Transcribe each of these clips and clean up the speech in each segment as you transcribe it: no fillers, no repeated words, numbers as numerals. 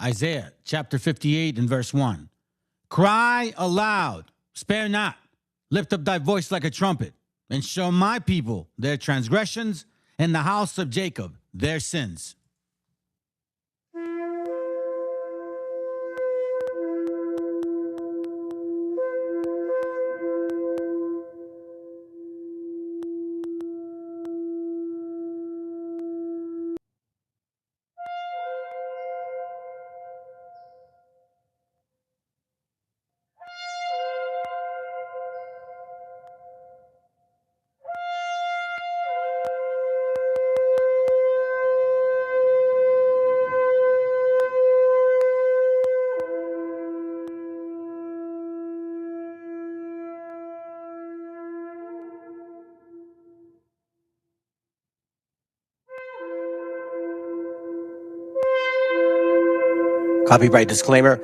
Isaiah chapter 58 and verse 1. Cry aloud, spare not, lift up thy voice like a trumpet, and show my people their transgressions, and the house of Jacob their sins. Copyright disclaimer.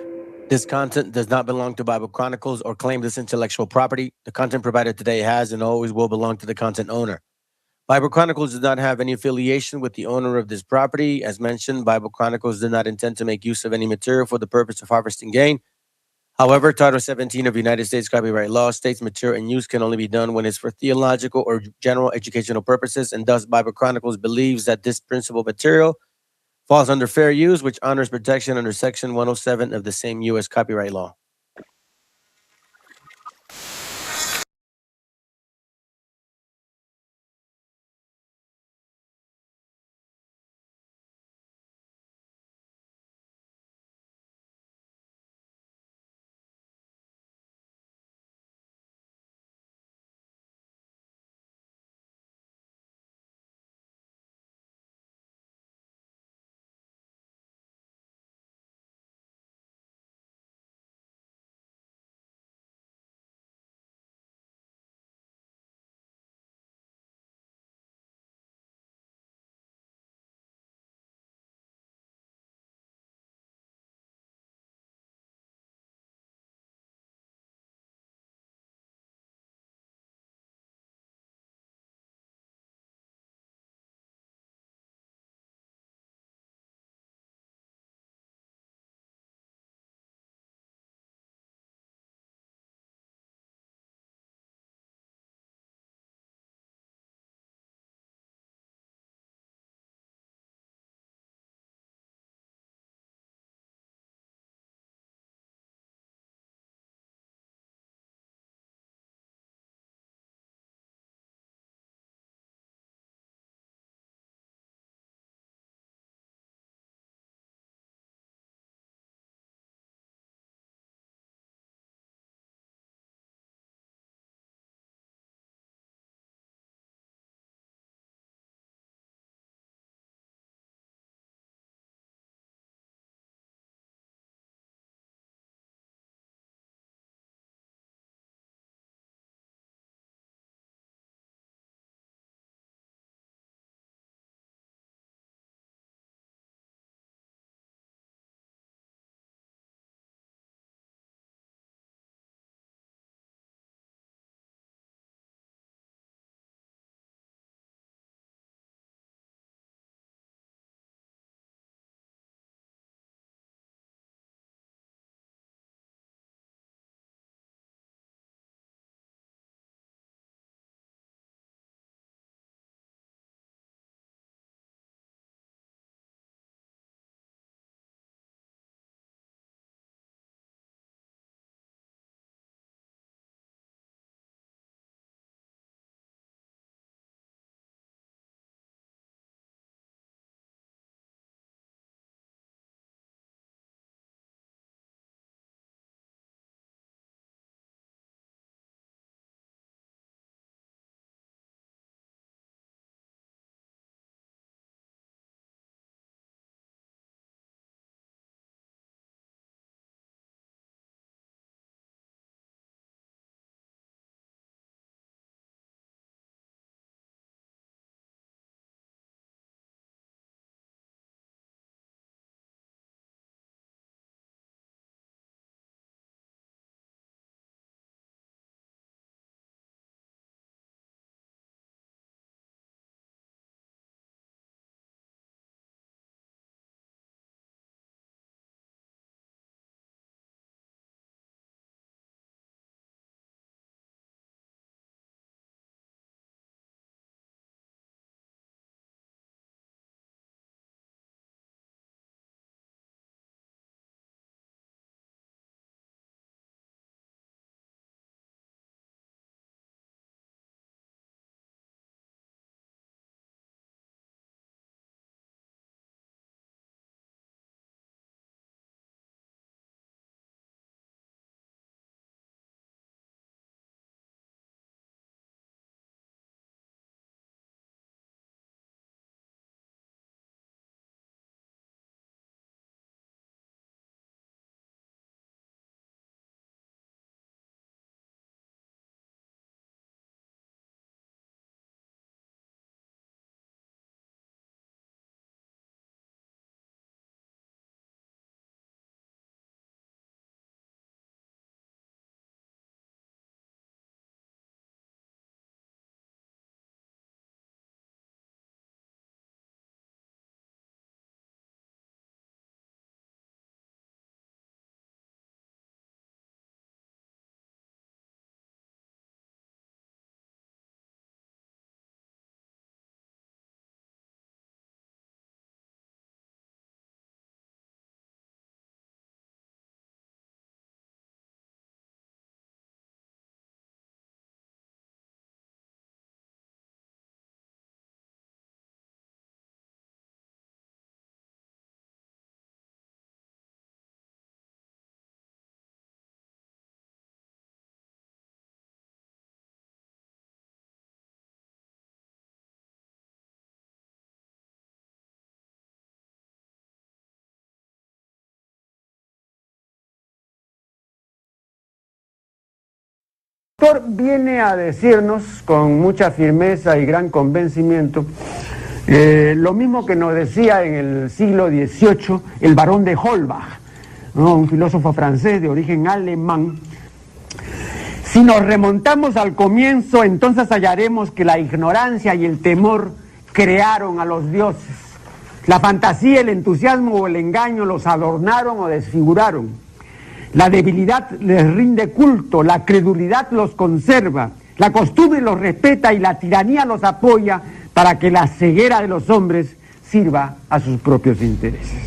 This content does not belong to Bible Chronicles or claim this intellectual property. The content provided today has and always will belong to the content owner. Bible Chronicles does not have any affiliation with the owner of this property. As mentioned, Bible Chronicles did not intend to make use of any material for the purpose of harvesting gain. However, Title 17 of United States copyright law states material and use can only be done when it's for theological or general educational purposes, and thus Bible Chronicles believes that this principal material falls under fair use, which honors protection under Section 107 of the same U.S. copyright law. autor viene a decirnos con mucha firmeza y gran convencimiento lo mismo que nos decía en el siglo XVIII el barón de Holbach, ¿no? Un filósofo francés de origen alemán. Si nos remontamos al comienzo, entonces hallaremos que la ignorancia y el temor crearon a los dioses. La fantasía, el entusiasmo o el engaño los adornaron o desfiguraron. La debilidad les rinde culto, la credulidad los conserva, la costumbre los respeta y la tiranía los apoya para que la ceguera de los hombres sirva a sus propios intereses.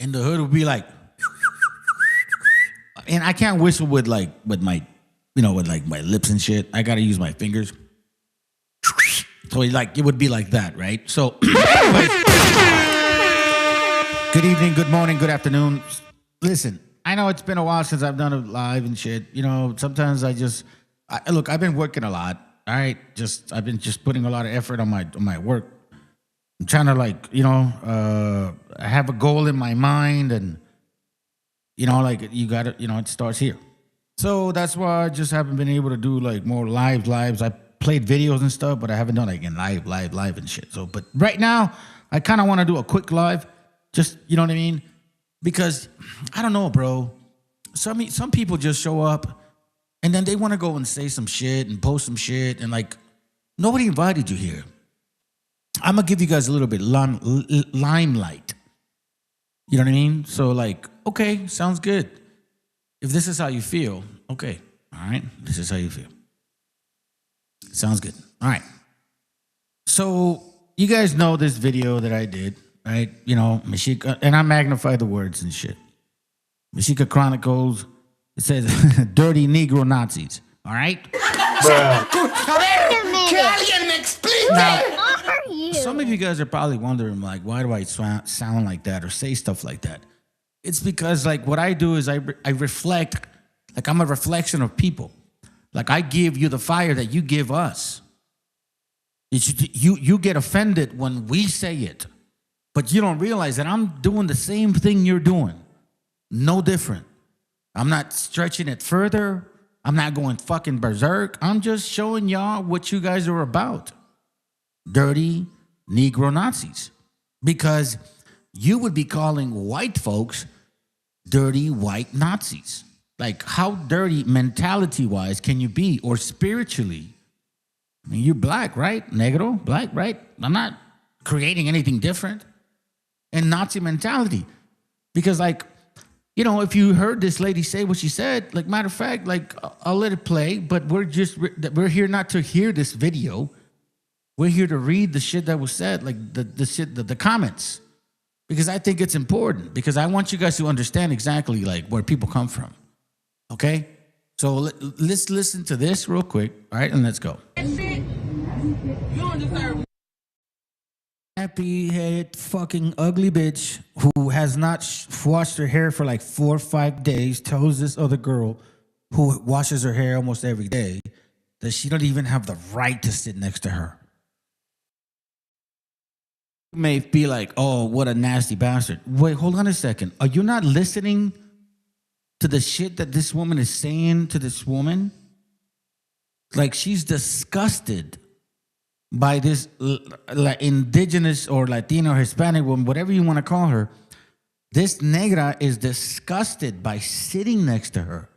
And the hood would be like, and I can't whistle with my, with like my lips and shit. I gotta use my fingers. So like, it would be like that, right? So, anyways, good evening, good morning, good afternoon. Listen, I know it's been a while since I've done a live and shit. You know, sometimes look, I've been working a lot. All right, I've been just putting a lot of effort on my work. I'm trying to like, I have a goal in my mind, and like you got to, it starts here. So that's why I just haven't been able to do like more lives. I played videos and stuff, but I haven't done like in live and shit. So, but right now I kind of want to do a quick live, just, you know what I mean? Because I don't know, bro. Some people just show up and then they want to go and say some shit and post some shit, and like nobody invited you here. I'm gonna give you guys a little bit limelight. You know what I mean? So like, okay, sounds good. If this is how you feel, okay, all right, this is how you feel. Sounds good. All right. So you guys know this video that I did, right? MESHIACHA, and I magnify the words and shit. MESHIACHA Chronicles. It says dirty Negro Nazis. All right. Now, some of you guys are probably wondering, like, why do I sound like that or say stuff like that? It's because, like, what I do is I reflect, like, I'm a reflection of people. Like, I give you the fire that you give us. You get offended when we say it, but you don't realize that I'm doing the same thing you're doing. No different. I'm not stretching it further. I'm not going fucking berserk. I'm just showing y'all what you guys are about. Dirty Negro Nazis. Because you would be calling white folks dirty white Nazis. Like, how dirty mentality-wise can you be, or spiritually? I mean, you're black, right? Negro, black, right? I'm not creating anything different. And Nazi mentality. Because, like, if you heard this lady say what she said, like, matter of fact, like, I'll let it play, but we're here not to hear this video. We're here to read the shit that was said, like the comments, because I think it's important, because I want you guys to understand exactly like where people come from. Okay? So let's listen to this real quick, all right? And let's go. Happy-headed fucking ugly bitch who has not washed her hair for like 4 or 5 days tells this other girl who washes her hair almost every day that she don't even have the right to sit next to her. may be like, oh, what a nasty bastard. Wait, hold on a second. Are you not listening to the shit that this woman is saying to this woman? Like, she's disgusted by this like indigenous or Latino or Hispanic woman, whatever you want to call her. This negra is disgusted by sitting next to her.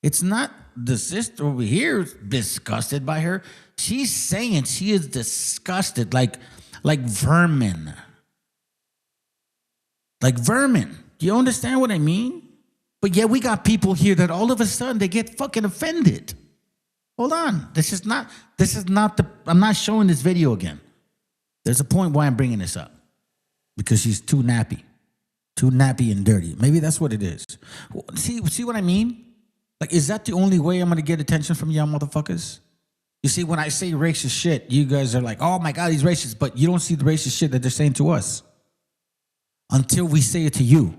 It's not the sister over here disgusted by her. She's saying she is disgusted like vermin. Like vermin. Do you understand what I mean? But yeah, we got people here that all of a sudden they get fucking offended. Hold on. This is not I'm not showing this video again. There's a point why I'm bringing this up. Because she's too nappy. Too nappy and dirty. Maybe that's what it is. See what I mean? Like, is that the only way I'm going to get attention from y'all motherfuckers? You see, when I say racist shit, you guys are like, oh my God, he's racist. But you don't see the racist shit that they're saying to us. Until we say it to you.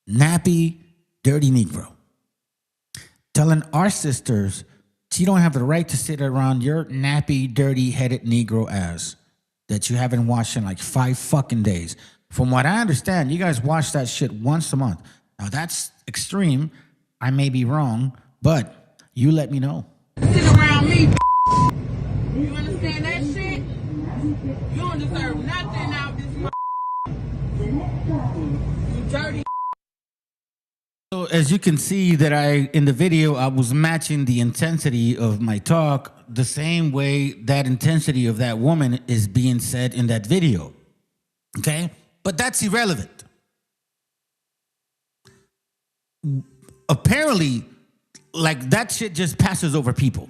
Nappy, dirty Negro. Telling our sisters she don't have the right to sit around your nappy, dirty-headed Negro ass that you haven't watched in like 5 fucking days. From what I understand, you guys watch that shit once a month. Now, that's extreme. I may be wrong, but you let me know. Sit around me, you understand that shit? You don't deserve nothing out this you dirty. So as you can see that in the video, I was matching the intensity of my talk the same way that intensity of that woman is being said in that video. Okay? But that's irrelevant. Apparently, like, that shit just passes over people.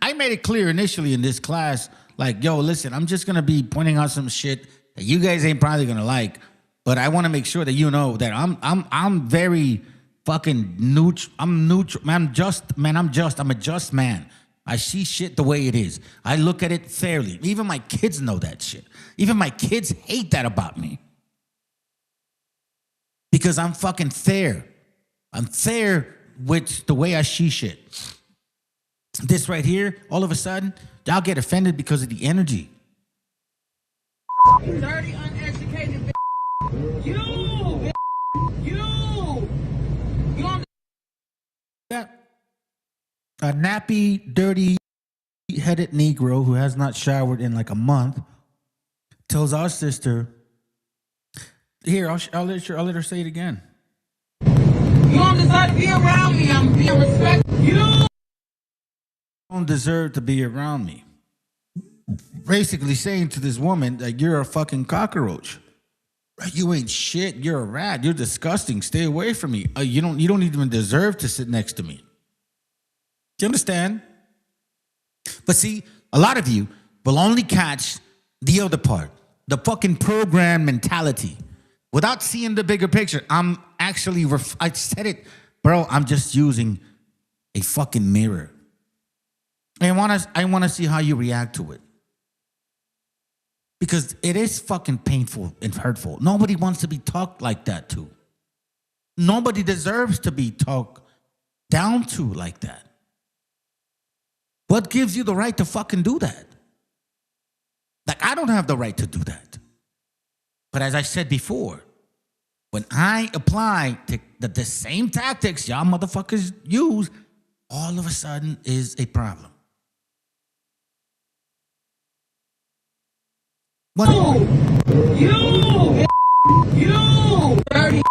I made it clear initially in this class, like, yo, listen, I'm just gonna be pointing out some shit that you guys ain't probably gonna like, but I want to make sure that you know that I'm very fucking neutral. I'm neutral, man. I'm a just man. I see shit the way it is. I look at it fairly. Even my kids know that shit. Even my kids hate that about me. Because I'm fucking fair. I'm fair with the way I see shit. This right here, all of a sudden, y'all get offended because of the energy. Dirty, uneducated bitch. You Yeah. A nappy, dirty-headed Negro who has not showered in like a month tells our sister, here, I'll let her say it again. You don't deserve to be around me. I'm being respectful. You don't deserve to be around me. Basically saying to this woman that you're a fucking cockroach. You ain't shit. You're a rat. You're disgusting. Stay away from me. You don't even deserve to sit next to me. Do you understand? But see, a lot of you will only catch the other part, the fucking program mentality, without seeing the bigger picture. I'm actually, I said it, bro. I'm just using a fucking mirror. I want to see how you react to it. Because it is fucking painful and hurtful. Nobody wants to be talked like that to. Nobody deserves to be talked down to like that. What gives you the right to fucking do that? Like, I don't have the right to do that. But as I said before, when I apply the same tactics y'all motherfuckers use, all of a sudden is a problem. What? You dirty,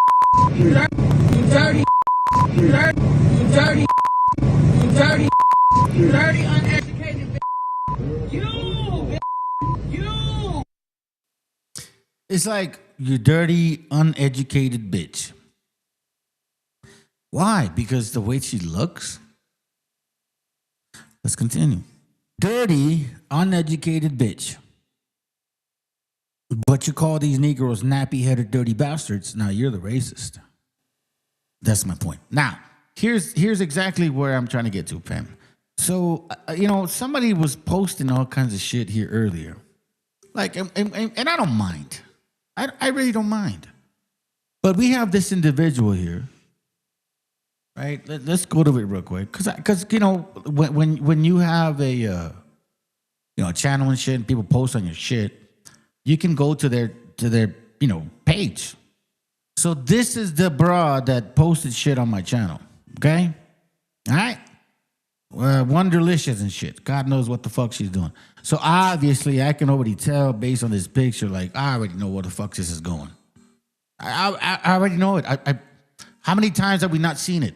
you dirty, uneducated bitch. You. It's like, you dirty, uneducated bitch. Why? Because the way she looks? Let's continue. Dirty, uneducated bitch. But you call these Negroes nappy-headed, dirty bastards. Now you're the racist. That's my point. Now, here's exactly where I'm trying to get to, Pam. So, somebody was posting all kinds of shit here earlier. Like, and I don't mind. I really don't mind. But we have this individual here, right? Let's go to it real quick. Because when you have a channel and shit, and people post on your shit, you can go to their page. So this is the broad that posted shit on my channel. Okay? All right? Wonderlicious and shit. God knows what the fuck she's doing. So obviously, I can already tell based on this picture, like, I already know where the fuck this is going. I already know it. How many times have we not seen it?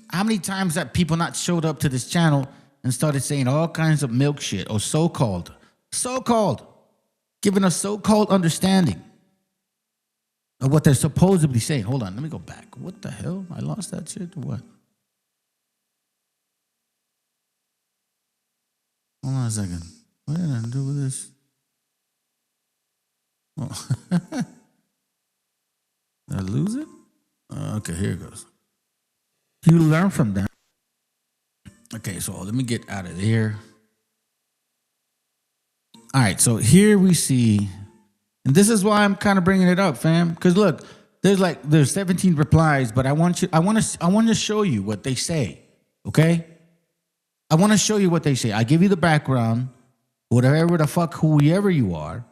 How many times have people not showed up to this channel and started saying all kinds of milk shit or so-called, giving us so-called understanding of what they're supposedly saying. Hold on, let me go back. What the hell? I lost that shit or what? Hold on a second. What did I do with this? Oh. Did I lose it? Okay, here it goes. You learn from that. Okay, so let me get out of there. All right, so here we see, and this is why I'm kind of bringing it up, fam. Because look, there's 17 replies, but I want to show you what they say. Okay, I want to show you what they say. I give you the background, whatever the fuck, whoever you are,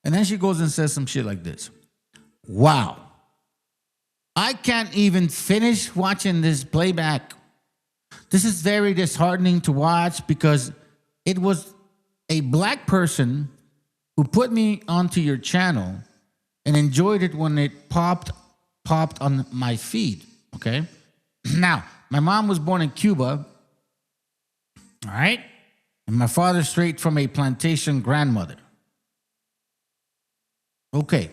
and then she goes and says some shit like this. Wow. I can't even finish watching this playback. This is very disheartening to watch because it was a black person who put me onto your channel and enjoyed it when it popped on my feed, okay? Now, my mom was born in Cuba, all right? And my father straight from a plantation grandmother. Okay.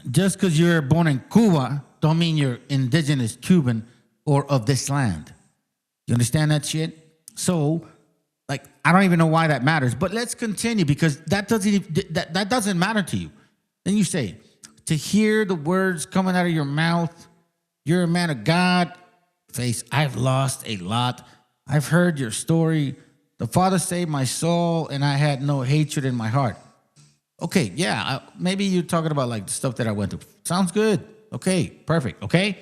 Just because you're born in Cuba don't mean you're indigenous Cuban or of this land. You understand that shit? So, like, I don't even know why that matters, but let's continue because that doesn't matter to you. Then you say, to hear the words coming out of your mouth, you're a man of God. Face, I've lost a lot. I've heard your story. The Father saved my soul and I had no hatred in my heart. Okay, yeah, maybe you're talking about like the stuff that I went through. Sounds good. Okay, perfect. Okay,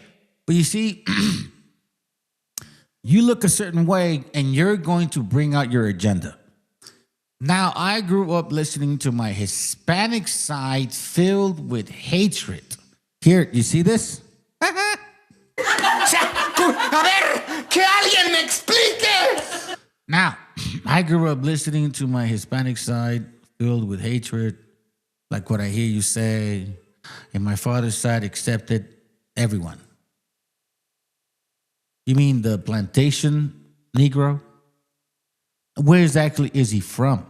but you see, you look a certain way and you're going to bring out your agenda. Now, I grew up listening to my Hispanic side filled with hatred. Here, you see this? A ver, que alguien me explique. Now, I grew up listening to my Hispanic side filled with hatred, like what I hear you say, and my father's side accepted everyone. You mean the plantation Negro? Where exactly is he from?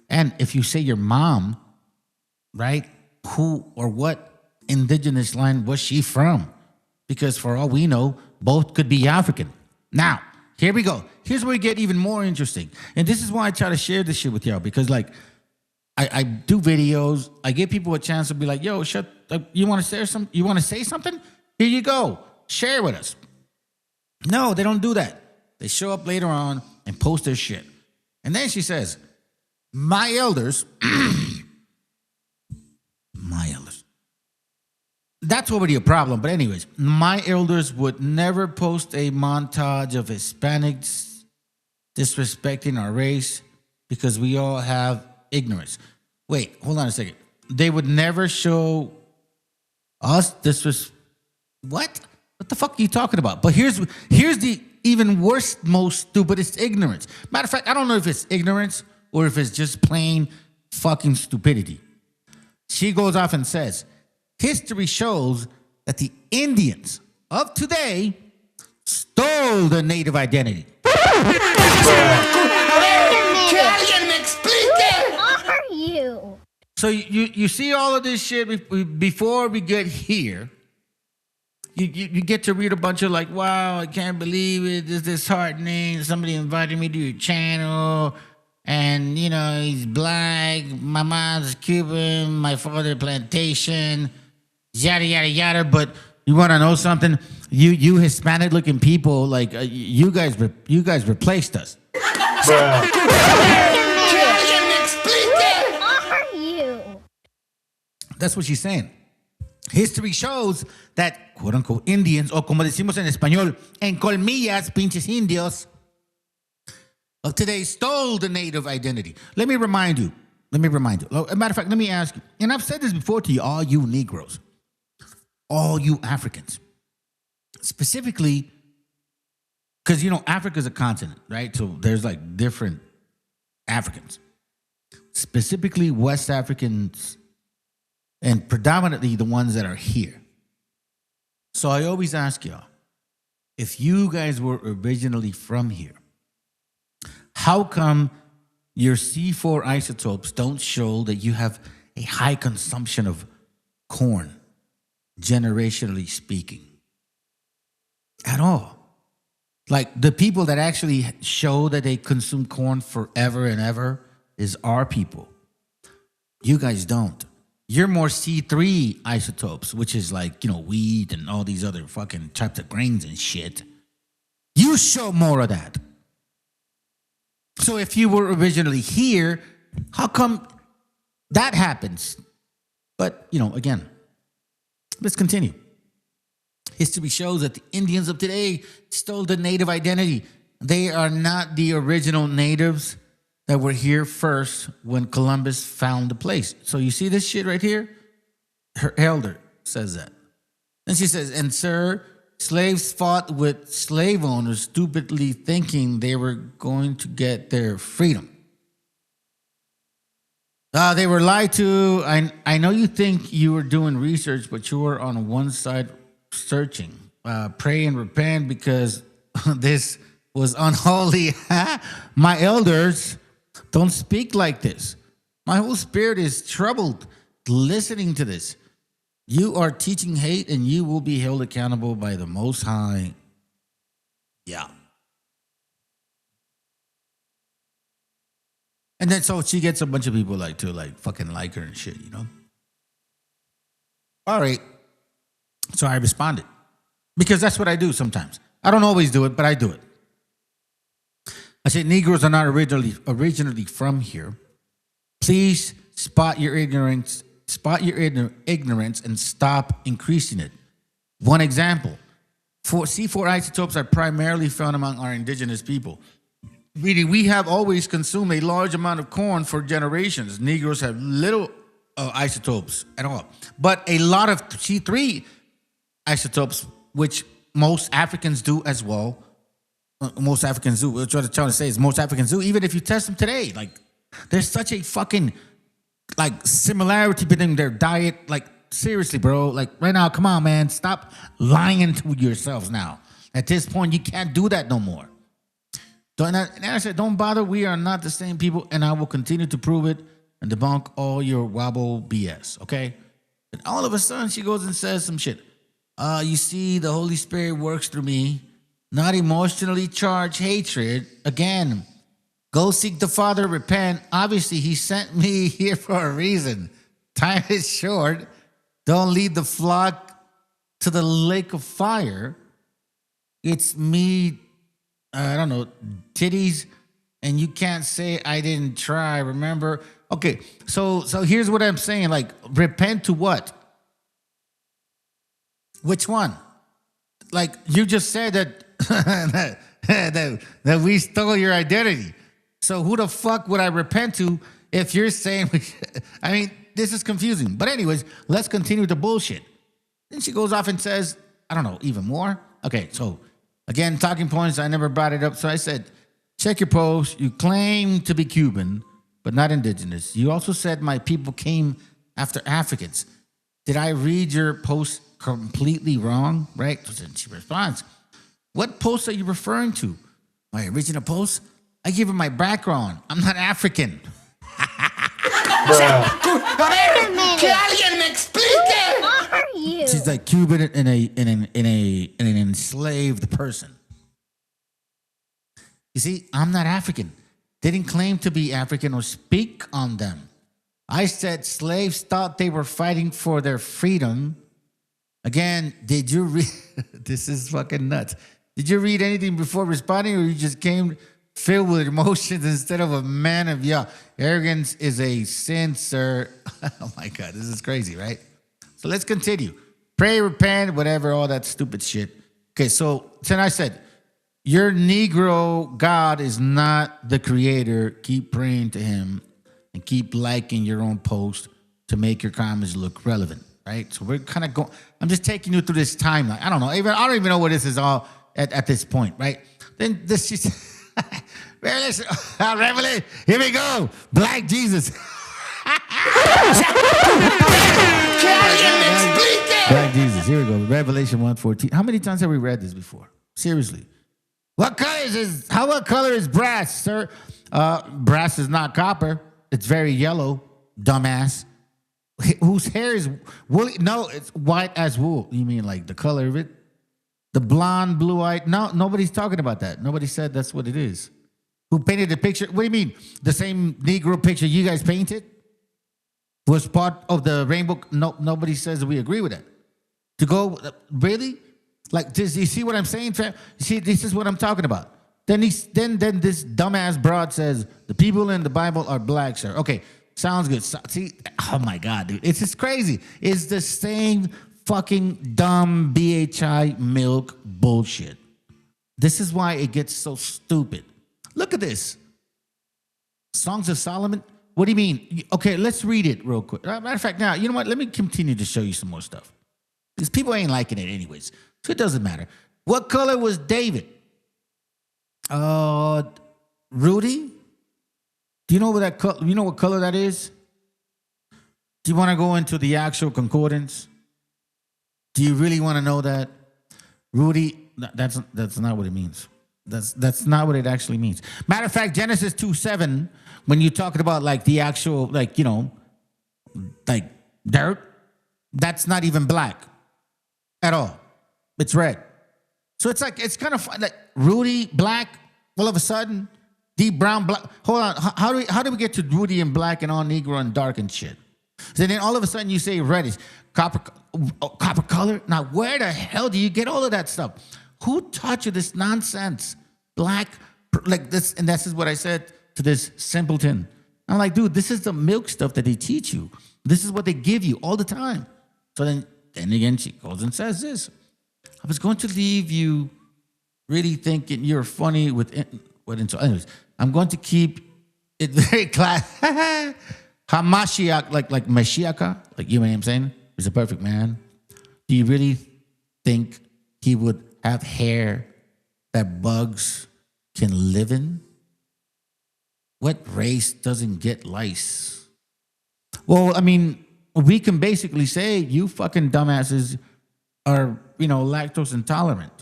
And if you say your mom, right, who or what indigenous land was she from? Because for all we know, both could be African. Now, here we go. Here's where we get even more interesting. And this is why I try to share this shit with y'all, because like I do videos, I give people a chance to be like, yo, you want to share some? You want to say something? Here you go. Share with us. No, they don't do that. They show up later on and post their shit. And then she says, my elders, my elders. That's already a problem. But anyways, my elders would never post a montage of Hispanics disrespecting our race because we all have ignorance. Wait, hold on a second. They would never show us what? What the fuck are you talking about? But here's the even worse, most stupidest ignorance. Matter of fact, I don't know if it's ignorance or if it's just plain fucking stupidity. She goes off and says, history shows that the Indians of today stole the native identity. Who are you? So you see all of this shit before we get here. You get to read a bunch of like, wow, I can't believe it. This is disheartening. Somebody invited me to your channel. And, you know, he's black. My mom's Cuban. My father plantation. Yada, yada, yada. But you want to know something? You Hispanic looking people, like, you guys replaced us. Who are you? That's what she's saying. History shows that, quote unquote, Indians, o como decimos en español, en colmillas, pinches indios, of today stole the native identity. Let me remind you. As a matter of fact, let me ask you, and I've said this before to you, all you Negroes, all you Africans, specifically, because, Africa's a continent, right? So there's like different Africans, specifically West Africans, and predominantly the ones that are here. So I always ask y'all, if you guys were originally from here, how come your C4 isotopes don't show that you have a high consumption of corn, generationally speaking? At all. Like the people that actually show that they consume corn forever and ever is our people. You guys don't. You're more C3 isotopes, which is like, wheat and all these other fucking types of grains and shit. You show more of that. So if you were originally here, how come that happens? But, again, let's continue. History shows that the Indians of today stole the native identity. They are not the original natives that were here first when Columbus found the place. So you see this shit right here? Her elder says that. And she says, and sir, slaves fought with slave owners stupidly thinking they were going to get their freedom. They were lied to. I know you think you were doing research, but you were on one side searching. Pray and repent because this was unholy. My elders don't speak like this. My whole spirit is troubled listening to this. You are teaching hate and you will be held accountable by the Most High. Yeah. And then so she gets a bunch of people to fucking like her and shit, All right. So I responded. Because that's what I do sometimes. I don't always do it, but I do it. I said, Negroes are not originally from here. Please spot your ignorance and stop increasing it. One example, C4 isotopes are primarily found among our indigenous people. Meaning we have always consumed a large amount of corn for generations. Negroes have little isotopes at all. But a lot of C3 isotopes, which most Africans do as well. Most Africans do. What I'm trying to say is most Africans do. Even if you test them today, there's such a fucking similarity between their diet. Seriously, bro. Right now, come on, man. Stop lying to yourselves now. At this point, you can't do that no more. And I said, don't bother. We are not the same people, and I will continue to prove it and debunk all your wobble BS. Okay? And all of a sudden, she goes and says some shit. You see, the Holy Spirit works through me, not emotionally charged hatred. Again, go seek the Father, repent. Obviously, he sent me here for a reason. Time is short. Don't lead the flock to the lake of fire. It's me, I don't know, titties, and you can't say I didn't try, remember? Okay, so here's what I'm saying. Repent to what? Which one? You just said that that we stole your identity. So who the fuck would I repent to if you're saying, I mean, this is confusing. But anyways, let's continue the bullshit. Then she goes off and says, I don't know, even more. Okay, so again, talking points, I never brought it up. So I said, check your post. You claim to be Cuban, but not indigenous. You also said my people came after Africans. Did I read your post completely wrong? Right? So then she responds, what post are you referring to? My original post? I give her my background. I'm not African. Que alguien me explique. Who are you? She's like Cuban and an enslaved person. You see, I'm not African. Didn't claim to be African or speak on them. I said slaves thought they were fighting for their freedom. Again, did you read? This is fucking nuts. Did you read anything before responding, or you just came filled with emotions instead of a man of Yah? Arrogance is a sin, sir. Oh my God, this is crazy, right? So let's continue. Pray, repent, whatever, all that stupid shit. Okay, so then I said, your Negro God is not the creator. Keep praying to him and keep liking your own post to make your comments look relevant, right? So we're kind of going, I'm just taking you through this timeline. I don't know. I don't even know what this is all at this point, right? Then this is Revelation. Revelation. Here we go. Black Jesus. Black Jesus. Here we go. Revelation 1:14. How many times have we read this before? Seriously. What color is brass, sir? Brass is not copper. It's very yellow, dumbass. Whose hair is woolly? No, it's white as wool. You mean like the color of it? The blonde, blue-eyed? No, nobody's talking about that. Nobody said that's what it is. Who painted the picture? What do you mean? The same Negro picture you guys painted was part of the rainbow? No, nobody says that we agree with that. To go, really? Like, you see what I'm saying, fam? You see, this is what I'm talking about. Then this dumbass broad says, the people in the Bible are black, sir. Okay, sounds good. See, oh my God, dude. It's just crazy. It's the same fucking dumb BHI milk bullshit. This is why it gets so stupid. Look at this. Songs of Solomon. What do you mean? Okay, let's read it real quick. Matter of fact, now, you know what? Let me continue to show you some more stuff. Because people ain't liking it anyways. So it doesn't matter. What color was David? Rudy? Do you know what what color that is? Do you want to go into the actual concordance? Do you really want to know that? Rudy, that's not what it means. That's not what it actually means. Matter of fact, Genesis 2:7, when you're talking about like the actual, like, you know, like dirt, that's not even black at all. It's red. So it's like, it's kind of fun. Like Rudy, black, all of a sudden, deep brown, black. Hold on. How do we get to Rudy and black and all Negro and dark and shit? So then all of a sudden you say reddish, copper color. Now where the hell do you get all of that stuff? Who taught you this nonsense? Black, like this, and this is what I said to this simpleton. I'm like, dude, this is the milk stuff that they teach you. This is what they give you all the time. So then again, she goes and says this. I was going to leave you really thinking you're funny with anyways, I'm going to keep it very class. Hamashiach, like MESHIACHA, like, you know what I'm saying? He's a perfect man. Do you really think he would have hair that bugs can live in? What race doesn't get lice? Well, I mean, we can basically say you fucking dumbasses are, you know, lactose intolerant.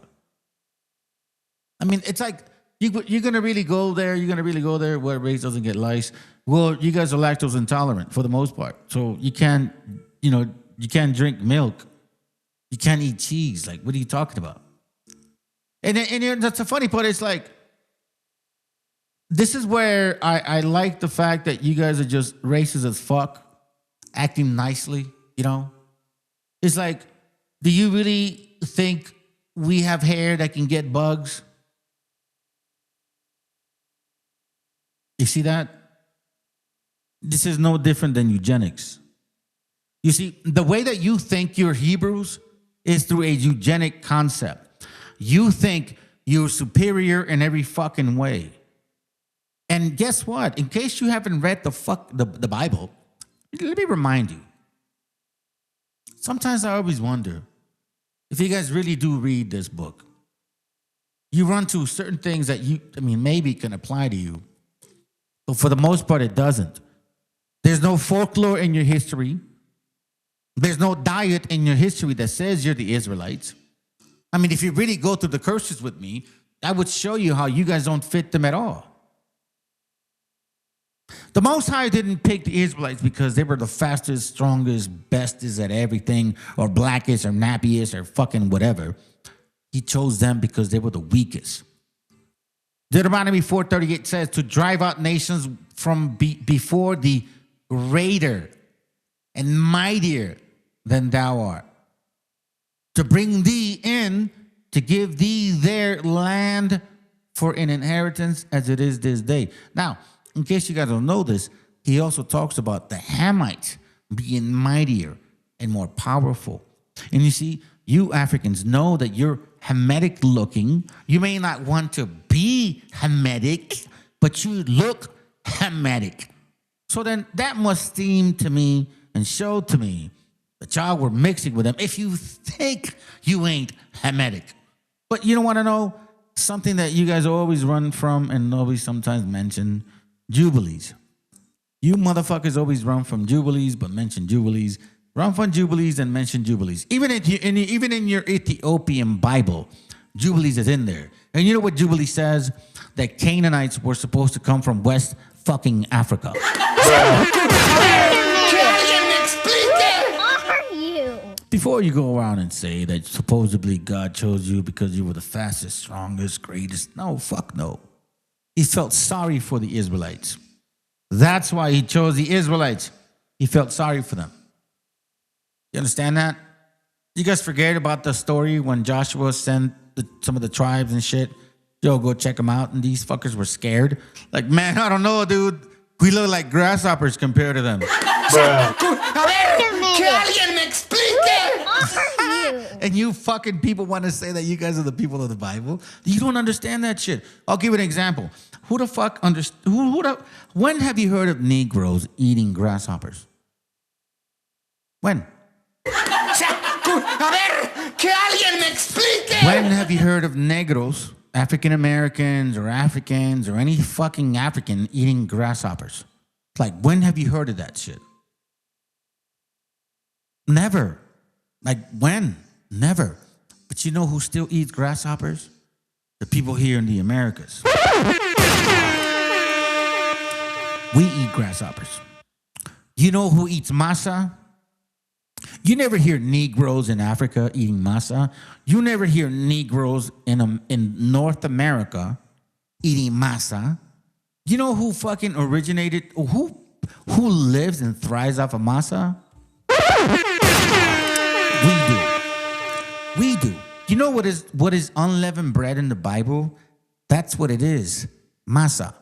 I mean, it's like, you're going to really go there? You're going to really go there? What race doesn't get lice? Well, you guys are lactose intolerant for the most part. So you can't, you know, you can't drink milk. You can't eat cheese. Like, what are you talking about? And that's the funny part. It's like, this is where I like the fact that you guys are just racist as fuck, acting nicely, you know? It's like, do you really think we have hair that can get bugs? You see that? This is no different than eugenics. You see, the way that you think you're Hebrews is through a eugenic concept. You think you're superior in every fucking way. And guess what? In case you haven't read the Bible, let me remind you. Sometimes I always wonder if you guys really do read this book. You run to certain things that maybe can apply to you. But for the most part, it doesn't. There's no folklore in your history. There's no diet in your history that says you're the Israelites. I mean, if you really go through the curses with me, I would show you how you guys don't fit them at all. The Most High didn't pick the Israelites because they were the fastest, strongest, bestest at everything, or blackest, or nappiest, or fucking whatever. He chose them because they were the weakest. Deuteronomy 4:38 says to drive out nations from before the greater and mightier than thou art, to bring thee in, to give thee their land for an inheritance as it is this day. Now, in case you guys don't know this, he also talks about the Hamites being mightier and more powerful. And you see, you Africans know that you're Hamitic looking. You may not want to be Hamitic, but you look Hamitic. So then that must seem to me and show to me that y'all were mixing with them if you think you ain't Hamitic. But you don't want to know something that you guys always run from and always sometimes mention? Jubilees. You motherfuckers always run from Jubilees but mention Jubilees. Run from Jubilees and mention Jubilees. Even in your Ethiopian Bible, Jubilees is in there. And you know what Jubilee says? That Canaanites were supposed to come from West fucking Africa. Before you go around and say that supposedly God chose you because you were the fastest, strongest, greatest. No, fuck no. He felt sorry for the Israelites. That's why he chose the Israelites. He felt sorry for them. You understand that? You guys forget about the story when Joshua sent some of the tribes and shit? Yo, go check them out. And these fuckers were scared. Like, man, I don't know, dude. We look like grasshoppers compared to them. And you fucking people want to say that you guys are the people of the Bible? You don't understand that shit. I'll give you an example. Who the fuck when have you heard of Negroes eating grasshoppers? When? When have you heard of Negros, African Americans or any fucking African eating grasshoppers? Like, when have you heard of that shit? Never. Like, when? Never. But you know who still eats grasshoppers? The people here in the Americas. We eat grasshoppers. You know who eats masa? You never hear Negroes in Africa eating masa. You never hear Negroes in North America eating masa. You know who fucking originated, who lives and thrives off of masa? We do. You know what is unleavened bread in the Bible? That's what it is. Masa.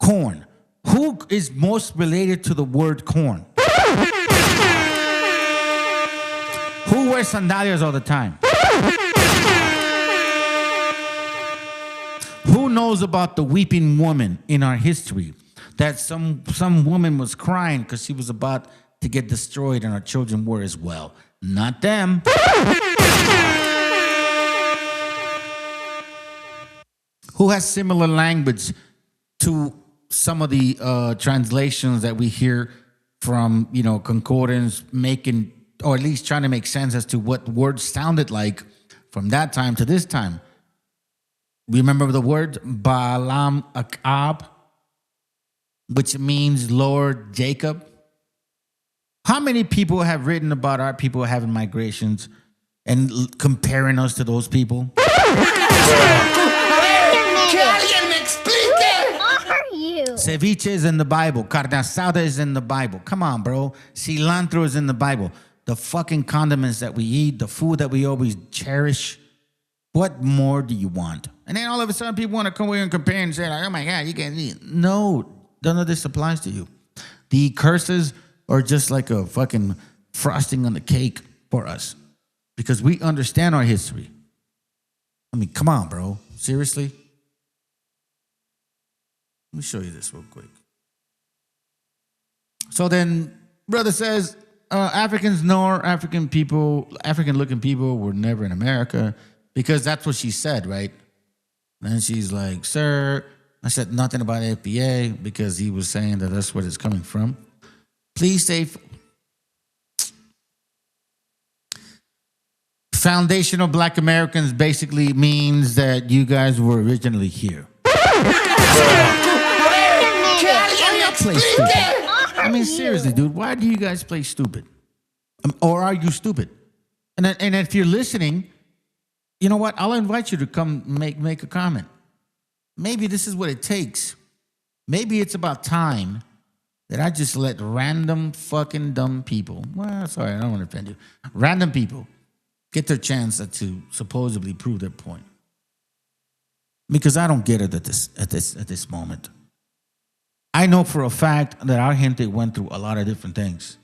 Corn. Who is most related to the word corn? Who wears sandalias all the time? Who knows about the weeping woman in our history? That some woman was crying because she was about to get destroyed and her children were as well. Not them. Who has similar language to some of the translations that we hear from, concordance, making, or at least trying to make sense as to what words sounded like from that time to this time? Remember the word Balaam Akab, which means Lord Jacob? How many people have written about our people having migrations and comparing us to those people? Ceviche is in the Bible. Carne asada is in the Bible. Come on, bro. Cilantro is in the Bible. The fucking condiments that we eat, the food that we always cherish. What more do you want? And then all of a sudden people want to come here and compare and say, like, oh my God, you can't eat. No, none of this applies to you. The curses are just like a fucking frosting on the cake for us because we understand our history. I mean, come on, bro. Seriously? Let me show you this real quick. So then, brother says, Africans nor African looking people were never in America because that's what she said, right? And she's like, sir, I said nothing about FBA because he was saying that that's where it's coming from. Please say foundational Black Americans basically means that you guys were originally here. Play stupid. I mean, seriously, dude, why do you guys play stupid? Or are you stupid? And if you're listening, you know what? I'll invite you to come make a comment. Maybe this is what it takes. Maybe it's about time that I just let random fucking dumb people, well, sorry, I don't want to offend you, random people get their chance to supposedly prove their point. Because I don't get it at this moment. I know for a fact that our gente went through a lot of different things.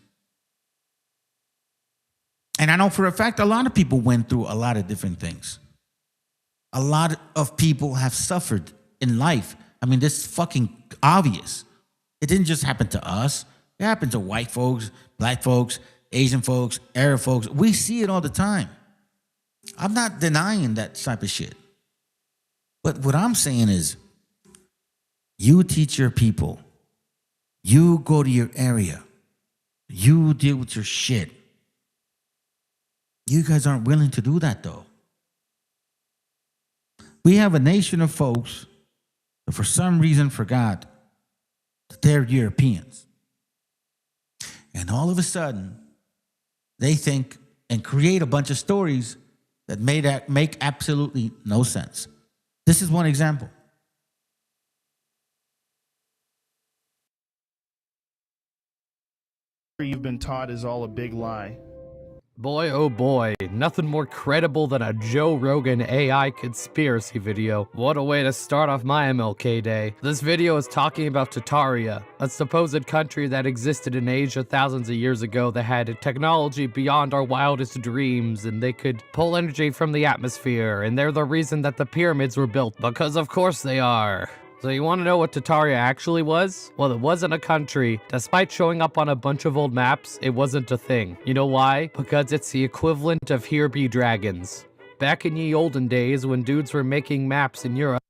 And I know for a fact a lot of people went through a lot of different things. A lot of people have suffered in life. I mean, this is fucking obvious. It didn't just happen to us. It happened to white folks, black folks, Asian folks, Arab folks. We see it all the time. I'm not denying that type of shit. But what I'm saying is, you teach your people. You go to your area. You deal with your shit. You guys aren't willing to do that, though. We have a nation of folks that for some reason forgot that they're Europeans. And all of a sudden, they think and create a bunch of stories that make absolutely no sense. This is one example. You've been taught is all a big lie. Boy, oh boy, nothing more credible than a Joe Rogan AI conspiracy video. What a way to start off my MLK day. This video is talking about Tartaria, a supposed country that existed in Asia thousands of years ago that had technology beyond our wildest dreams, and they could pull energy from the atmosphere, and they're the reason that the pyramids were built, because of course they are. So you want to know what Tartaria actually was? Well, it wasn't a country. Despite showing up on a bunch of old maps, it wasn't a thing. You know why? Because it's the equivalent of here be dragons. Back in ye olden days, when dudes were making maps in Europe,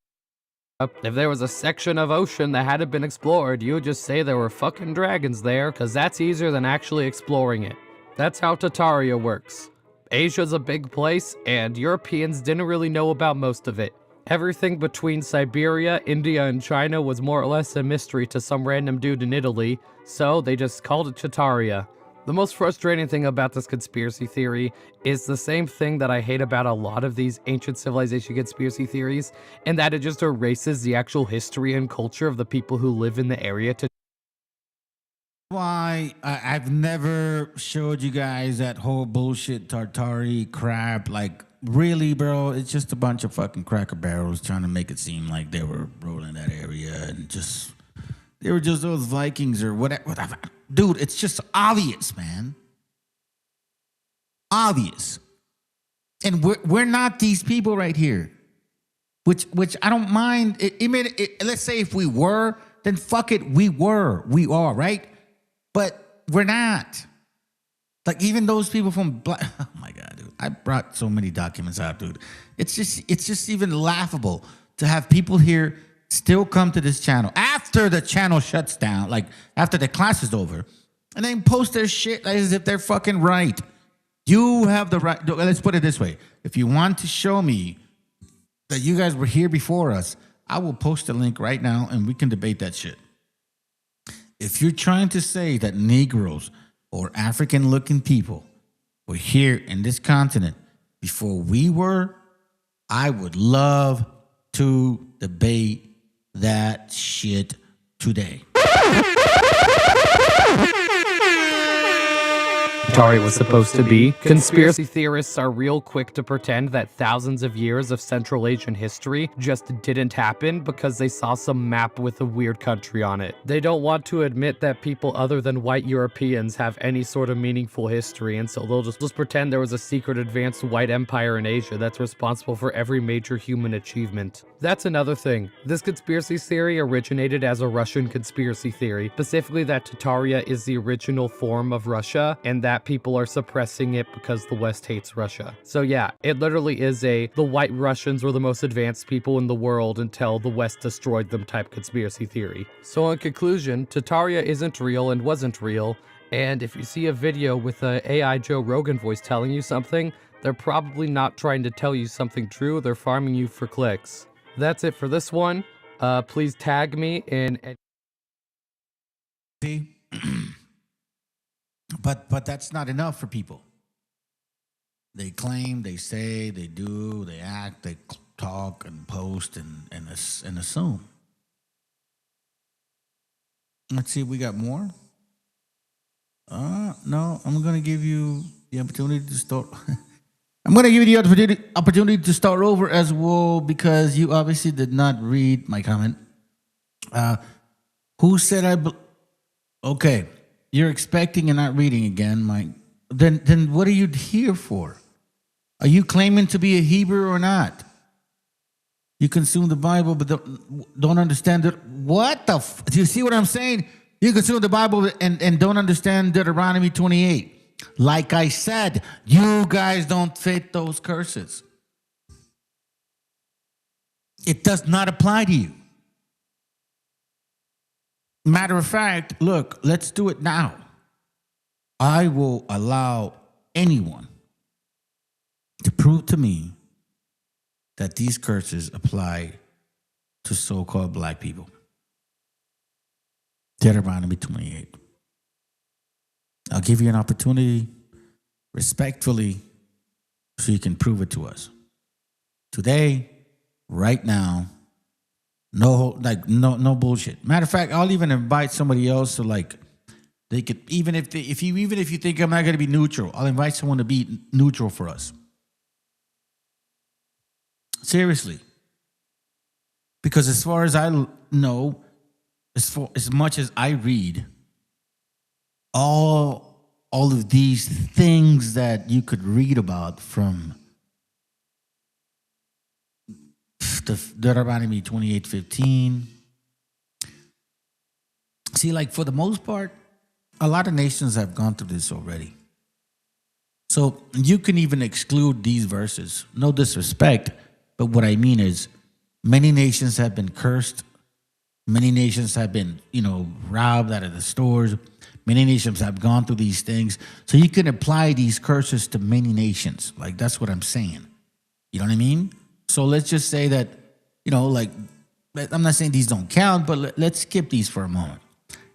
if there was a section of ocean that hadn't been explored, you would just say there were fucking dragons there, because that's easier than actually exploring it. That's how Tartaria works. Asia's a big place, and Europeans didn't really know about most of it. Everything between Siberia, India, and China was more or less a mystery to some random dude in Italy, so they just called it Tartaria. The most frustrating thing about this conspiracy theory is the same thing that I hate about a lot of these ancient civilization conspiracy theories, and that it just erases the actual history and culture of the people who live in the area. Why I've never showed you guys that whole bullshit Tartari crap. Like, really, bro, it's just a bunch of fucking Cracker Barrels trying to make it seem like they were ruling that area and just they were just those Vikings or whatever. Dude, it's just obvious, man. Obvious. And we're not these people right here. Which I don't mind. Let's say if we were, then fuck it, we are, right? But we're not. Like, even those people from oh my God, dude. I brought so many documents out, dude. It's just even laughable to have people here still come to this channel after the channel shuts down, like after the class is over, and then post their shit as if they're fucking right. You have the right. Let's put it this way. If you want to show me that you guys were here before us, I will post a link right now and we can debate that shit. If you're trying to say that Negroes or African-looking people were here in this continent before we were, I would love to debate that shit today. Tartaria was supposed to be. Conspiracy theorists are real quick to pretend that thousands of years of Central Asian history just didn't happen because they saw some map with a weird country on it. They don't want to admit that people other than white Europeans have any sort of meaningful history, and so they'll just pretend there was a secret advanced white empire in Asia that's responsible for every major human achievement. That's another thing. This conspiracy theory originated as a Russian conspiracy theory, specifically that Tartaria is the original form of Russia, and that people are suppressing it because the West hates Russia. So yeah, it literally is the white Russians were the most advanced people in the world until the West destroyed them type conspiracy theory. So in conclusion, Tartaria isn't real and wasn't real, and if you see a video with a AI Joe Rogan voice telling you something, they're probably not trying to tell you something true, they're farming you for clicks. That's it for this one. Please tag me in. See? But that's not enough for people. They claim, they say, they do, they act, they talk and post and assume. Let's see if we got more. No, I'm going to give you the opportunity to start. I'm going to give you the opportunity to start over as well because you obviously did not read my comment. Who said okay. You're expecting and not reading again, Mike. Then what are you here for? Are you claiming to be a Hebrew or not? You consume the Bible, but don't understand it. What the? Do you see what I'm saying? You consume the Bible and don't understand Deuteronomy 28. Like I said, you guys don't fit those curses. It does not apply to you. Matter of fact, look, let's do it now. I will allow anyone to prove to me that these curses apply to so-called black people. Deuteronomy 28. I'll give you an opportunity respectfully so you can prove it to us. Today, right now, no bullshit. Matter of fact, I'll even invite somebody else to they could even if you think I'm not going to be neutral, I'll invite someone to be neutral for us. Seriously. Because as far as I know, as much as I read, all of these things that you could read about from Deuteronomy 28:15. See, for the most part, a lot of nations have gone through this already. So you can even exclude these verses. No disrespect, but what I mean is many nations have been cursed. Many nations have been, robbed out of the stores. Many nations have gone through these things. So you can apply these curses to many nations. That's what I'm saying. You know what I mean? So let's just say that, I'm not saying these don't count, but let's skip these for a moment.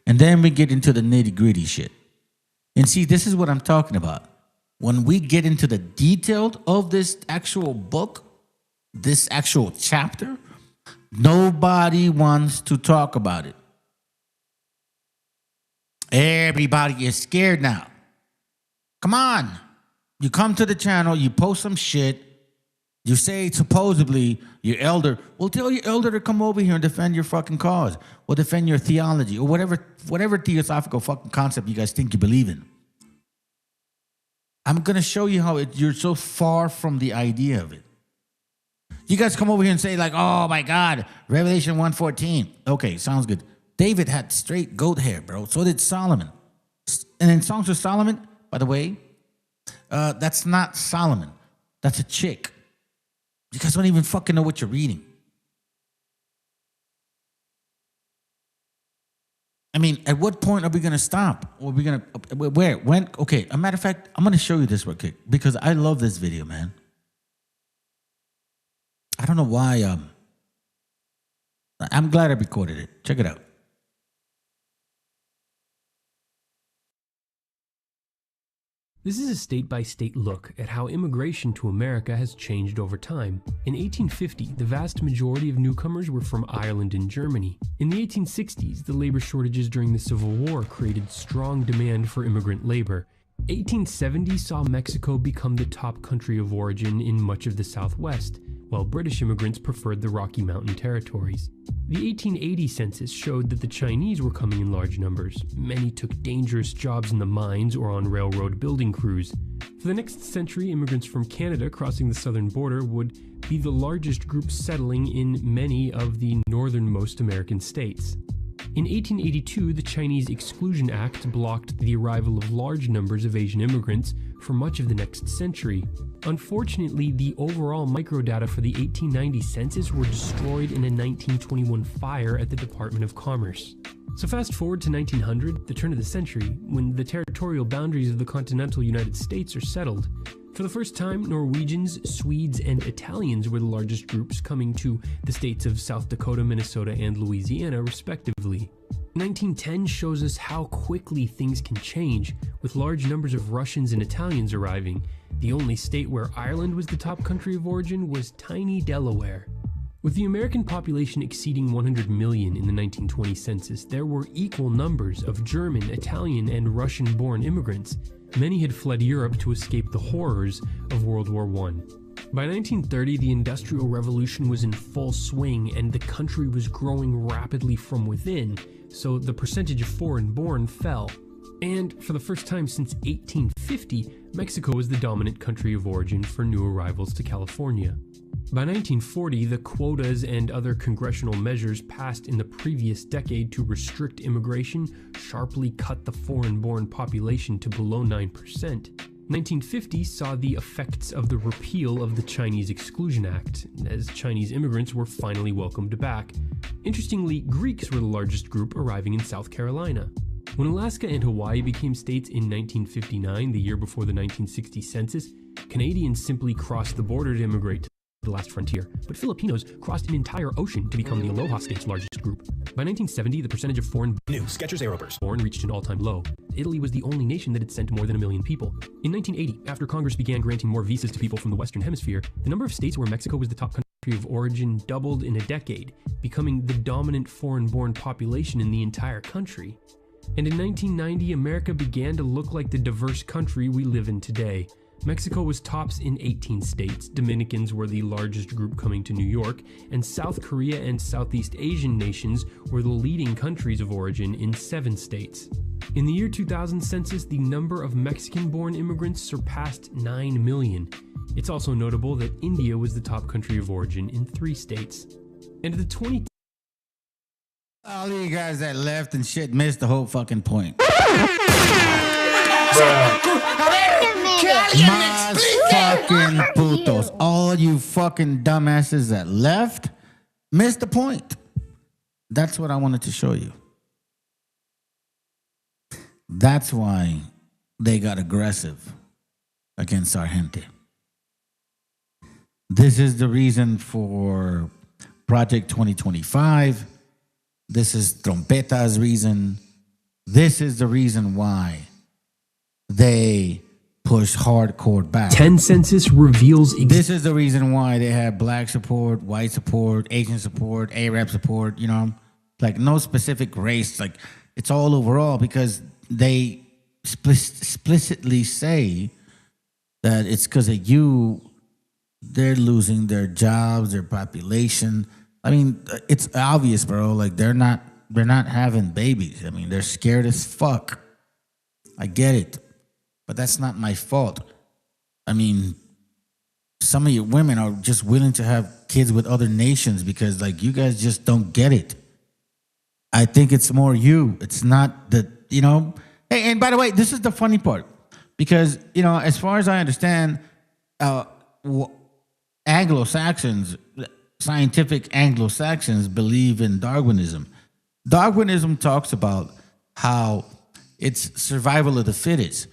And then we get into the nitty-gritty shit. And see, this is what I'm talking about. When we get into the detail of this actual book, this actual chapter, nobody wants to talk about it. Everybody is scared now. Come on. You come to the channel, you post some shit. You say supposedly your elder, well, tell your elder to come over here and defend your fucking cause or defend your theology or whatever theosophical fucking concept you guys think you believe in. I'm going to show you how you're so far from the idea of it. You guys come over here and say oh my God, Revelation 1:14. Okay, sounds good. David had straight goat hair, bro. So did Solomon. And in Songs of Solomon, by the way, that's not Solomon. That's a chick. You guys don't even fucking know what you're reading. I mean, at what point are we going to stop? Or are we going to, where, when? Okay, a matter of fact, I'm going to show you this real quick because I love this video, man. I don't know why. I'm glad I recorded it. Check it out. This is a state-by-state look at how immigration to America has changed over time. In 1850, the vast majority of newcomers were from Ireland and Germany. In the 1860s, the labor shortages during the Civil War created strong demand for immigrant labor. 1870 saw Mexico become the top country of origin in much of the Southwest, while British immigrants preferred the Rocky Mountain territories. The 1880 census showed that the Chinese were coming in large numbers. Many took dangerous jobs in the mines or on railroad building crews. For the next century, immigrants from Canada crossing the southern border would be the largest group settling in many of the northernmost American states. In 1882, the Chinese Exclusion Act blocked the arrival of large numbers of Asian immigrants for much of the next century. Unfortunately, the overall microdata for the 1890 census were destroyed in a 1921 fire at the Department of Commerce. So fast forward to 1900, the turn of the century, when the territorial boundaries of the continental United States are settled. For the first time, Norwegians, Swedes, and Italians were the largest groups coming to the states of South Dakota, Minnesota, and Louisiana, respectively. 1910 shows us how quickly things can change, with large numbers of Russians and Italians arriving. The only state where Ireland was the top country of origin was tiny Delaware. With the American population exceeding 100 million in the 1920 census, there were equal numbers of German, Italian, and Russian-born immigrants. Many had fled Europe to escape the horrors of World War I. By 1930, the Industrial Revolution was in full swing and the country was growing rapidly from within, so the percentage of foreign-born fell. And for the first time since 1850, Mexico was the dominant country of origin for new arrivals to California. By 1940, the quotas and other congressional measures passed in the previous decade to restrict immigration sharply cut the foreign-born population to below 9%. 1950 saw the effects of the repeal of the Chinese Exclusion Act, as Chinese immigrants were finally welcomed back. Interestingly, Greeks were the largest group arriving in South Carolina. When Alaska and Hawaii became states in 1959, the year before the 1960 census, Canadians simply crossed the border to immigrate to the last frontier, but Filipinos crossed an entire ocean to become the Aloha State's largest group. By 1970, the percentage of foreign Skechers Aeroburst born reached an all-time low. Italy was the only nation that had sent more than 1 million people. In 1980, after Congress began granting more visas to people from the Western Hemisphere, the number of states where Mexico was the top country of origin doubled in a decade, becoming the dominant foreign-born population in the entire country. And in 1990, America began to look like the diverse country we live in today. Mexico was tops in 18 states, Dominicans were the largest group coming to New York, and South Korea and Southeast Asian nations were the leading countries of origin in 7 states. In the year 2000 census, the number of Mexican-born immigrants surpassed 9 million. It's also notable that India was the top country of origin in 3 states. And the 20 All you guys that left and shit missed the whole fucking point. Más fucking putos. All you fucking dumbasses that left missed the point. That's what I wanted to show you. That's why they got aggressive against our gente. This is the reason for Project 2025. This is Trompeta's reason. This is the reason why they push hardcore back. 10 census reveals... This is the reason why they have black support, white support, Asian support, Arab support, you know, like no specific race. Like it's all overall because they explicitly say that it's because of you, they're losing their jobs, their population. I mean, it's obvious, bro. Like they're not having babies. I mean, they're scared as fuck. I get it. But that's not my fault. I mean, some of you women are just willing to have kids with other nations because, like, you guys just don't get it. I think it's more you. It's not that, you know. Hey, and by the way, this is the funny part. Because, you know, as far as I understand, Anglo-Saxons, scientific Anglo-Saxons believe in Darwinism. Darwinism talks about how it's survival of the fittest.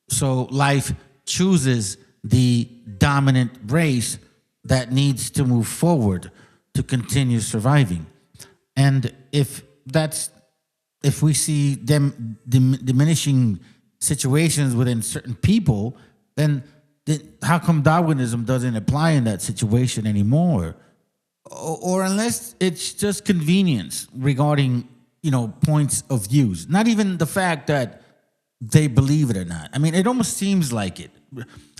So life chooses the dominant race that needs to move forward to continue surviving. And if we see them diminishing situations within certain people, then how come Darwinism doesn't apply in that situation anymore? Or unless it's just convenience regarding, you know, points of views. Not even the fact that they believe it or not. I mean, it almost seems like it.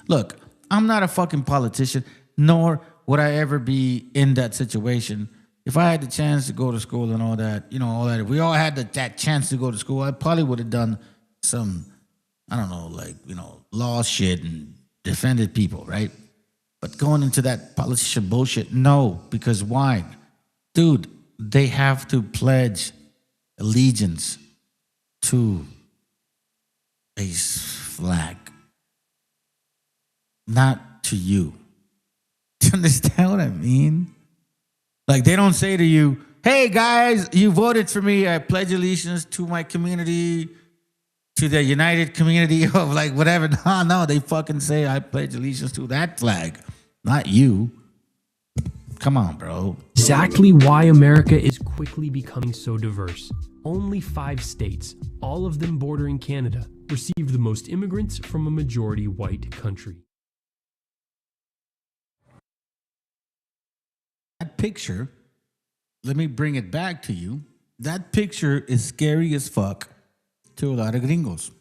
Look, I'm not a fucking politician, nor would I ever be in that situation. If I had the chance to go to school and all that, you know, all that, if we all had that chance to go to school, I probably would have done some, I don't know, like, you know, law shit and defended people, right? But going into that politician bullshit, no, because why? Dude, they have to pledge allegiance to a flag, not to you. Do you understand what I mean? Like, they don't say to you, hey guys, you voted for me, I pledge allegiance to my community, to the united community of like whatever. No, they fucking say I pledge allegiance to that flag, not you. Come on, bro. Exactly why America is quickly becoming so diverse. Only 5 states, all of them bordering Canada, received the most immigrants from a majority white country. That picture, let me bring it back to you. That picture is scary as fuck to a lot of gringos.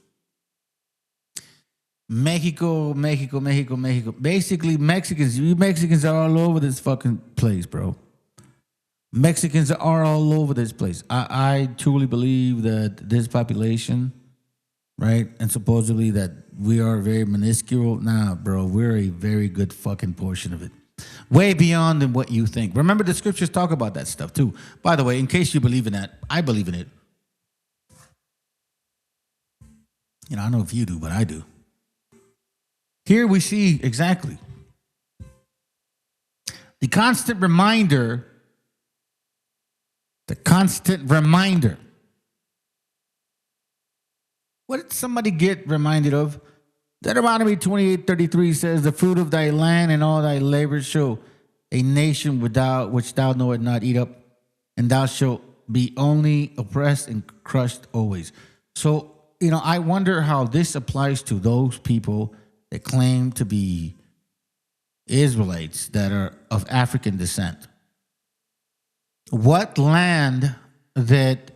Mexico. Basically, Mexicans, you Mexicans are all over this fucking place, bro. Mexicans are all over this place. I truly believe that this population, right, and supposedly that we are very minuscule. Nah, bro, we're a very good fucking portion of it. Way beyond than what you think. Remember, the scriptures talk about that stuff too. By the way, in case you believe in that, I believe in it. I don't know if you do, but I do. Here we see exactly the constant reminder. What did somebody get reminded of? Deuteronomy 28:33 says, "The fruit of thy land and all thy labor shall a nation without which thou knowest not eat up, and thou shalt be only oppressed and crushed always." So, I wonder how this applies to those people that claim to be Israelites that are of African descent. What land that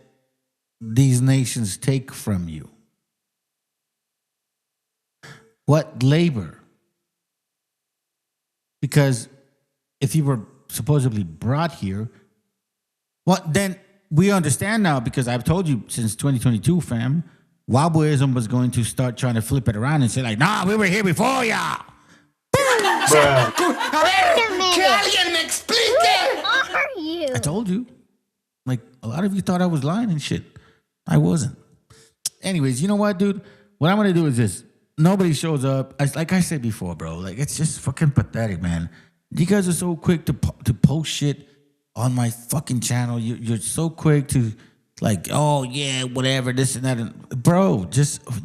these nations take from you? What labor? Because if you were supposedly brought here, well, then we understand now, because I've told you since 2022, fam, Wabuism was going to start trying to flip it around and say like, nah, we were here before y'all. Que alguien me explique. Who are you? I told you. Like, a lot of you thought I was lying and shit. I wasn't. Anyways, you know what, dude? What I'm going to do is this. Nobody shows up. Like I said before, bro. Like, it's just fucking pathetic, man. You guys are so quick to post shit on my fucking channel. You're so quick to, like, oh, yeah, whatever, this and that. And, bro,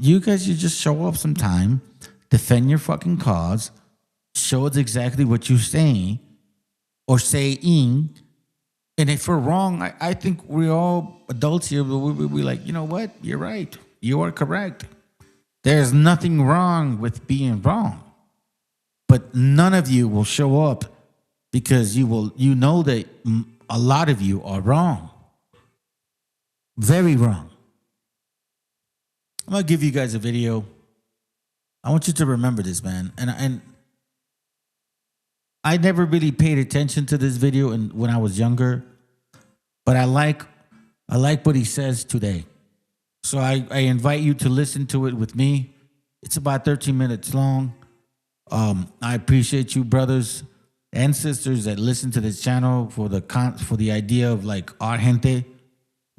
you just show up sometime, defend your fucking cause, show us exactly what you're saying or saying. And if we're wrong, I think we're all adults here, but we're like, you know what? You're right. You are correct. There's nothing wrong with being wrong. But none of you will show up because you know that a lot of you are wrong. Very wrong. I'm going to give you guys a video. I want you to remember this, man. And I never really paid attention to this video when I was younger, but I like what he says today. So I invite you to listen to it with me. It's about 13 minutes long. I appreciate you, brothers and sisters, that listen to this channel for the idea of like our gente.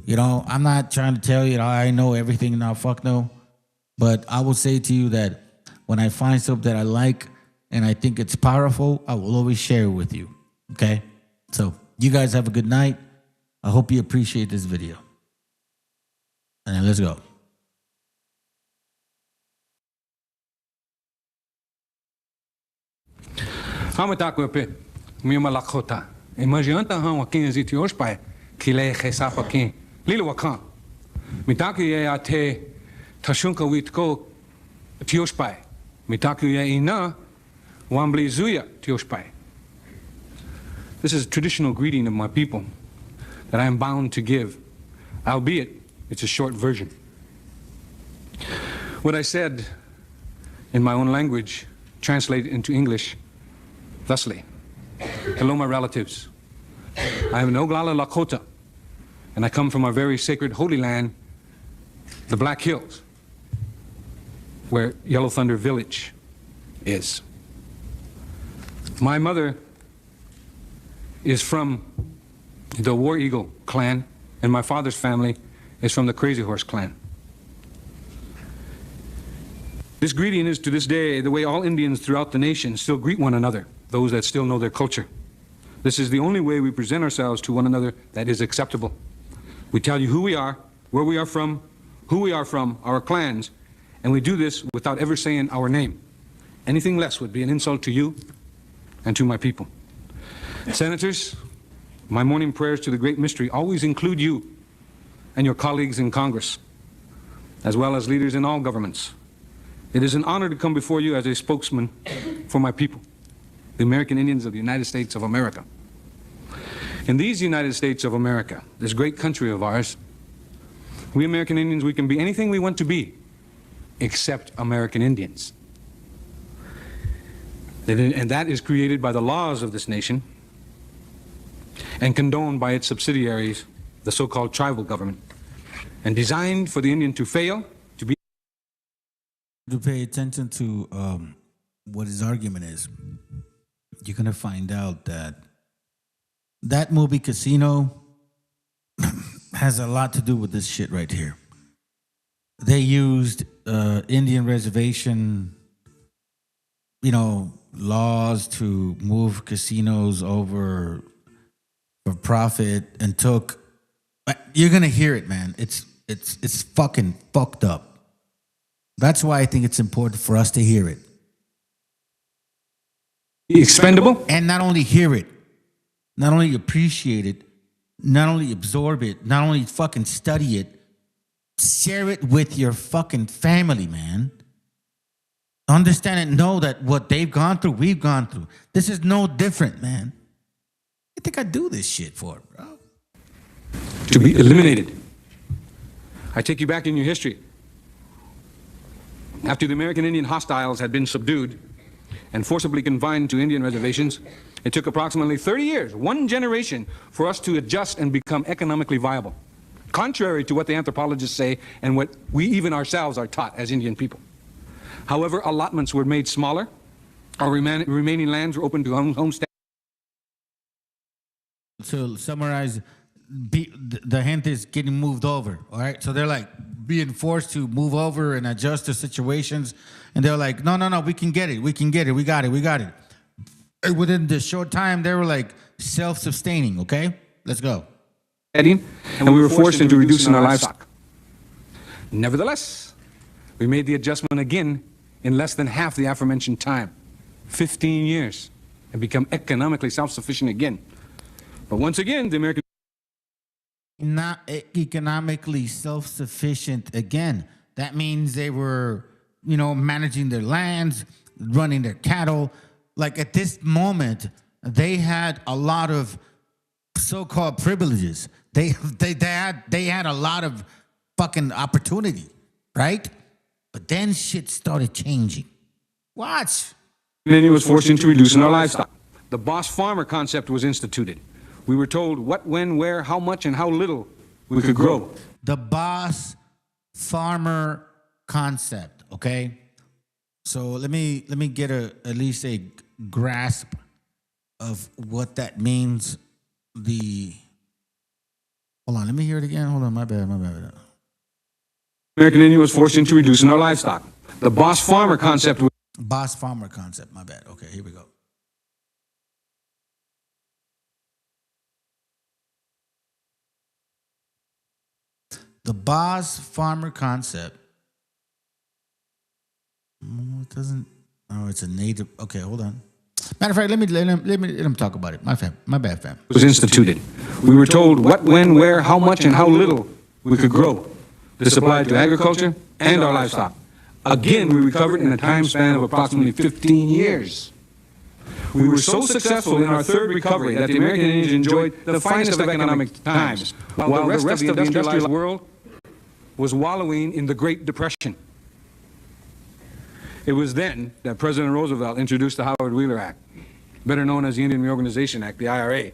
I'm not trying to tell you I know everything now. Fuck no. But I will say to you that when I find something that I like and I think it's powerful, I will always share it with you. Okay? So you guys have a good night. I hope you appreciate this video. And then let's go. Hamatakupe, Mima Lakota. Imagina how a king is it yours by Kile Hesapa King. Lilawakan. Mitaki ate Tashunka Witko Tioshpai. Mitaki ina Wambli Zuya Tioshpai. This is a traditional greeting of my people that I am bound to give, albeit it's a short version. What I said in my own language, translated into English, thusly. Hello, my relatives. I am an Oglala Lakota, and I come from our very sacred holy land, the Black Hills, where Yellow Thunder Village is. My mother is from the War Eagle clan, and my father's family is from the Crazy Horse clan. This greeting is to this day the way all Indians throughout the nation still greet one another, those that still know their culture. This is the only way we present ourselves to one another that is acceptable. We tell you who we are, where we are from, who we are from, our clans, and we do this without ever saying our name. Anything less would be an insult to you and to my people. Senators, my morning prayers to the Great Mystery always include you and your colleagues in Congress, as well as leaders in all governments. It is an honor to come before you as a spokesman for my people, the American Indians of the United States of America. In these United States of America, this great country of ours, we American Indians, we can be anything we want to be, except American Indians. And that is created by the laws of this nation and condoned by its subsidiaries, the so-called tribal government, and designed for the Indian to fail, to pay attention to what his argument is. you're gonna find out that that movie Casino has a lot to do with this shit right here. They used Indian reservation, laws to move casinos over for profit and took. You're gonna hear it, man. It's fucking fucked up. That's why I think it's important for us to hear it. Expendable? And not only hear it, not only appreciate it, not only absorb it, not only fucking study it, share it with your fucking family, man. Understand and know that what they've gone through, we've gone through. This is no different, man. I think I do this shit for, bro. To be eliminated. I take you back in your history. After the American Indian hostiles had been subdued and forcibly confined to Indian reservations, it took approximately 30 years, one generation, for us to adjust and become economically viable, contrary to what the anthropologists say and what we even ourselves are taught as Indian people. However, allotments were made smaller, our remaining lands were open to homestead. To summarize, the gente is getting moved over, all right? So they're like being forced to move over and adjust to situations, and they're like, no, we can get it, we got it. And within the short time, they were like self-sustaining, okay? Let's go. And we were forced into reducing our livestock. Nevertheless, we made the adjustment again in less than half the aforementioned time, 15 years, and become economically self-sufficient again. But once again, the American... Not economically self-sufficient again. That means they were, managing their lands, running their cattle. Like at this moment, they had a lot of so-called privileges. They had a lot of fucking opportunity, right? But then shit started changing. Watch. Then he was forced into reducing our livestock. The boss farmer concept was instituted. We were told what, when, where, how much, and how little we could grow. The boss farmer concept, okay? So let me get at least a grasp of what that means. Hold on, let me hear it again. Hold on, my bad. American Indian was forced into reducing our livestock. The boss farmer concept was... Boss farmer concept, my bad. Okay, here we go. The boss farmer concept. It doesn't. Oh, it's a native. Okay, hold on. Matter of fact, let him talk about it. My bad, fam. Was instituted. We were told what, when, where, how much, and how little we could grow. This applied to agriculture and our livestock. Again, we recovered in a time span of approximately 15 years. We were so successful in our third recovery that the American Indians enjoyed the finest of economic times, while the rest of the industrialized world was wallowing in the Great Depression. It was then that President Roosevelt introduced the Howard Wheeler Act, better known as the Indian Reorganization Act, the IRA,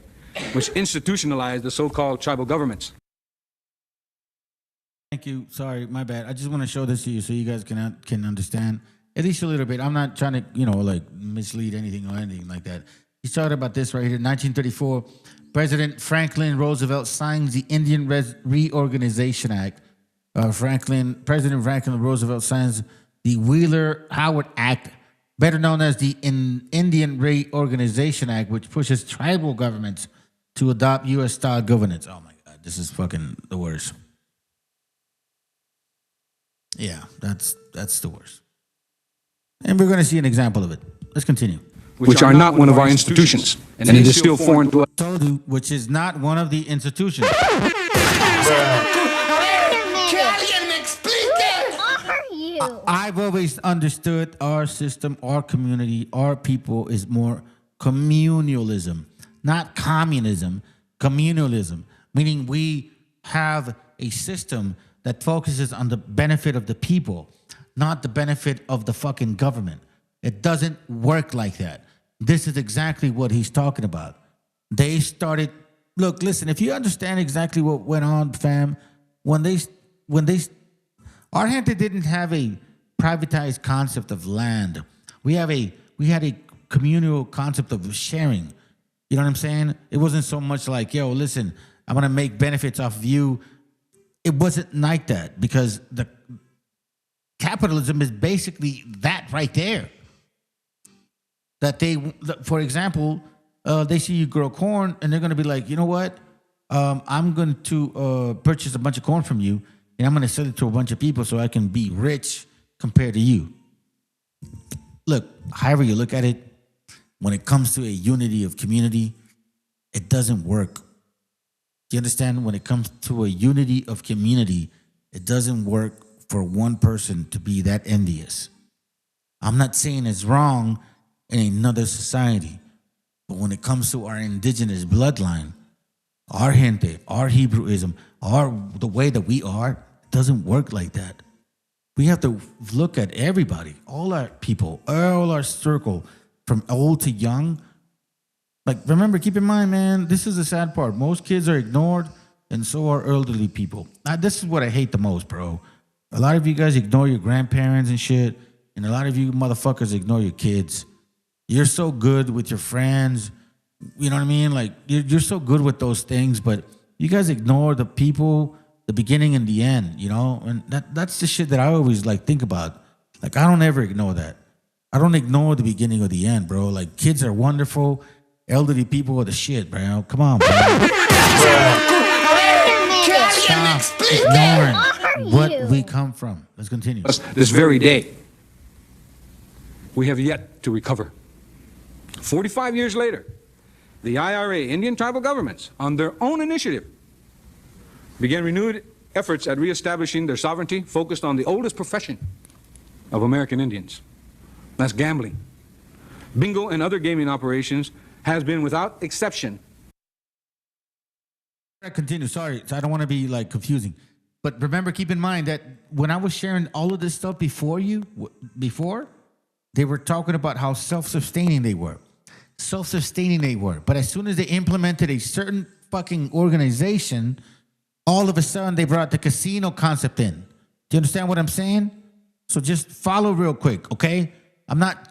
which institutionalized the so-called tribal governments. Thank you. Sorry, my bad. I just want to show this to you so you guys can understand at least a little bit. I'm not trying to, mislead anything or anything like that. He's talking about this right here. 1934, President Franklin Roosevelt signs the Indian Reorganization Act. President Franklin Roosevelt signs the Wheeler-Howard Act, better known as the Indian Reorganization Act, which pushes tribal governments to adopt U.S.-style governance. Oh, my God. This is fucking the worst. Yeah, that's the worst. And we're going to see an example of it. Let's continue. Which are not one of our institutions, and it is still foreign to us. Told you, which is not one of the institutions. I've always understood our system, our community, our people is more communalism, not communism, communalism, meaning we have a system that focuses on the benefit of the people, not the benefit of the fucking government. It doesn't work like that. This is exactly what he's talking about. They started, look, listen, if you understand exactly what went on, fam, our gente didn't have a privatized concept of land. We had a communal concept of sharing. You know what I'm saying? It wasn't so much like, yo, listen, I'm gonna make benefits off of you. It wasn't like that, because the capitalism is basically that right there. That for example, they see you grow corn and they're gonna be like, you know what? I'm going to purchase a bunch of corn from you, and I'm going to sell it to a bunch of people so I can be rich compared to you. Look, however you look at it, when it comes to a unity of community, it doesn't work. Do you understand? When it comes to a unity of community, it doesn't work for one person to be that envious. I'm not saying it's wrong in another society, but when it comes to our indigenous bloodline, our gente, our Hebrewism, the way that we are, it doesn't work like that. We have to look at everybody, all our people, all our circle, from old to young. Like, remember, keep in mind, man, this is the sad part. Most kids are ignored, and so are elderly people. Now, this is what I hate the most, bro. A lot of you guys ignore your grandparents and shit, and a lot of you motherfuckers ignore your kids. You're so good with your friends. You know what I mean? Like, you're so good with those things, but you guys ignore the people, the beginning and the end, you know? And that's the shit that I always, like, think about. Like, I don't ever ignore that. I don't ignore the beginning or the end, bro. Like, kids are wonderful. Elderly people are the shit, bro. Come on, bro. Stop ignoring what we come from. Let's continue. This very day, we have yet to recover. 45 years later, the IRA, Indian tribal governments, on their own initiative, began renewed efforts at reestablishing their sovereignty focused on the oldest profession of American Indians. That's gambling. Bingo and other gaming operations has been, without exception. I continue. Sorry, I don't want to be like confusing. But remember, keep in mind that when I was sharing all of this stuff before, they were talking about how self-sustaining they were. But as soon as they implemented a certain fucking organization, all of a sudden they brought the casino concept in. Do you understand what I'm saying? So just follow real quick, okay? I'm not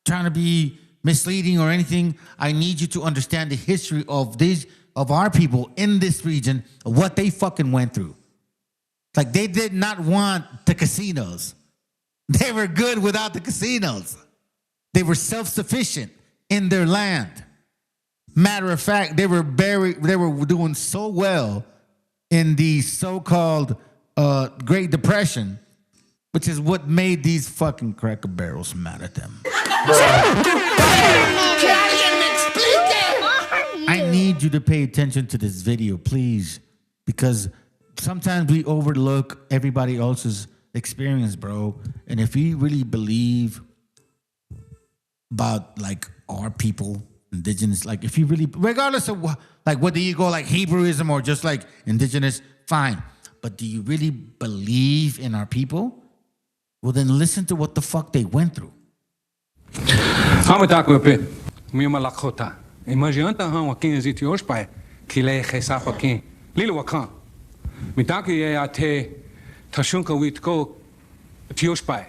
trying to be misleading or anything. I need you to understand the history of our people in this region, what they fucking went through. Like, they did not want the casinos. They were good without the casinos. They were self-sufficient in their land. Matter of fact, they were doing so well in the so-called Great Depression, which is what made these fucking Cracker Barrels mad at them. I need you to pay attention to this video, please, because sometimes we overlook everybody else's experience, bro. And if we really believe about, like, our people, indigenous, like, if you really, regardless of like whether you go like Hebrewism or just like indigenous, fine. But do you really believe in our people? Well, then listen to what the fuck they went through. Imagina hão aqui existe hoje pai que lhe recebe aqui lilo wakan mitaki ye ate tashunka witko tios pai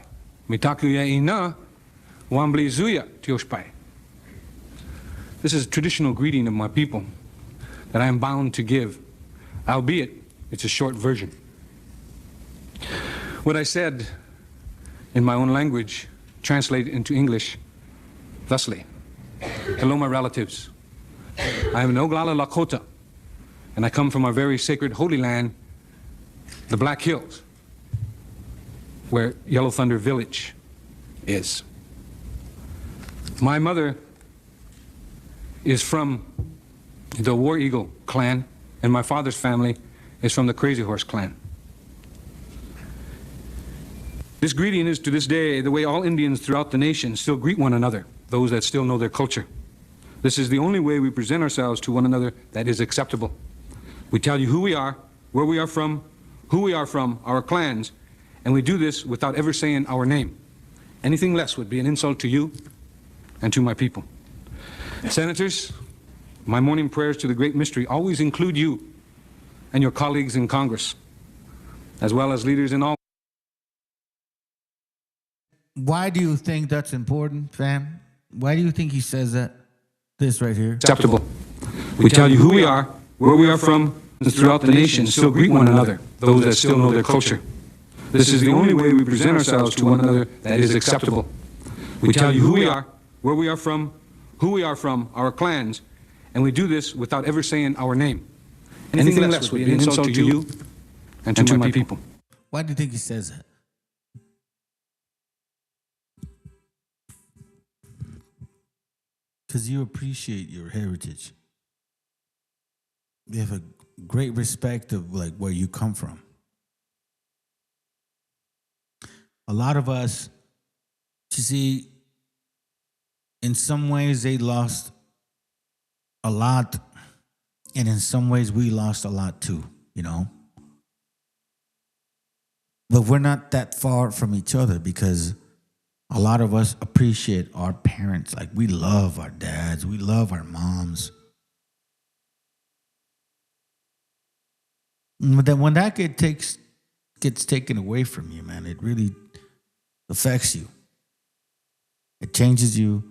mitaki ye ina wambli zuya tios pai. This is a traditional greeting of my people that I am bound to give, albeit it's a short version. What I said in my own language translate into English thusly. Hello, my relatives. I am an Oglala Lakota, and I come from our very sacred holy land, the Black Hills, where Yellow Thunder Village is. My mother is from the War Eagle clan, and my father's family is from the Crazy Horse clan. This greeting is to this day the way all Indians throughout the nation still greet one another, those that still know their culture. This is the only way we present ourselves to one another that is acceptable. We tell you who we are, where we are from, who we are from, our clans, and we do this without ever saying our name. Anything less would be an insult to you and to my people. Senators, my morning prayers to the Great Mystery always include you and your colleagues in Congress, as well as leaders in all. Why do you think that's important, fam? Why do you think he says that? This right here. Acceptable. We tell you who we are, where we are from, and throughout the nation still greet one another, those that still know their culture. This is the only way we present ourselves to one another that is acceptable. We tell you who we are, where we are from, who we are from, our clans, and we do this without ever saying our name. Anything less would be an insult to you and to my people. Why do you think he says that? Because you appreciate your heritage. You have a great respect of like where you come from. A lot of us, you see, in some ways they lost a lot, and in some ways we lost a lot too, you know? But we're not that far from each other because a lot of us appreciate our parents. Like we love our dads, we love our moms. But then when that gets taken away from you, man, it really affects you. It changes you.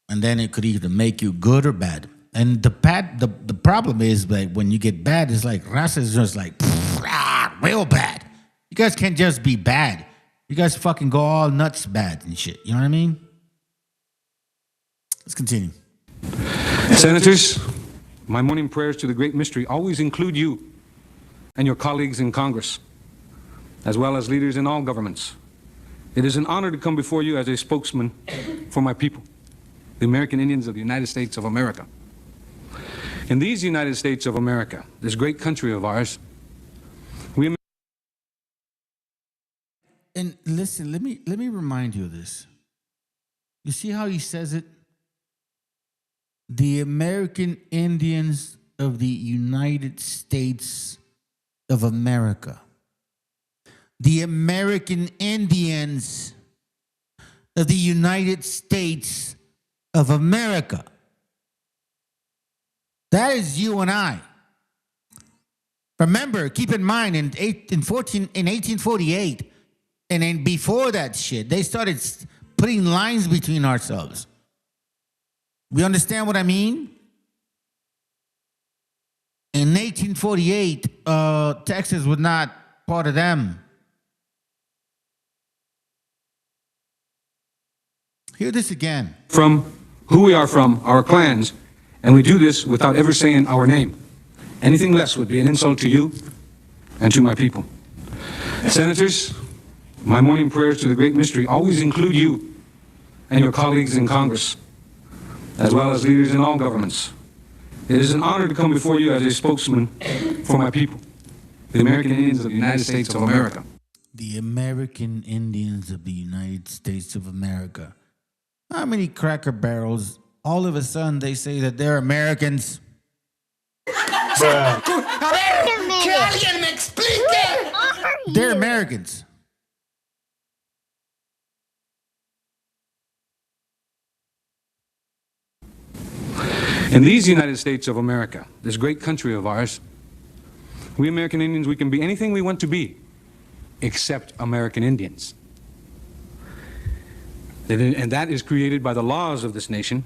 And then it could either make you good or bad. And the problem is like when you get bad, it's like Rasa is just like real bad. You guys can't just be bad. You guys fucking go all nuts bad and shit. You know what I mean? Let's continue. Senators, my morning prayers to the great mystery always include you and your colleagues in Congress, as well as leaders in all governments. It is an honor to come before you as a spokesman for my people, the American Indians of the United States of America. In these United States of America, this great country of ours, And listen, let me remind you of this. You see how he says it? The American Indians of the United States of America. The American Indians of the United States of America. That is you and I. Remember, keep in mind, in 1848, and then before that shit, they started putting lines between ourselves. We understand what I mean? In 1848, Texas was not part of them. Hear this again. from who we are from, our clans, and we do this without ever saying our name. Anything less would be an insult to you and to my people. Senators, my morning prayers to the great mystery always include you and your colleagues in Congress, as well as leaders in all governments. It is an honor to come before you as a spokesman for my people, the American Indians of the United States of America. The American Indians of the United States of America. How many Cracker Barrels, all of a sudden they say that they're Americans? A ver, que alguien me explique. They're Americans. In these United States of America, this great country of ours, we American Indians, we can be anything we want to be, except American Indians. And that is created by the laws of this nation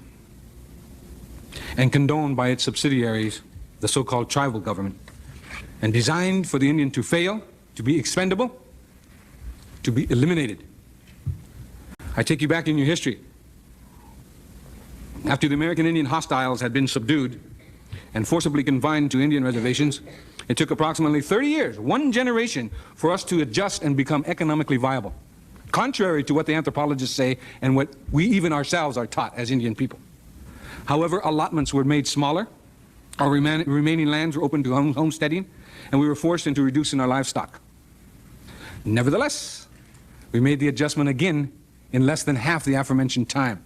and condoned by its subsidiaries, the so-called tribal government, and designed for the Indian to fail, to be expendable, to be eliminated. I take you back in your history. After the American Indian hostiles had been subdued and forcibly confined to Indian reservations, it took approximately 30 years, one generation, for us to adjust and become economically viable, contrary to what the anthropologists say and what we even ourselves are taught as Indian people. However, allotments were made smaller, our remaining lands were open to homesteading, and we were forced into reducing our livestock. Nevertheless, we made the adjustment again in less than half the aforementioned time,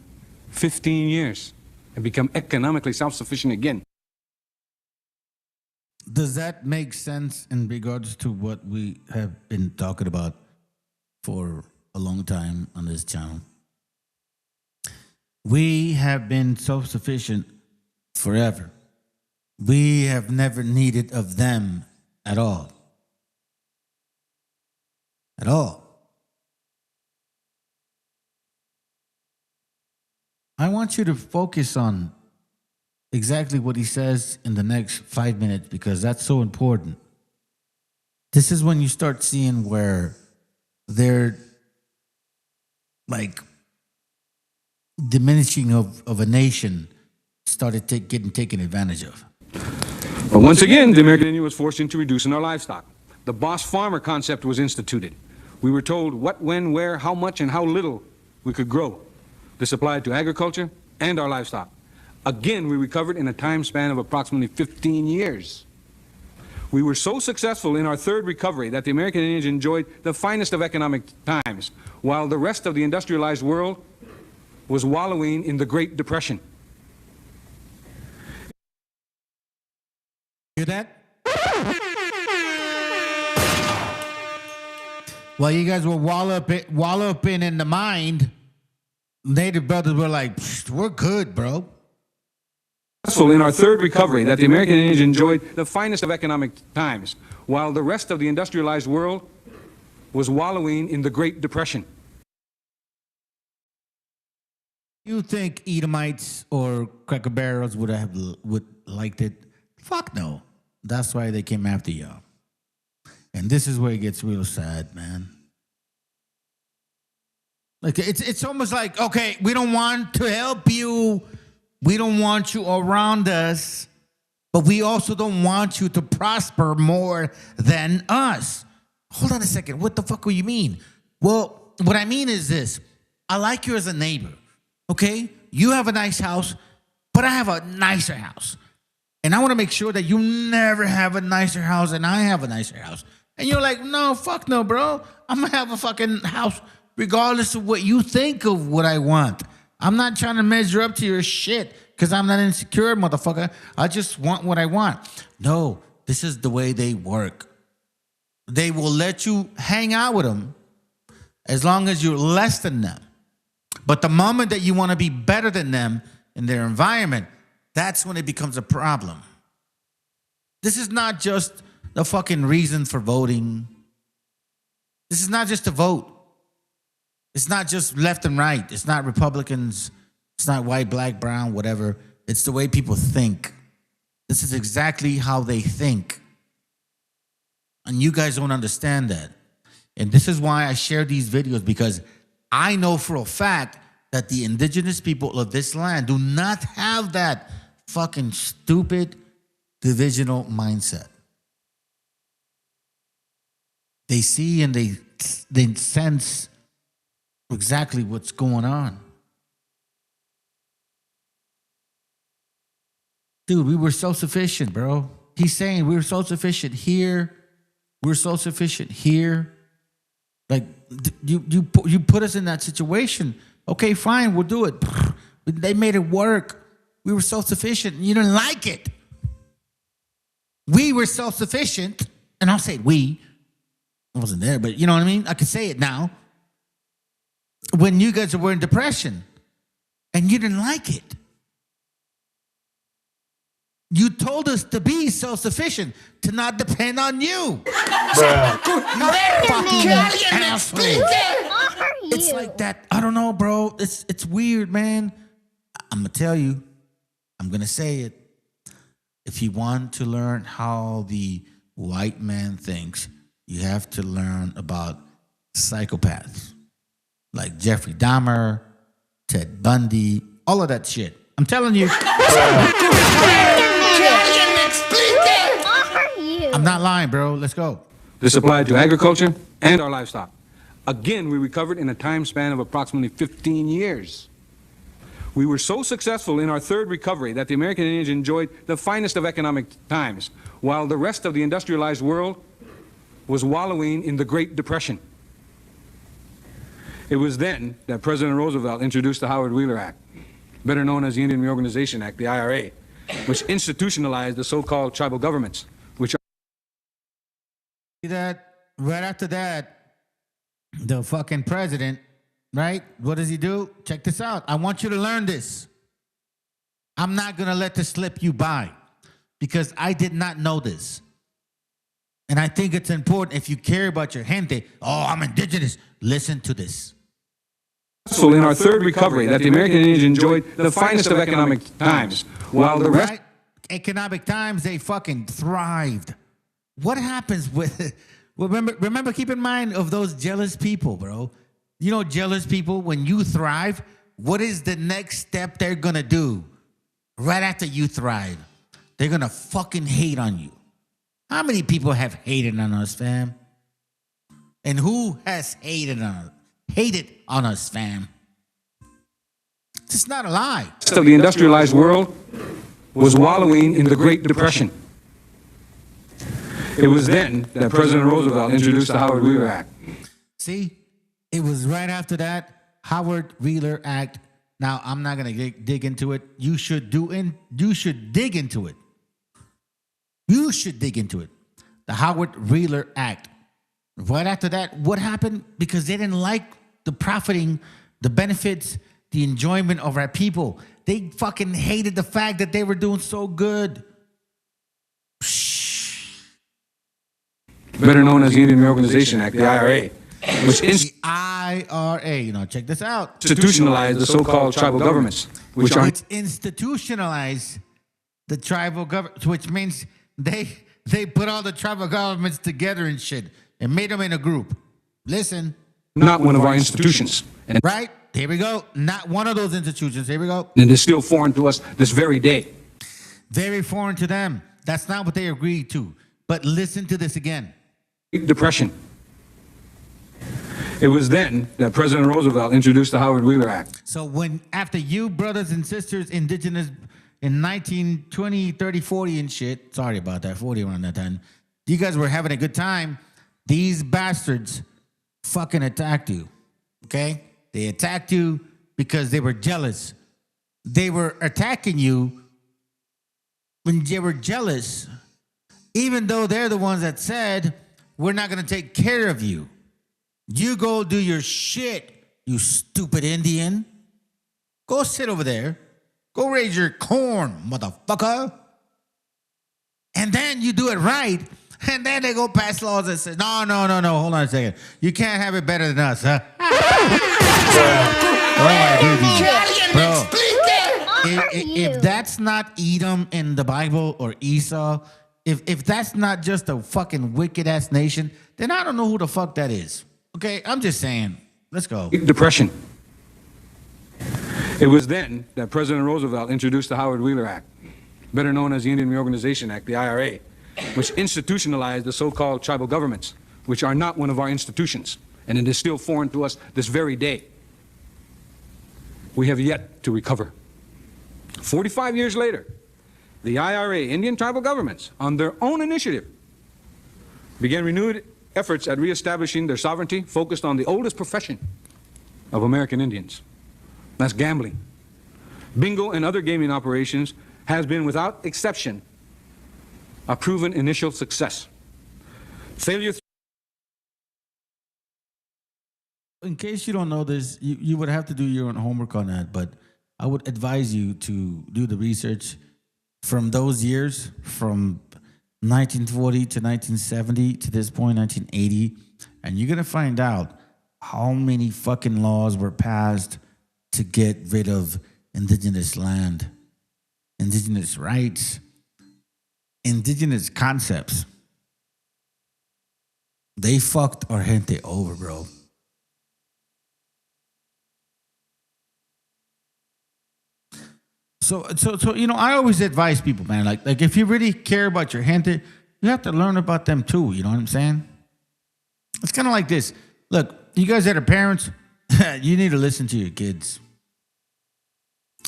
15 years, and become economically self-sufficient again. Does that make sense in regards to what we have been talking about for a long time on this channel? We have been self-sufficient forever. We have never needed of them at all. At all. I want you to focus on exactly what he says in the next 5 minutes because that's so important. This is when you start seeing where they're like diminishing of a nation started getting taken advantage of. But once again, the American Indian was forced into reducing our livestock. The boss farmer concept was instituted. We were told what, when, where, how much, and how little we could grow. This applied to agriculture and our livestock. Again, we recovered in a time span of approximately 15 years. We were so successful in our third recovery that the American Indians enjoyed the finest of economic times, while the rest of the industrialized world was wallowing in the Great Depression. Hear that? While you guys were walloping in the mind, Native brothers were like, we're good, bro. In our third recovery that the American Indians enjoyed the finest of economic times, while the rest of the industrialized world was wallowing in the Great Depression. You think Edomites or Cracker Barrels would liked it? Fuck no. That's why they came after y'all. And this is where it gets real sad, man. Like it's almost like, okay, we don't want to help you. We don't want you around us, but we also don't want you to prosper more than us. Hold on a second. What the fuck do you mean? Well, what I mean is this. I like you as a neighbor, okay? You have a nice house, but I have a nicer house. And I want to make sure that you never have a nicer house and I have a nicer house. And you're like, no, fuck no, bro. I'm going to have a fucking house regardless of what you think of what I want. I'm not trying to measure up to your shit because I'm not insecure, motherfucker. I just want what I want. No, this is the way they work. They will let you hang out with them as long as you're less than them. But the moment that you want to be better than them in their environment, that's when it becomes a problem. This is not just the fucking reason for voting. This is not just a vote. It's not just left and right. It's not Republicans. It's not white, black, brown, whatever. It's the way people think. This is exactly how they think. And you guys don't understand that. And this is why I share these videos, because I know for a fact that the indigenous people of this land do not have that fucking stupid divisional mindset. They see and they sense exactly what's going on. Dude, we were self-sufficient, bro. He's saying we're self-sufficient here. We're self-sufficient here. Like, you put us in that situation. Okay, fine, we'll do it. They made it work. We were self-sufficient. You didn't like it. We were self-sufficient. And I'll say we. I wasn't there, but you know what I mean? I can say it now. When you guys were in depression and you didn't like it. You told us to be self-sufficient, to not depend on you. It's like that. I don't know, bro. It's weird, man. I'm going to tell you. I'm going to say it. If you want to learn how the white man thinks, you have to learn about psychopaths. Like Jeffrey Dahmer, Ted Bundy, all of that shit. I'm telling you. I'm not lying, bro. Let's go. This applied to agriculture and our livestock. Again, we recovered in a time span of approximately 15 years. We were so successful in our third recovery that the American Indians enjoyed the finest of economic times, while the rest of the industrialized world was wallowing in the Great Depression. It was then that President Roosevelt introduced the Howard Wheeler Act, better known as the Indian Reorganization Act, the IRA, which institutionalized the so-called tribal governments, which are... See that? Right after that, the fucking president, right? What does he do? Check this out. I want you to learn this. I'm not going to let this slip you by because I did not know this. And I think it's important if you care about your gente. Oh, I'm indigenous. Listen to this. So in our third recovery, that the American Indians enjoyed the finest of economic times, while the rest... Right? Economic times, they fucking thrived. What happens with... Remember, keep in mind of those jealous people, bro. You know, jealous people, when you thrive, what is the next step they're gonna do? Right after you thrive, they're gonna fucking hate on you. How many people have hated on us, fam? And who has hated on us, fam? It's not a lie. Of the industrialized world was wallowing in the Great Depression. It was then that President Roosevelt introduced the Howard Wheeler Act. See, it was right after that Howard Wheeler Act. Now, I'm not gonna dig into it. You should dig into it. You should dig into it. The Howard Wheeler Act. Right after that, what happened? Because they didn't like the profiting, the benefits, the enjoyment of our people. They fucking hated the fact that they were doing so good. Better known as the Indian Reorganization Act, the IRA, which The IRA, check this out. institutionalized the so-called tribal governments, which are... Which institutionalized the tribal government, which means they put all the tribal governments together and shit and made them in a group. Listen. Not one of our institutions. And right? Here we go. Not one of those institutions. Here we go. And it's still foreign to us this very day. Very foreign to them. That's not what they agreed to. But listen to this again. Depression. It was then that President Roosevelt introduced the Howard Wheeler Act. So after you brothers and sisters, indigenous, in 1920, 30, 40 and shit, sorry about that, 40 around that time, you guys were having a good time, these bastards fucking attacked you, okay? They attacked you because they were jealous. They were attacking you when they were jealous, even though they're the ones that said, we're not gonna take care of you. You go do your shit, you stupid Indian. Go sit over there. Go raise your corn, motherfucker. And then you do it right. And then they go pass laws that say, no, hold on a second. You can't have it better than us, huh? Bro, if that's not Edom in the Bible or Esau, if that's not just a fucking wicked ass nation, then I don't know who the fuck that is. Okay, I'm just saying. Let's go. Depression. It was then that President Roosevelt introduced the Howard Wheeler Act, better known as the Indian Reorganization Act, the IRA, which institutionalized the so-called tribal governments, which are not one of our institutions, and it is still foreign to us this very day. We have yet to recover. 45 years later, the IRA, Indian tribal governments, on their own initiative, began renewed efforts at reestablishing their sovereignty focused on the oldest profession of American Indians. That's gambling. Bingo and other gaming operations has been, without exception, a proven initial success. Failure. In case you don't know this, you would have to do your own homework on that, but I would advise you to do the research from those years, from 1940 to 1970 to this point, 1980, and you're going to find out how many fucking laws were passed to get rid of indigenous land, indigenous rights, indigenous concepts. They fucked our gente over, bro. So I always advise people, man, like if you really care about your gente, you have to learn about them too, you know what I'm saying? It's kind of like this. Look, you guys that are parents, you need to listen to your kids,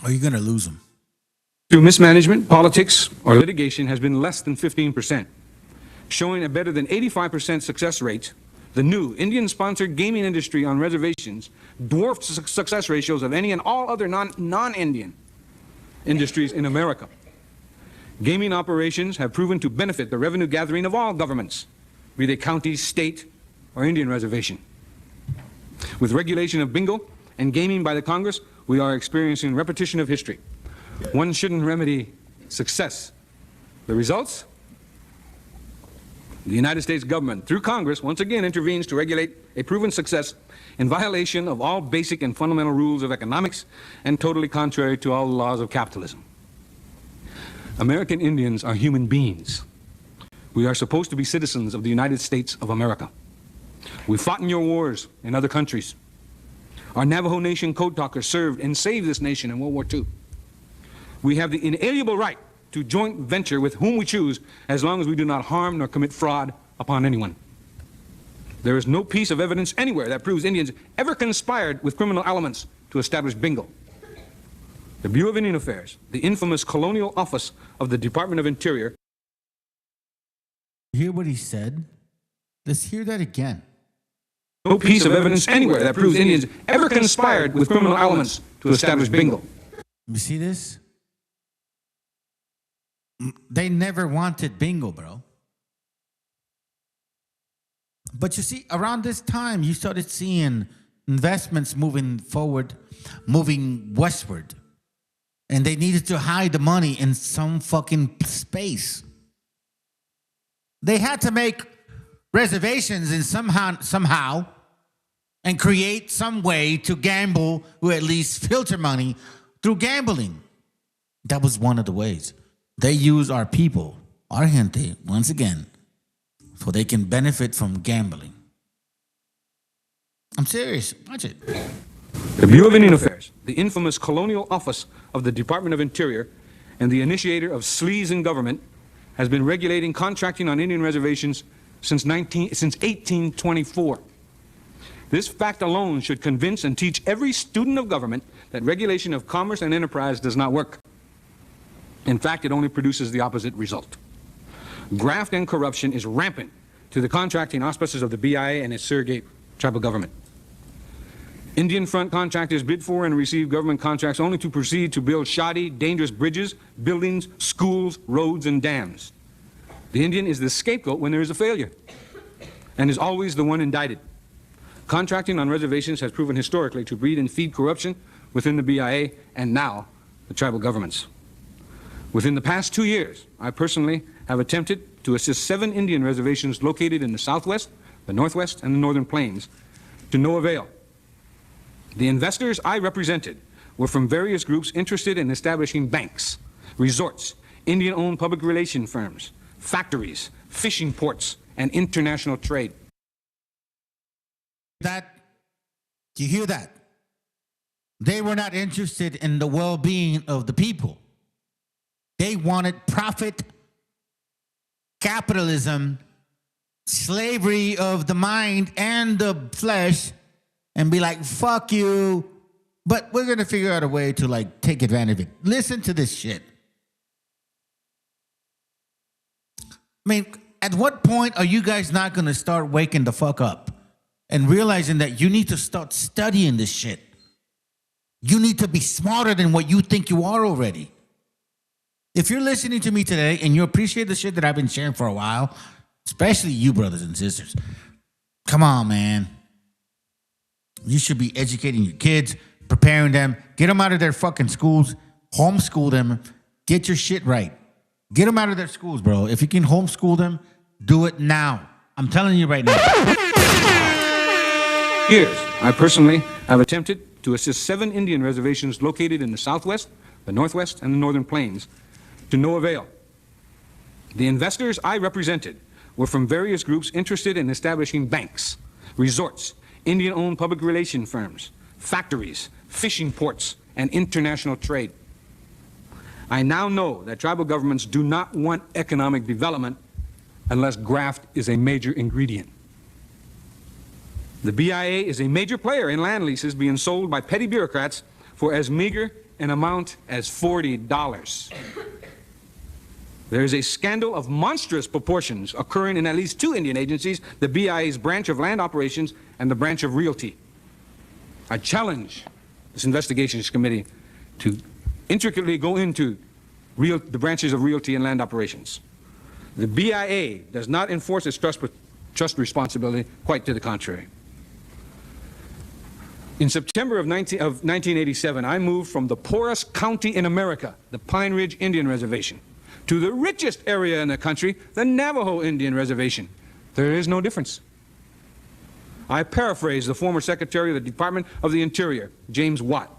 or you're going to lose them. Through mismanagement, politics, or litigation has been less than 15%, showing a better than 85% success rate. The new Indian-sponsored gaming industry on reservations dwarfed success ratios of any and all other non-Indian industries in America. Gaming operations have proven to benefit the revenue gathering of all governments, be they county, state, or Indian reservation. With regulation of bingo and gaming by the Congress, we are experiencing repetition of history. One shouldn't remedy success. The results? The United States government, through Congress, once again intervenes to regulate a proven success in violation of all basic and fundamental rules of economics and totally contrary to all the laws of capitalism. American Indians are human beings. We are supposed to be citizens of the United States of America. We fought in your wars in other countries. Our Navajo Nation code talkers served and saved this nation in World War II. We have the inalienable right to joint venture with whom we choose, as long as we do not harm nor commit fraud upon anyone. There is no piece of evidence anywhere that proves Indians ever conspired with criminal elements to establish bingo. The Bureau of Indian Affairs, the infamous colonial office of the Department of Interior. You hear what he said? Let's hear that again. No piece of evidence anywhere that proves Indians ever conspired with criminal elements to establish bingo. You see this? They never wanted bingo, bro. But you see, around this time, you started seeing investments moving forward, moving westward. And they needed to hide the money in some fucking space. They had to make reservations in somehow and create some way to gamble, or at least filter money through gambling. That was one of the ways. They use our people, our gente, once again, so they can benefit from gambling. I'm serious. Watch it. The Bureau of Indian Affairs, the infamous colonial office of the Department of Interior, and the initiator of sleaze in government, has been regulating contracting on Indian reservations since 1824. This fact alone should convince and teach every student of government that regulation of commerce and enterprise does not work. In fact, it only produces the opposite result. Graft and corruption is rampant to the contracting auspices of the BIA and its surrogate tribal government. Indian front contractors bid for and receive government contracts only to proceed to build shoddy, dangerous bridges, buildings, schools, roads, and dams. The Indian is the scapegoat when there is a failure and is always the one indicted. Contracting on reservations has proven historically to breed and feed corruption within the BIA and now the tribal governments. Within the past 2 years, I personally have attempted to assist 7 Indian reservations located in the Southwest, the Northwest, and the Northern Plains to no avail. The investors I represented were from various groups interested in establishing banks, resorts, Indian-owned public relation firms, factories, fishing ports, and international trade. Do you hear that? They were not interested in the well-being of the people. They wanted profit, capitalism, slavery of the mind and the flesh, and be like, fuck you. But we're going to figure out a way to like take advantage of it. Listen to this shit. I mean, at what point are you guys not going to start waking the fuck up and realizing that you need to start studying this shit? You need to be smarter than what you think you are already. If you're listening to me today and you appreciate the shit that I've been sharing for a while, especially you brothers and sisters, come on, man. You should be educating your kids, preparing them, get them out of their fucking schools, homeschool them, get your shit right. Get them out of their schools, bro. If you can homeschool them, do it now. I'm telling you right now. Years, I personally have attempted to assist 7 Indian reservations located in the Southwest, the Northwest, and the Northern Plains to no avail. The investors I represented were from various groups interested in establishing banks, resorts, Indian-owned public relation firms, factories, fishing ports, and international trade. I now know that tribal governments do not want economic development unless graft is a major ingredient. The BIA is a major player in land leases being sold by petty bureaucrats for as meager an amount as $40. There is a scandal of monstrous proportions occurring in at least 2 Indian agencies, the BIA's branch of land operations and the branch of realty. I challenge this investigations committee to intricately go into the branches of realty and land operations. The BIA does not enforce its trust responsibility, quite to the contrary. In September of 1987, I moved from the poorest county in America, the Pine Ridge Indian Reservation, to the richest area in the country, the Navajo Indian Reservation. There is no difference. I paraphrase the former Secretary of the Department of the Interior, James Watt.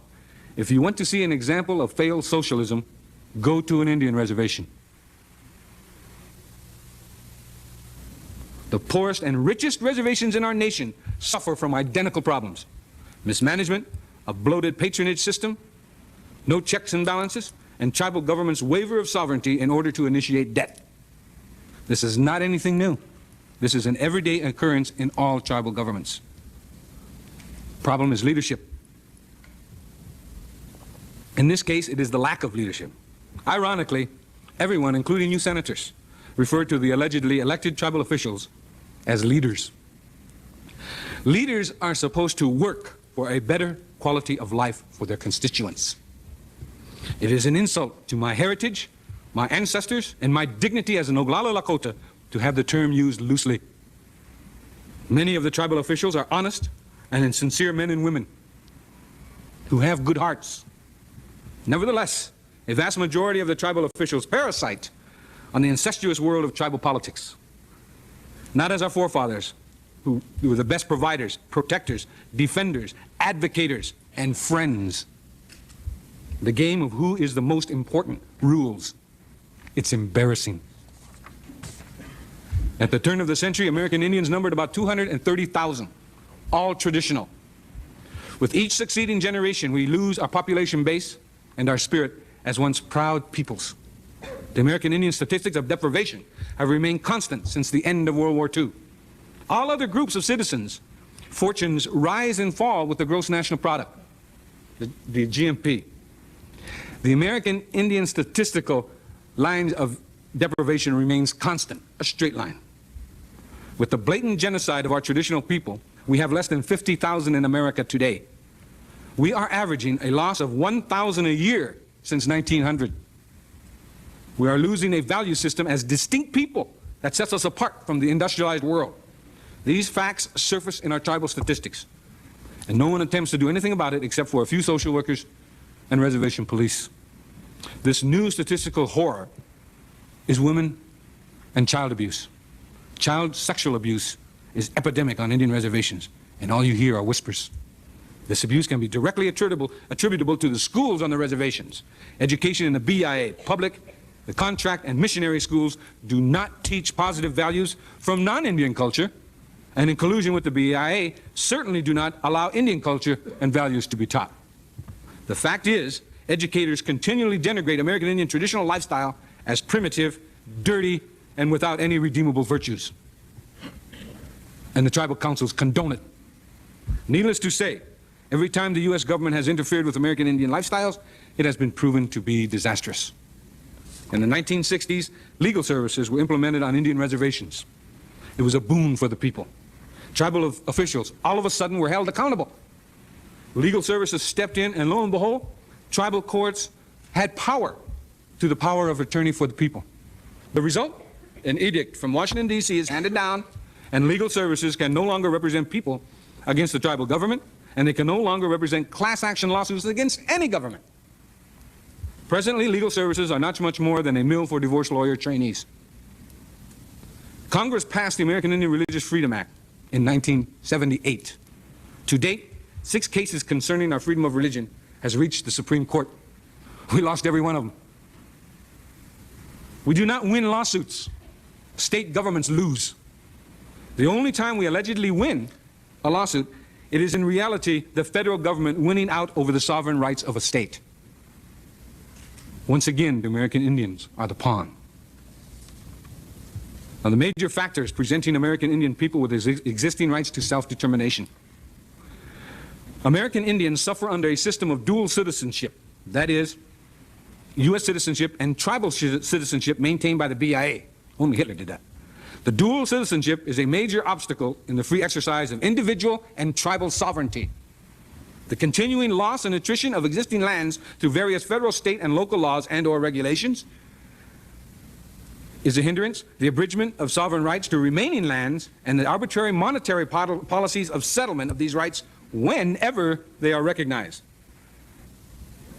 If you want to see an example of failed socialism, go to an Indian reservation. The poorest and richest reservations in our nation suffer from identical problems: mismanagement, a bloated patronage system, no checks and balances, and tribal government's waiver of sovereignty in order to initiate debt. This is not anything new. This is an everyday occurrence in all tribal governments. Problem is leadership. In this case, it is the lack of leadership. Ironically, everyone, including you senators, refer to the allegedly elected tribal officials as leaders. Leaders are supposed to work for a better quality of life for their constituents. It is an insult to my heritage, my ancestors, and my dignity as an Oglala Lakota to have the term used loosely. Many of the tribal officials are honest and sincere men and women who have good hearts. Nevertheless, a vast majority of the tribal officials parasite on the incestuous world of tribal politics. Not as our forefathers, who were the best providers, protectors, defenders, advocators, and friends. The game of who is the most important rules. It's embarrassing. At the turn of the century, American Indians numbered about 230,000, all traditional. With each succeeding generation, we lose our population base and our spirit as once proud peoples. The American Indian statistics of deprivation have remained constant since the end of World War II. All other groups of citizens, fortunes rise and fall with the gross national product, the GNP. The American Indian statistical lines of deprivation remains constant, a straight line. With the blatant genocide of our traditional people, we have less than 50,000 in America today. We are averaging a loss of 1,000 a year since 1900. We are losing a value system as distinct people that sets us apart from the industrialized world. These facts surface in our tribal statistics, and no one attempts to do anything about it except for a few social workers and reservation police. This new statistical horror is women and child abuse. Child sexual abuse is epidemic on Indian reservations, and all you hear are whispers. This abuse can be directly attributable to the schools on the reservations. Education in the BIA, public, the contract, and missionary schools do not teach positive values from non-Indian culture, and in collusion with the BIA, certainly do not allow Indian culture and values to be taught. The fact is, educators continually denigrate American Indian traditional lifestyle as primitive, dirty, and without any redeemable virtues. And the tribal councils condone it. Needless to say, every time the U.S. government has interfered with American Indian lifestyles, it has been proven to be disastrous. In the 1960s, legal services were implemented on Indian reservations. It was a boon for the people. Tribal officials all of a sudden were held accountable. Legal services stepped in, and lo and behold, tribal courts had power to the power of attorney for the people. The result? An edict from Washington, D.C. is handed down, and legal services can no longer represent people against the tribal government, and they can no longer represent class action lawsuits against any government. Presently, legal services are not much more than a mill for divorce lawyer trainees. Congress passed the American Indian Religious Freedom Act in 1978. To date, 6 cases concerning our freedom of religion has reached the Supreme Court. We lost every one of them. We do not win lawsuits. State governments lose. The only time we allegedly win a lawsuit, it is in reality the federal government winning out over the sovereign rights of a state. Once again, the American Indians are the pawn. Now, the major factors presenting American Indian people with existing rights to self-determination. American Indians suffer under a system of dual citizenship, that is, U.S. citizenship and tribal citizenship maintained by the BIA. Only Hitler did that. The dual citizenship is a major obstacle in the free exercise of individual and tribal sovereignty. The continuing loss and attrition of existing lands through various federal, state, and local laws and/or regulations is a hindrance. The abridgment of sovereign rights to remaining lands and the arbitrary monetary policies of settlement of these rights whenever they are recognized.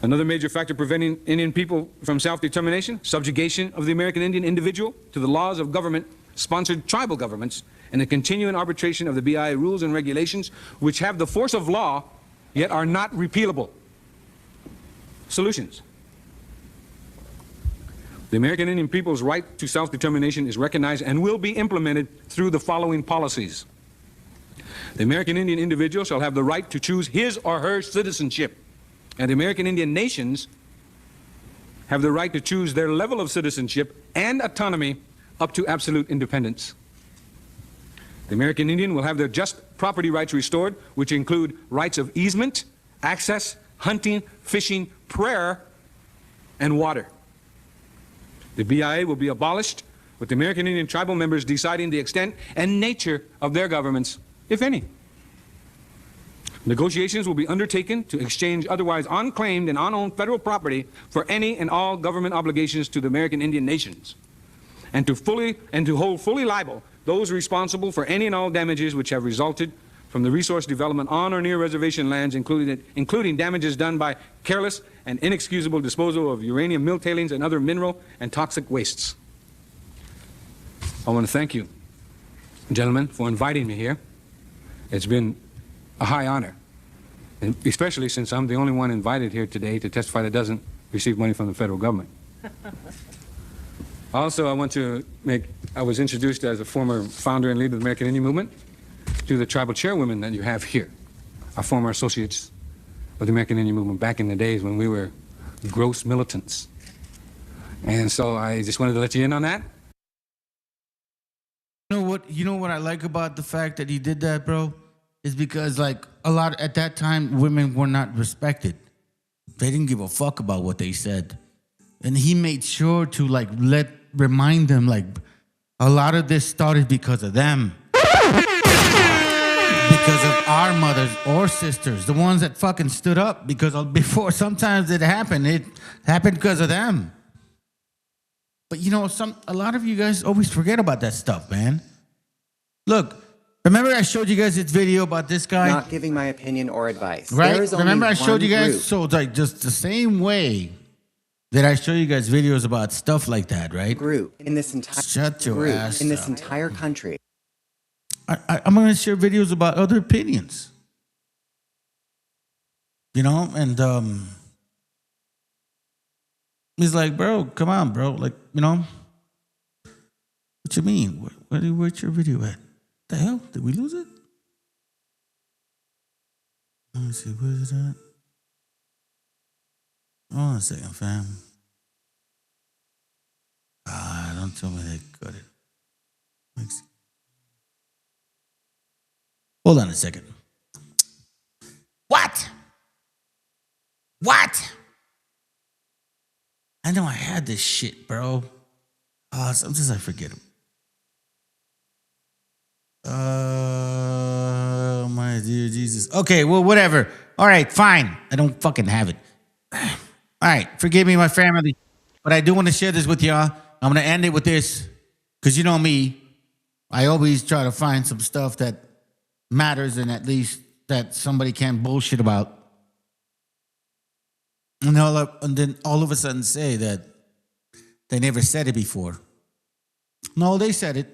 Another major factor preventing Indian people from self-determination, subjugation of the American Indian individual to the laws of government-sponsored tribal governments, and the continuing arbitration of the BIA rules and regulations, which have the force of law, yet are not repealable. Solutions. The American Indian people's right to self-determination is recognized and will be implemented through the following policies. The American Indian individual shall have the right to choose his or her citizenship, and the American Indian nations have the right to choose their level of citizenship and autonomy up to absolute independence. The American Indian will have their just property rights restored, which include rights of easement, access, hunting, fishing, prayer, and water. The BIA will be abolished, with the American Indian tribal members deciding the extent and nature of their governments, if any. Negotiations will be undertaken to exchange otherwise unclaimed and unowned federal property for any and all government obligations to the American Indian nations, and to hold fully liable those responsible for any and all damages which have resulted from the resource development on or near reservation lands, including damages done by careless and inexcusable disposal of uranium mill tailings and other mineral and toxic wastes. I want to thank you, gentlemen, for inviting me here. It's been a high honor, and especially since I'm the only one invited here today to testify that doesn't receive money from the federal government. Also, I want to I was introduced as a former founder and leader of the American Indian Movement to the tribal chairwomen that you have here, our former associates of the American Indian Movement back in the days when we were gross militants. And so I just wanted to let you in on that. You know what I like about the fact that he did that, bro? Is because, like, at that time, women were not respected. They didn't give a fuck about what they said. And he made sure to, like, remind them, like, a lot of this started because of them. Because of our mothers or sisters, the ones that fucking stood up. Because before, sometimes it happened because of them. But, you know, a lot of you guys always forget about that stuff, man. Look. Remember I showed you guys this video about this guy? Not giving my opinion or advice. Right? Remember I showed you guys? So it's like just the same way that I show you guys videos about stuff like that, right? Group in this entire Shut your ass in this up. entire country. I'm going to share videos about other opinions. You know? And he's like, bro, come on, bro. Like, you know? What you mean? Where's your video at? The hell? Did we lose it? Let me see. Where is it at? Hold on a second, fam. Don't tell me they got it. Hold on a second. What? I know I had this shit, bro. Sometimes I forget it. My dear Jesus. Okay, well, whatever. All right, fine. I don't fucking have it. All right, forgive me, my family, but I do want to share this with y'all. I'm going to end it with this, because you know me. I always try to find some stuff that matters and at least that somebody can't bullshit about. And then all of a sudden say that they never said it before. No, they said it.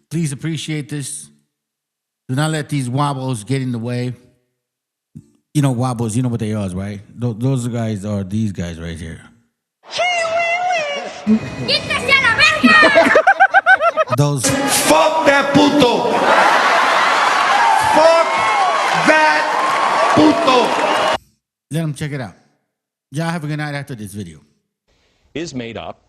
Please appreciate this. Do not let these wobbles get in the way. You know wobbles, you know what they are, right? Those guys are these guys right here. Those. Fuck that puto. Fuck that puto. Let them check it out. Y'all have a good night after this video. Is made up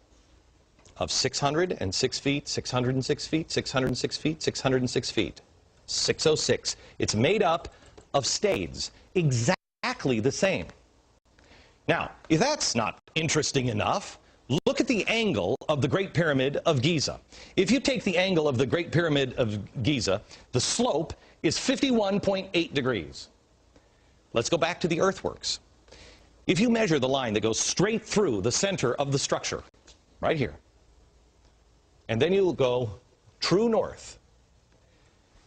of 606 feet, 606 feet, 606 feet, 606 feet. 606. It's made up of stades, exactly the same. Now, if that's not interesting enough, look at the angle of the Great Pyramid of Giza. If you take the angle of the Great Pyramid of Giza, the slope is 51.8 degrees. Let's go back to the earthworks. If you measure the line that goes straight through the center of the structure, right here, and then you'll go true north,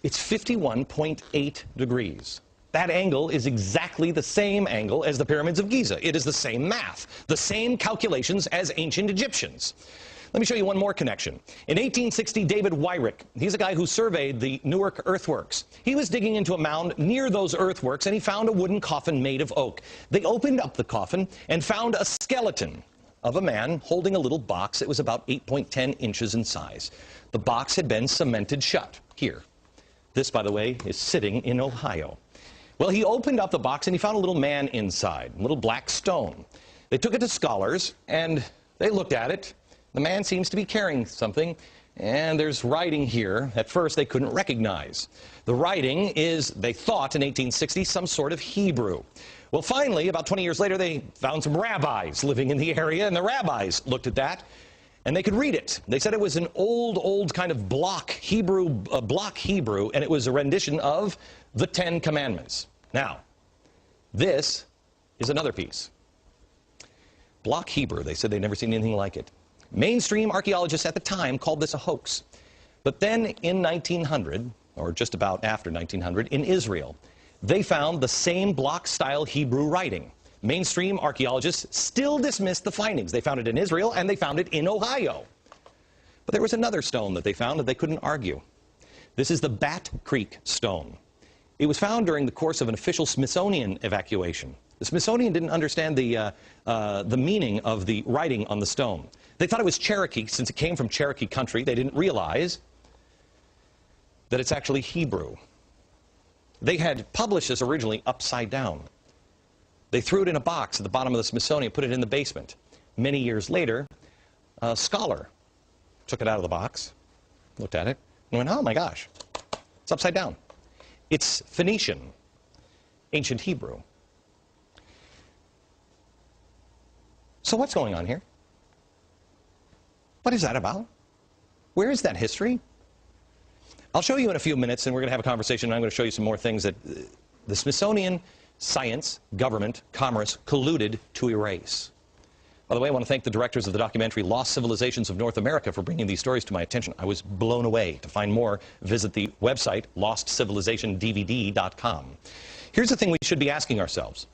it's 51.8 degrees. That angle is exactly the same angle as the pyramids of Giza. It is the same math, the same calculations as ancient Egyptians. Let me show you one more connection. In 1860, David Wyrick, he's a guy who surveyed the Newark earthworks. He was digging into a mound near those earthworks, and he found a wooden coffin made of oak. They opened up the coffin and found a skeleton of a man holding a little box that was about 8.10 inches in size. The box had been cemented shut here. This, by the way, is sitting in Ohio. Well, he opened up the box and he found a little man inside, a little black stone. They took it to scholars and they looked at it. The man seems to be carrying something, and there's writing here. At first, they couldn't recognize. The writing is, they thought in 1860, some sort of Hebrew. Well, finally, about 20 years later, they found some rabbis living in the area, and the rabbis looked at that, and they could read it. They said it was an old kind of block Hebrew, and it was a rendition of the Ten Commandments. Now, this is another piece. Block Hebrew. They said they'd never seen anything like it. Mainstream archaeologists at the time called this a hoax. But then in 1900, or just about after 1900, in Israel, they found the same block-style Hebrew writing. Mainstream archaeologists still dismissed the findings. They found it in Israel, and they found it in Ohio. But there was another stone that they found that they couldn't argue. This is the Bat Creek stone. It was found during the course of an official Smithsonian evacuation. The Smithsonian didn't understand the meaning of the writing on the stone. They thought it was Cherokee, since it came from Cherokee country. They didn't realize that it's actually Hebrew. They had published this originally upside down. They threw it in a box at the bottom of the Smithsonian, put it in the basement. Many years later, a scholar took it out of the box, looked at it, and went, oh my gosh, it's upside down. It's Phoenician, ancient Hebrew. So what's going on here? What is that about? Where is that history? I'll show you in a few minutes, and we're going to have a conversation, and I'm going to show you some more things that the Smithsonian, science, government, commerce colluded to erase. By the way, I want to thank the directors of the documentary Lost Civilizations of North America for bringing these stories to my attention. I was blown away. To find more, visit the website lostcivilizationdvd.com. Here's the thing we should be asking ourselves.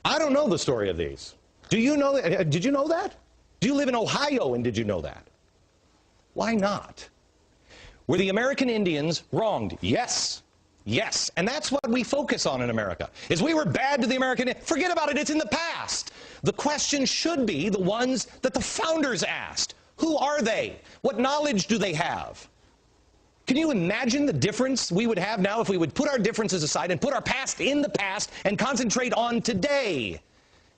I don't know the story of these. Do you know that? Did you know that? Do you live in Ohio and did you know that? Why not? Were the American Indians wronged? Yes. Yes. And that's what we focus on in America, is we were bad to the American Indians. Forget about it. It's in the past. The question should be the ones that the founders asked. Who are they? What knowledge do they have? Can you imagine the difference we would have now if we would put our differences aside and put our past in the past and concentrate on today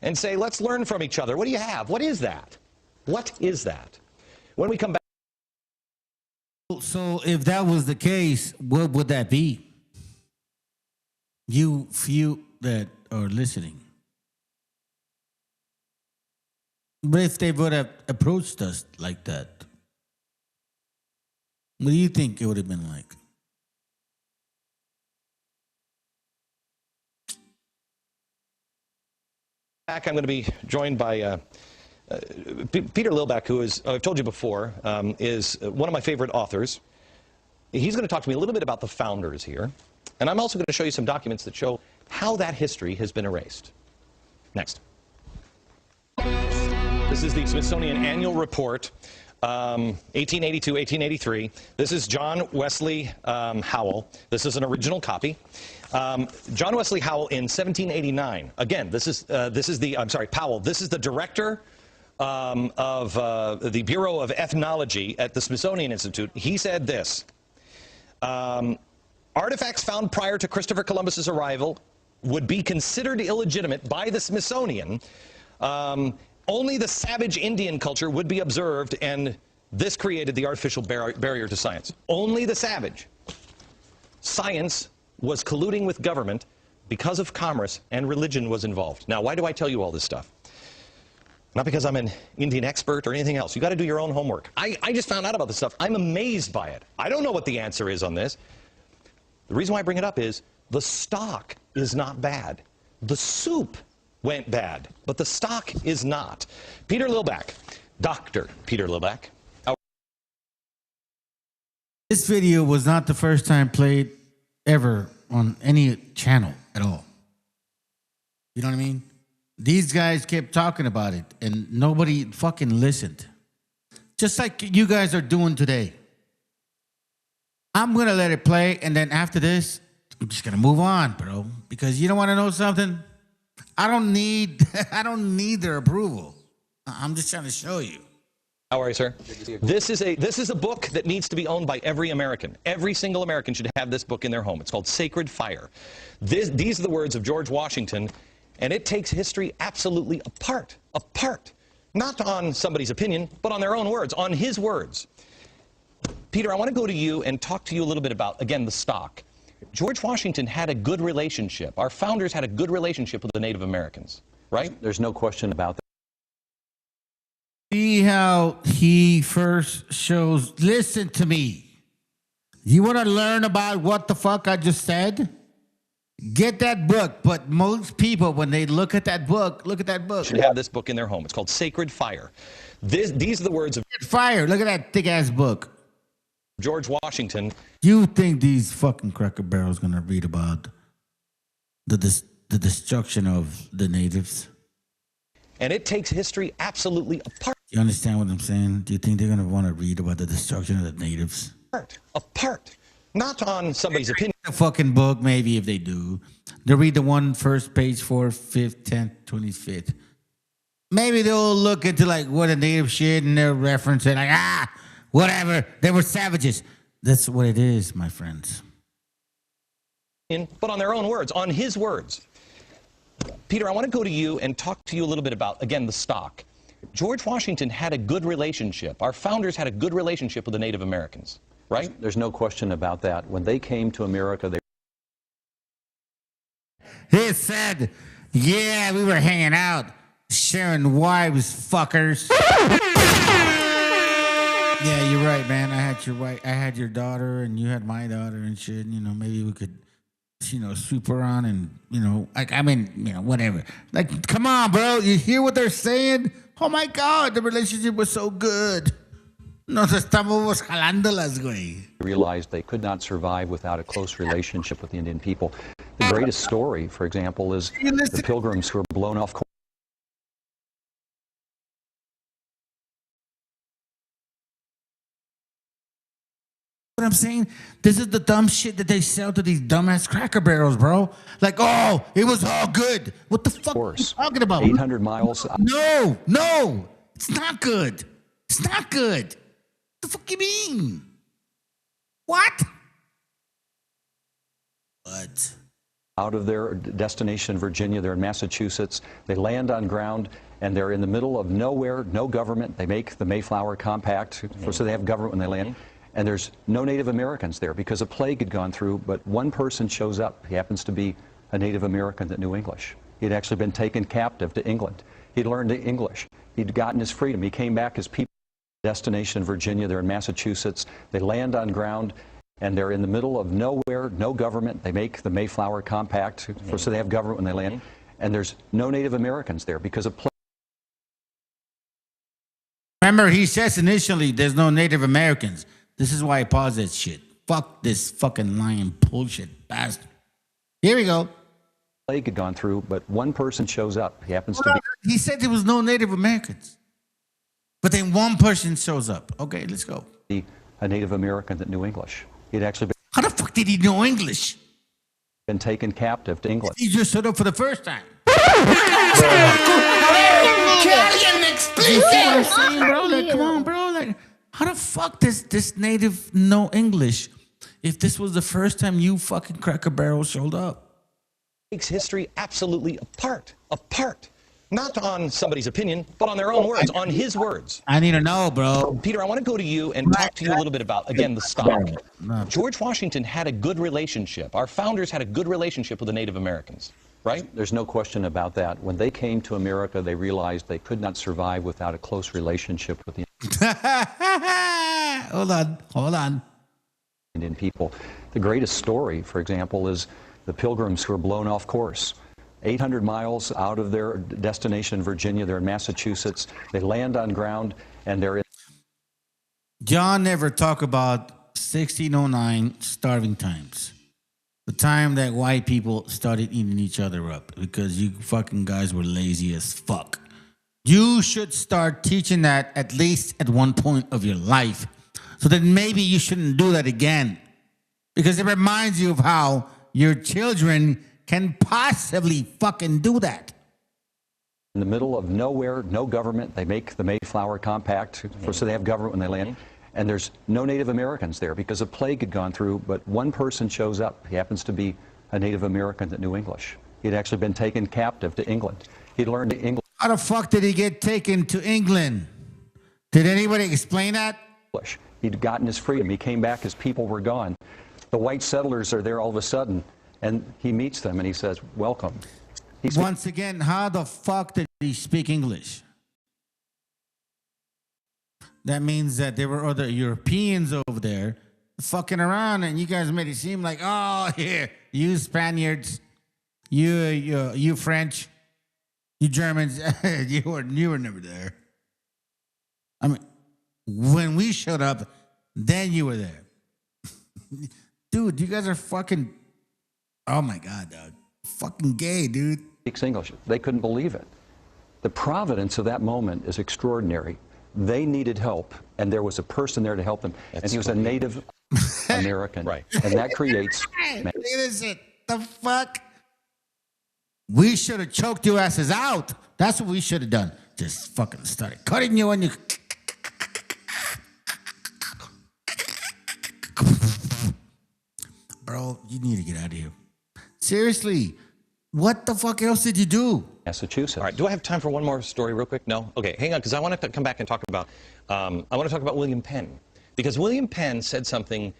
and say, let's learn from each other. What do you have? What is that? What is that? When we come back. So if that was the case, what would that be? You few that are listening. But if they would have approached us like that, what do you think it would have been like? Back, I'm going to be joined by Peter Lilbeck, who is, I've told you before, is one of my favorite authors. He's going to talk to me a little bit about the founders here. And I'm also going to show you some documents that show how that history has been erased. Next. This is the Smithsonian Annual Report, 1882, 1883. This is John Wesley Howell. This is an original copy. John Wesley Howell in 1789. Again, this is the, I'm sorry, Powell. This is the director of the Bureau of Ethnology at the Smithsonian Institute. He said this. Artifacts found prior to Christopher Columbus's arrival would be considered illegitimate by the Smithsonian. Only the savage Indian culture would be observed, and this created the artificial barrier to science. Only the savage. Science was colluding with government because of commerce, and religion was involved. Now, why do I tell you all this stuff? Not because I'm an Indian expert or anything else. You got to do your own homework. I just found out about this stuff. I'm amazed by it. I don't know what the answer is on this. The reason why I bring it up is the stock is not bad. The soup went bad, but the stock is not. Peter Lilbeck, Dr. Peter Lilbeck. This video was not the first time played ever on any channel. at all. You know what I mean? These guys kept talking about it and nobody fucking listened. Just like you guys are doing today. I'm going to let it play, and then after this, I'm just going to move on, bro. Because you don't want to know something? I don't need their approval. I'm just trying to show you. How are you, sir? This is a book that needs to be owned by every American. Every single American should have this book in their home. It's called Sacred Fire. These are the words of George Washington, and it takes history absolutely apart. Not on somebody's opinion, but on their own words, on his words. Peter, I want to go to you and talk to you a little bit about, again, the stock. George Washington had a good relationship. Our founders had a good relationship with the Native Americans, right? There's no question about that. See how he first shows, listen to me. You want to learn about what the fuck I just said? Get that book. But most people, when they look at that book, Should have this book in their home. It's called Sacred Fire. These are the words of Fire. Look at that thick ass book. George Washington. You think these fucking Cracker Barrels gonna read about the destruction of the natives? And it takes history absolutely apart. You understand what I'm saying? Do you think they're gonna want to read about the destruction of the natives? Apart. Not on somebody's opinion. The fucking book, maybe if they do. They read the one first page, 4th, 5th, 10th, 25th. Maybe they'll look into like what a native shit and they'll reference it like, whatever, they were savages. That's what it is, my friends. But on their own words, on his words. Peter, I want to go to you and talk to you a little bit about, again, the stock. George Washington had a good relationship. Our founders had a good relationship with the Native Americans, right? There's no question about that. When they came to America, He said, yeah, we were hanging out, sharing wives, fuckers. Yeah, you're right, man. I had your wife, I had your daughter, and you had my daughter and shit. You know, maybe we could, swoop her on and, whatever. Like, come on, bro. You hear what they're saying? Oh, my God, the relationship was so good. Nos estábamos jalándolas, güey. realized they could not survive without a close relationship with the Indian people. The greatest story, for example, is the Pilgrims who were blown off course. What I'm saying, this is the dumb shit that they sell to these dumbass Cracker Barrels, bro. Like, oh, it was all good. What the fuck are you talking about? 800 miles. No, it's not good. It's not good. What the fuck you mean? What? Out of their destination, Virginia, they're in Massachusetts. They land on ground, and they're in the middle of nowhere, no government. They make the Mayflower Compact, so they have government when they land. And there's no Native Americans there because a plague had gone through, but one person shows up. He happens to be a Native American that knew English. He'd actually been taken captive to England. He'd learned English. He'd gotten his freedom. He came back as people. Destination, Virginia, they're in Massachusetts. They land on ground, and they're in the middle of nowhere, no government. They make the Mayflower Compact, so they have government when they land. And there's no Native Americans there because a plague. Remember, he says initially there's no Native Americans. This is why I pause that shit. Fuck this fucking lying bullshit bastard. Here we go. Plague had gone through, but one person shows up. He happens to be. He said there was no Native Americans. But then one person shows up. Okay, let's go. A Native American that knew English. He'd actually been. How the fuck did he know English? Been taken captive to England. He just showed up for the first time. Bro, like, come on, bro. Like, how the fuck does this native know English if this was the first time you fucking Cracker Barrel showed up? Makes history absolutely apart. Not on somebody's opinion, but on their own words, on his words. I need to know, bro. Peter, I want to go to you and talk to you a little bit about, again, the stock. George Washington had a good relationship. Our founders had a good relationship with the Native Americans, right? There's no question about that. When they came to America, they realized they could not survive without a close relationship with the Hold on. Indian people. The greatest story, for example, is the Pilgrims who were blown off course. 800 miles out of their destination, Virginia, they're in Massachusetts. They land on ground, and they're in. John never talked about 1609 starving times. The time that white people started eating each other up because you fucking guys were lazy as fuck. You should start teaching that at least at one point of your life so that maybe you shouldn't do that again. Because it reminds you of how your children can possibly fucking do that. In the middle of nowhere, no government. They make the Mayflower Compact, so they have government when they land. And there's no Native Americans there because a plague had gone through, but one person shows up. He happens to be a Native American that knew English. He'd actually been taken captive to England. He'd learned English. How the fuck did he get taken to England? Did anybody explain that? He'd gotten his freedom. He came back, his people were gone. The white settlers are there all of a sudden, and he meets them and he says, welcome. Once again, how the fuck did he speak English? That means that there were other Europeans over there fucking around, and you guys made it seem like, oh, here, you Spaniards, you French, you Germans, you were never there. I mean, when we showed up, then you were there. Dude, you guys are fucking, oh my God, dog. Fucking gay, dude. Speaks English. They couldn't believe it. The providence of that moment is extraordinary. They needed help, and there was a person there to help them. And he was a Native American. Right. And that creates... Look at this shit. The fuck? We should have choked your asses out. That's what we should have done. Just fucking started cutting you and you... Bro, you need to get out of here. Seriously, what the fuck else did you do? Massachusetts. All right, do I have time for one more story real quick? No? Okay, hang on, because I want to come back and talk about, William Penn. Because William Penn said something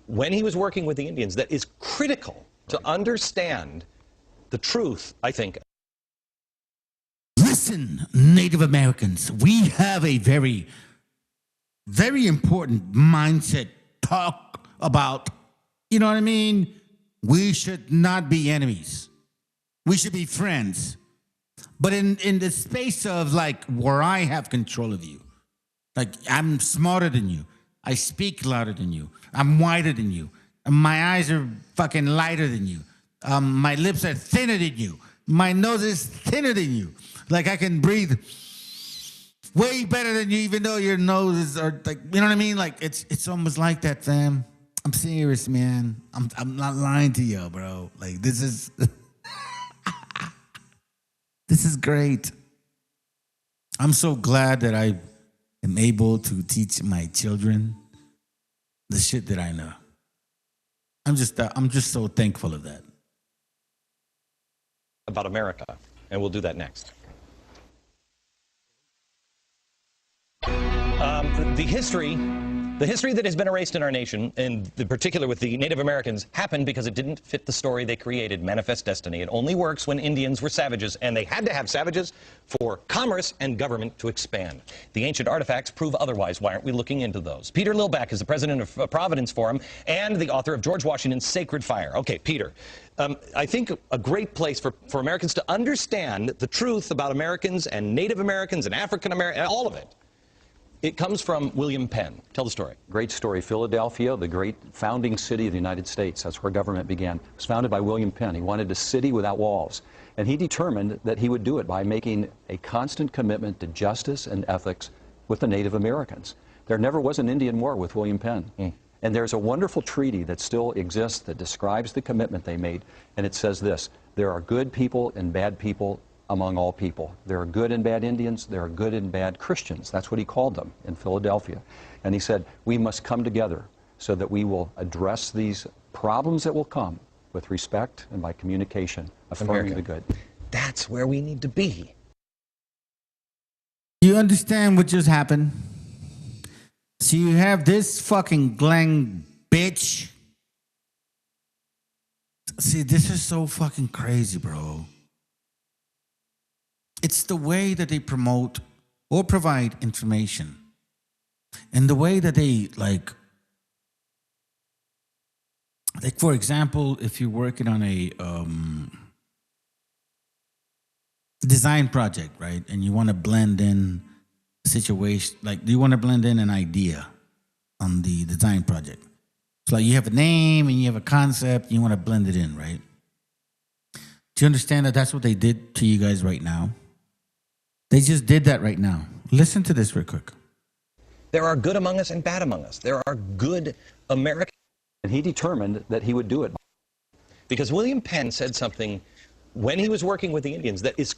when he was working with the Indians that is critical to understand the truth, I think. Listen, Native Americans, we have a very, very important mindset talk about, you know what I mean? We should not be enemies. We should be friends. But in the space of like where I have control of you, like I'm smarter than you, I speak louder than you, I'm whiter than you, and my eyes are fucking lighter than you, my lips are thinner than you, my nose is thinner than you, like I can breathe way better than you, even though your nose are like, you know what I mean? Like it's almost like that, fam. I'm serious, man. I'm not lying to you, bro. Like this is this is great. I'm so glad that I am able to teach my children the shit that I know. I'm just so thankful of that. About America, and we'll do that next. The history that has been erased in our nation, and in particular with the Native Americans, happened because it didn't fit the story they created, Manifest Destiny. It only works when Indians were savages, and they had to have savages for commerce and government to expand. The ancient artifacts prove otherwise. Why aren't we looking into those? Peter Lilback is the president of Providence Forum and the author of George Washington's Sacred Fire. Okay, Peter, I think a great place for Americans to understand the truth about Americans and Native Americans and African Americans, all of it. It comes from William Penn. Tell the story. Great story. Philadelphia, the great founding city of the United States. That's where government began. It was founded by William Penn. He wanted a city without walls. And he determined that he would do it by making a constant commitment to justice and ethics with the Native Americans. There never was an Indian war with William Penn. And there's a wonderful treaty that still exists that describes the commitment they made. And it says this: there are good people and bad people among all people. There are good and bad Indians, there are good and bad Christians. That's what he called them in Philadelphia. And he said, we must come together so that we will address these problems that will come with respect and by communication, affirming the good. That's where we need to be. You understand what just happened? So you have this fucking Glenn bitch. See, this is so fucking crazy, bro. It's the way that they promote or provide information, and the way that they like for example, if you're working on a design project, right, and you want to blend in a situation, like you want to blend in an idea on the design project, It's like you have a name and you have a concept, and you want to blend it in, right? Do you understand that that's what they did to you guys right now? They just did that right now. Listen to this real quick. There are good among us and bad among us. There are good Americans. And he determined that he would do it. Because William Penn said something when he was working with the Indians that is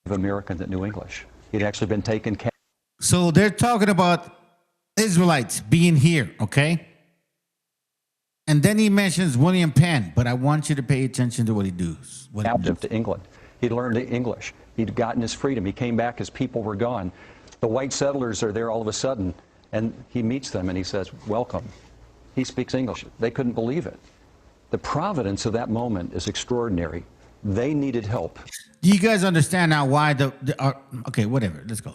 Of Americans that knew English. He'd actually been taken captive. So they're talking about Israelites being here, okay? And then he mentions William Penn, but I want you to pay attention to what he does. Captive to England. He'd learned English. He'd gotten his freedom. He came back, his people were gone. The white settlers are there all of a sudden, and he meets them and he says, welcome. He speaks English. They couldn't believe it. The providence of that moment is extraordinary. They needed help. Do you guys understand now why okay, whatever, let's go.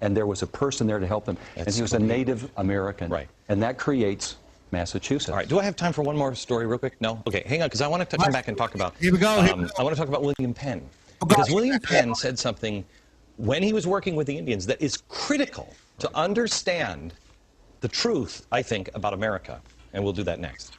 And there was a person there to help them, and he was a Native American. Right. And that creates Massachusetts. All right, do I have time for one more story real quick? No? Okay, hang on, because I want to come back and talk about... Here we go. I want to talk about William Penn. Because William Penn said something when he was working with the Indians that is critical to understand the truth, I think, about America. And we'll do that next.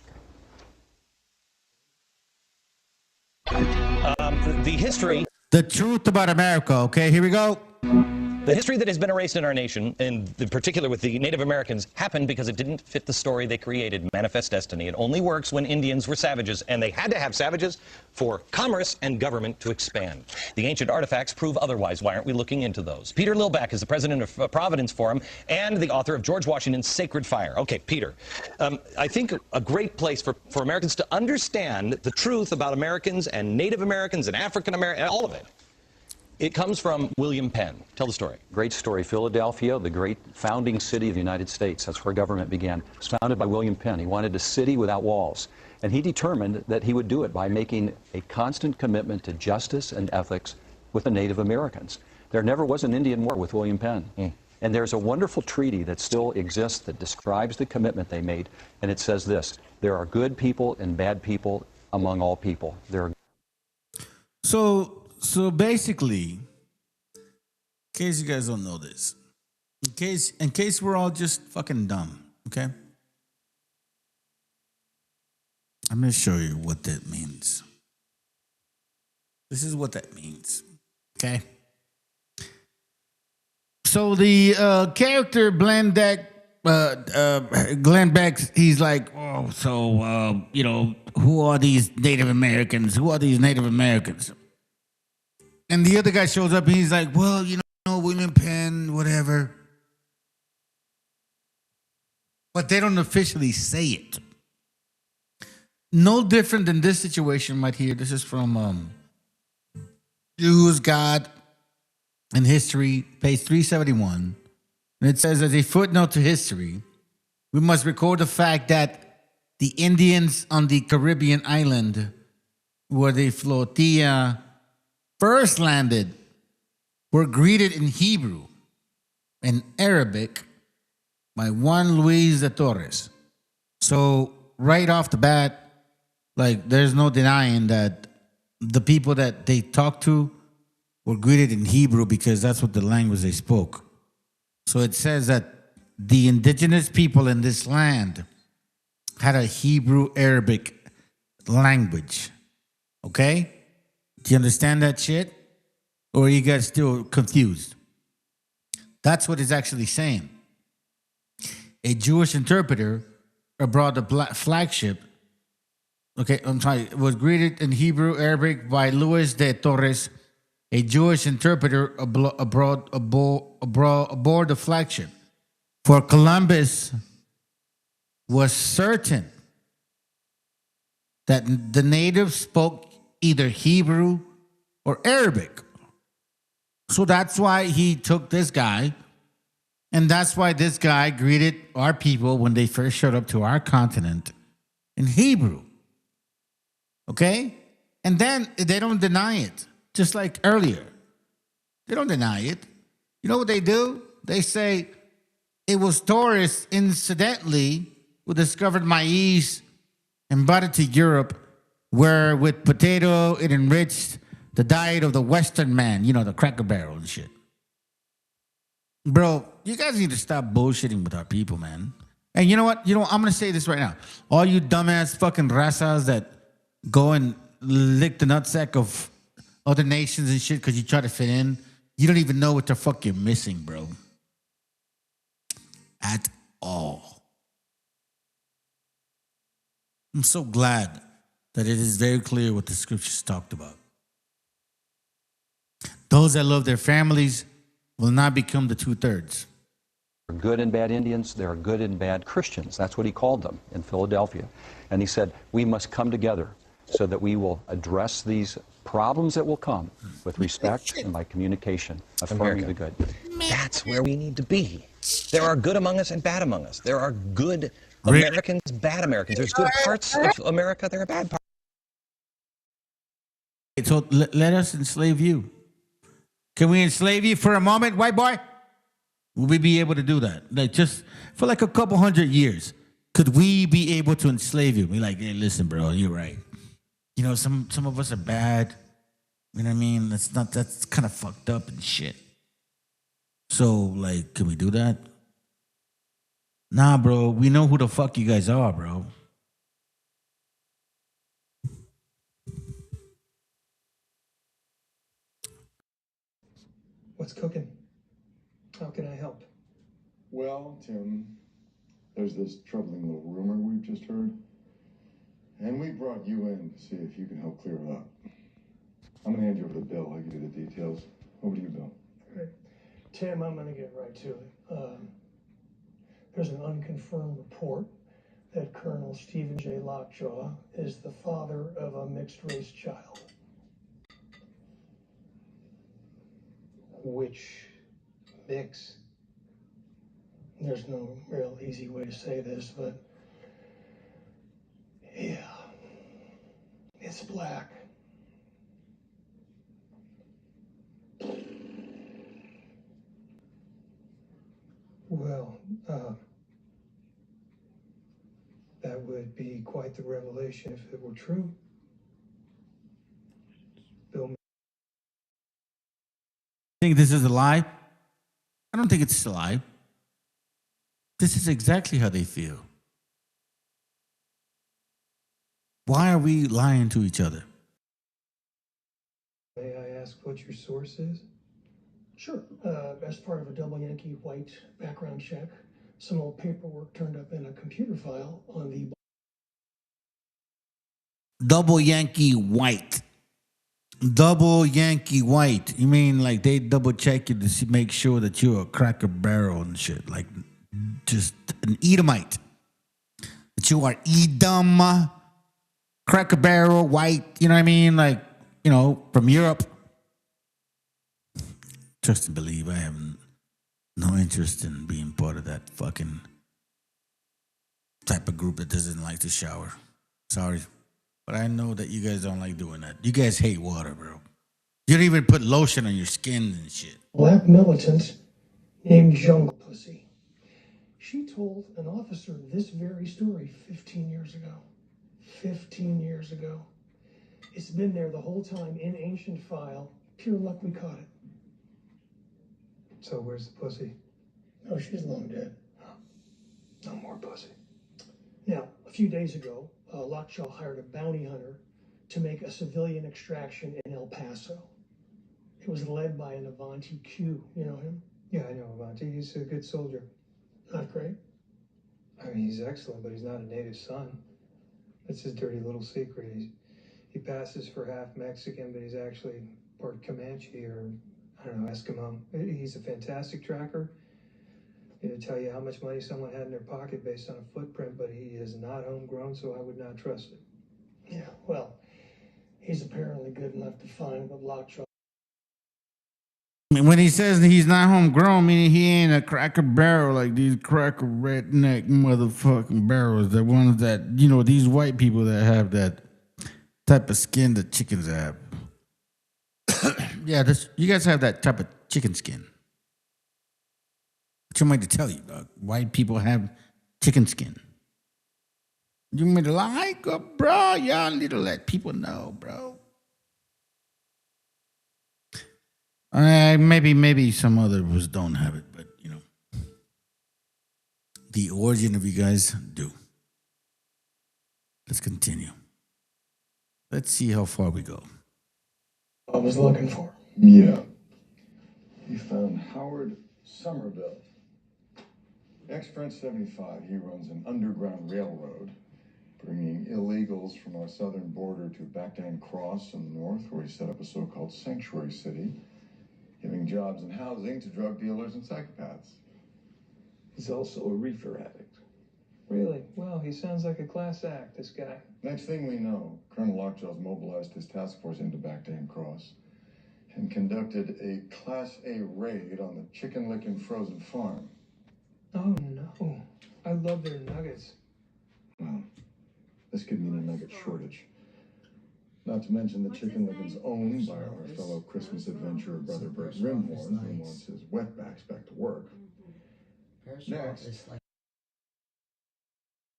The history... The truth about America, okay? Here we go. The history that has been erased in our nation, and in particular with the Native Americans, happened because it didn't fit the story they created, Manifest Destiny. It only works when Indians were savages, and they had to have savages for commerce and government to expand. The ancient artifacts prove otherwise. Why aren't we looking into those? Peter Lilback is the president of Providence Forum and the author of George Washington's Sacred Fire. Okay, Peter, I think a great place for Americans to understand the truth about Americans and Native Americans and African Americans, all of it. It comes from William Penn. Tell the story. Great story. Philadelphia, the great founding city of the United States. That's where government began. It was founded by William Penn. He wanted a city without walls. And he determined that he would do it by making a constant commitment to justice and ethics with the Native Americans. There never was an Indian war with William Penn. And there's a wonderful treaty that still exists that describes the commitment they made. And it says this: there are good people and bad people among all people. There are... So basically, in case you guys don't know this, in case we're all just fucking dumb, okay? I'm gonna show you what that means. This is what that means, okay? So the character Glenn Beck, he's like, oh, so you know, who are these Native Americans? Who are these Native Americans? And the other guy shows up and he's like, well, you know, William Penn, whatever. But they don't officially say it. No different than this situation right here. This is from Jews, God, and History, page 371. And it says, as a footnote to history, we must record the fact that the Indians on the Caribbean island where the flotilla first landed were greeted in Hebrew and Arabic by Juan Luis de Torres. So right off the bat, like, there's no denying that the people that they talked to were greeted in Hebrew because that's what the language they spoke. So it says that the indigenous people in this land had a Hebrew-Arabic language. Okay? Do you understand that shit? Or are you guys still confused? That's what it's actually saying. A Jewish interpreter aboard the flagship, okay, I'm sorry, was greeted in Hebrew Arabic by Luis de Torres, a Jewish interpreter aboard the flagship. For Columbus was certain that the natives spoke either Hebrew or Arabic. So that's why he took this guy, and that's why this guy greeted our people when they first showed up to our continent in Hebrew. Okay? And then they don't deny it, just like earlier. They don't deny it. You know what they do? They say it was tourists, incidentally, who discovered maize and brought it to Europe, where with potato, it enriched the diet of the Western man, you know, the Cracker Barrel and shit. Bro, you guys need to stop bullshitting with our people, man. And you know what? I'm gonna say this right now. All you dumbass fucking razas that go and lick the nutsack of other nations and shit because you try to fit in, you don't even know what the fuck you're missing, bro. At all. I'm so glad that it is very clear what the scriptures talked about. Those that love their families will not become the 2/3. There are good and bad Indians. There are good and bad Christians. That's what he called them in Philadelphia. And he said, we must come together so that we will address these problems that will come with respect and by communication, affirming the good. That's where we need to be. There are good among us and bad among us. There are good Americans, bad Americans. There's good parts of America, there are bad parts. So let us enslave you. Can we enslave you for a moment, white boy? Will we be able to do that? Like just for like a couple 100 years, could we be able to enslave you? Be like, hey, listen, bro, you're right. You know, some of us are bad. You know what I mean? That's kind of fucked up and shit. So, like, can we do that? Nah, bro, we know who the fuck you guys are, bro. What's cooking? How can I help? Well, Tim, there's this troubling little rumor we've just heard. And we brought you in to see if you can help clear it up. I'm going to hand you over the bill. I'll give you the details. Over to you, Bill. All right. Tim, I'm going to get right to it. There's an unconfirmed report that Colonel Stephen J. Lockjaw is the father of a mixed-race child. Which mix? There's no real easy way to say this, but yeah, it's black. Well, that would be quite the revelation if it were true. Bill. Think this is a lie? I don't think it's a lie. This is exactly how they feel. Why are we lying to each other? May I ask what your source is? Sure. As part of a double Yankee white background check, some old paperwork turned up in a computer file on the... Double Yankee white. Double Yankee white. You mean like they double check you to make sure that you're a Cracker Barrel and shit. Like just an Edomite. That you are Edom, Cracker Barrel, white. You know what I mean? Like, you know, from Europe. Trust and believe I have no interest in being part of that fucking type of group that doesn't like to shower. Sorry. But I know that you guys don't like doing that. You guys hate water, bro. You don't even put lotion on your skin and shit. Black militant named Jungle Pussy. She told an officer this very story 15 years ago. 15 years ago. It's been there the whole time in ancient file. Pure luck we caught it. So where's the pussy? Oh, she's long dead. No more pussy. Now, a few days ago, Lockjaw hired a bounty hunter to make a civilian extraction in El Paso. It was led by an Avanti Q. You know him? Yeah, I know Avanti. He's a good soldier. Not great? I mean, he's excellent, but he's not a native son. That's his dirty little secret. He passes for half Mexican, but he's actually part Comanche or, I don't know, Eskimo. He's a fantastic tracker. He'll tell you how much money someone had in their pocket based on a footprint, but he is not homegrown, so I would not trust it. Yeah, well, he's apparently good enough to find what Lockjaw... When he says that he's not homegrown, meaning he ain't a Cracker Barrel like these cracker redneck motherfucking barrels. The ones that, you know, these white people that have that type of skin that chickens have. Yeah, you guys have that type of chicken skin. What you want me to tell you, dog? White people have chicken skin. You want me to lie? Bro, y'all need to let people know, bro. Maybe some others don't have it, but, you know. the origin of you guys do. Let's continue. Let's see how far we go. I was looking for. Yeah. He found Howard Somerville. Ex-French 75, he runs an underground railroad, bringing illegals from our southern border to Backdan Cross in the north, where he set up a so-called sanctuary city, giving jobs and housing to drug dealers and psychopaths. He's also a reefer addict. Really? Well, he sounds like a class act, this guy. Next thing we know, Colonel Lockjaw's mobilized his task force into Backdan Cross and conducted a Class A raid on the Chicken Lickin' Frozen Farm. Oh, no. I love their nuggets. Well, this could mean a nugget shortage. Not to mention the Chicken Lickin's owned by our fellow Christmas adventurer brother Bert Rimhorn, who wants his wetbacks back to work. Next.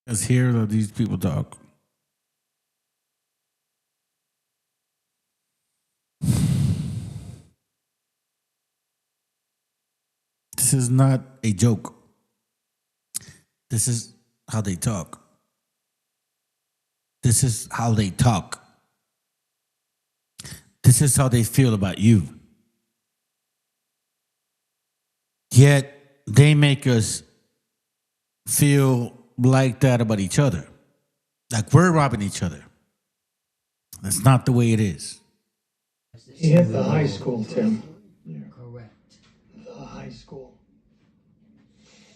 Let's hear these people talk. This is not a joke. This is how they talk. This is how they talk. This is how they feel about you. Yet they make us feel like that about each other. Like we're robbing each other. That's not the way it is. He hit the high school, Tim. Yeah. Correct. The high school.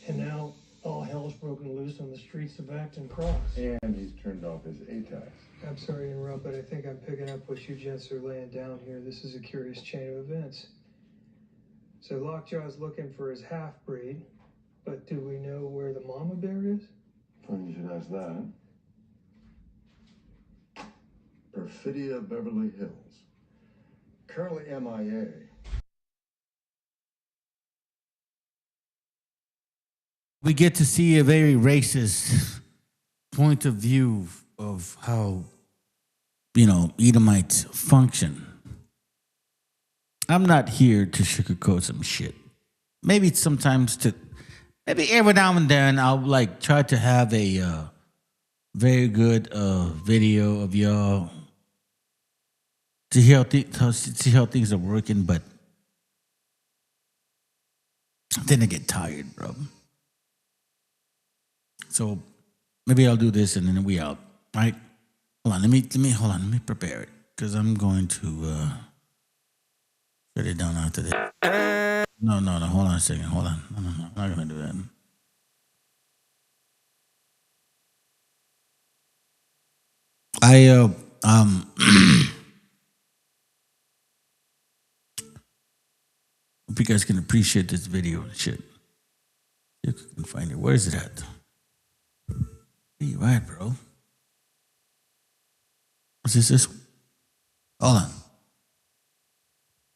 And now all hell's broken loose on the streets of Acton Cross. And he's turned off his ATAX. I'm sorry to interrupt, but I think I'm picking up what you gents are laying down here. This is a curious chain of events. So Lockjaw's looking for his half-breed, but do we know where the mama bear is? Funny you should ask that. Perfidia Beverly Hills. Currently MIA. We get to see a very racist point of view of how, Edomites function. I'm not here to sugarcoat some shit. Maybe every now and then I'll try to have a very good video of y'all to see how things are working, but then I get tired, bro. So maybe I'll do this and then we out, right? Hold on, let me prepare it because I'm going to shut it down after this. No, hold on a second, hold on. No, I'm not gonna do that. Hope you guys can appreciate this video and shit. If you can find it, where is it at? Where you at, bro? What's this? Hold on.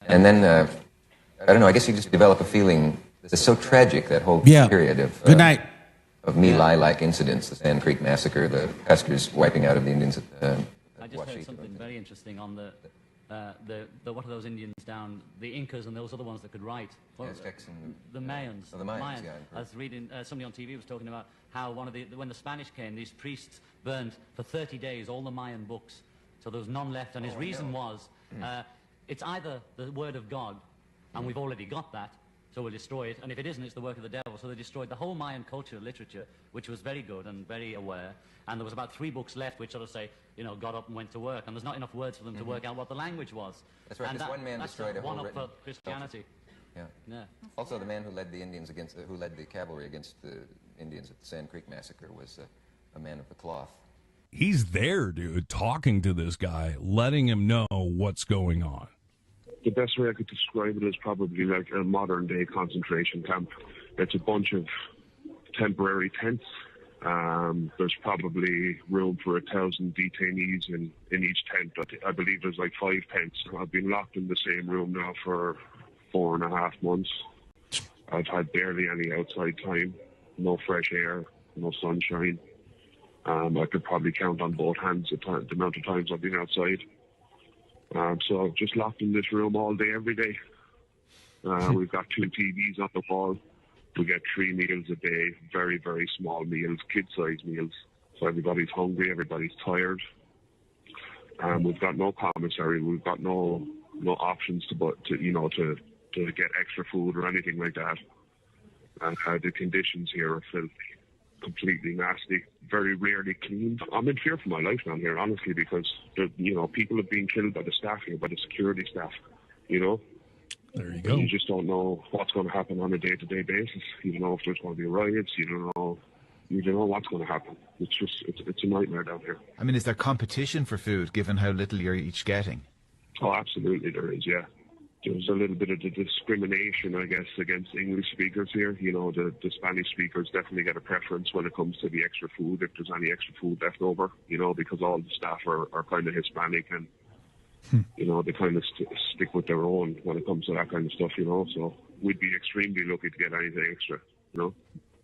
And then, I don't know, I guess you just develop a feeling, it's so tragic, that whole period of... Good night. Of My Lai-like incidents, the Sand Creek Massacre, the Huskers wiping out of the Indians at I just heard something very interesting on the what are those Indians down, the Incas and those other ones that could write? Aztecs and... The Mayans. Oh, the Mayans, yeah. I was reading, somebody on TV was talking about how when the Spanish came, these priests burned for 30 days all the Mayan books, so there was none left, and his reason was, it's either the word of God, and we've already got that, so we'll destroy it, and if it isn't, it's the work of the devil. So they destroyed the whole Mayan culture, literature, which was very good and very aware, and there was about 3 books left which sort of say, got up and went to work, and there's not enough words for them to work out what the language was. That's right, because one man destroyed a whole one up written for Christianity. Yeah. Also, the man who led the Indians who led the cavalry against the Indians at the Sand Creek Massacre was a man of the cloth. He's there, dude, talking to this guy, letting him know what's going on. The best way I could describe it is probably like a modern-day concentration camp. It's a bunch of temporary tents. There's probably room for 1,000 detainees in each tent. I believe there's like 5 tents. I've been locked in the same room now for 4.5 months. I've had barely any outside time, no fresh air, no sunshine. I could probably count on both hands the amount of times I've been outside. So just locked in this room all day, every day. We've got 2 TVs on the wall. We get 3 meals a day, very, very small meals, kid-sized meals. So everybody's hungry, everybody's tired. We've got no commissary, we've got no options to get extra food or anything like that. And the conditions here are filthy, completely nasty, very rarely cleaned. I'm in fear for my life down here, honestly, because people have been killed by the staff here, by the security staff. There you go. You just don't know what's going to happen on a day-to-day basis. You don't know if there's going to be riots. You don't know what's going to happen. It's a nightmare down here. I mean, is there competition for food, given how little you're each getting? Oh, absolutely there is, yeah. There's a little bit of discrimination, I guess, against English speakers here. The Spanish speakers definitely get a preference when it comes to the extra food, if there's any extra food left over, because all the staff are kind of Hispanic and, they kind of stick with their own when it comes to that kind of stuff, So we'd be extremely lucky to get anything extra,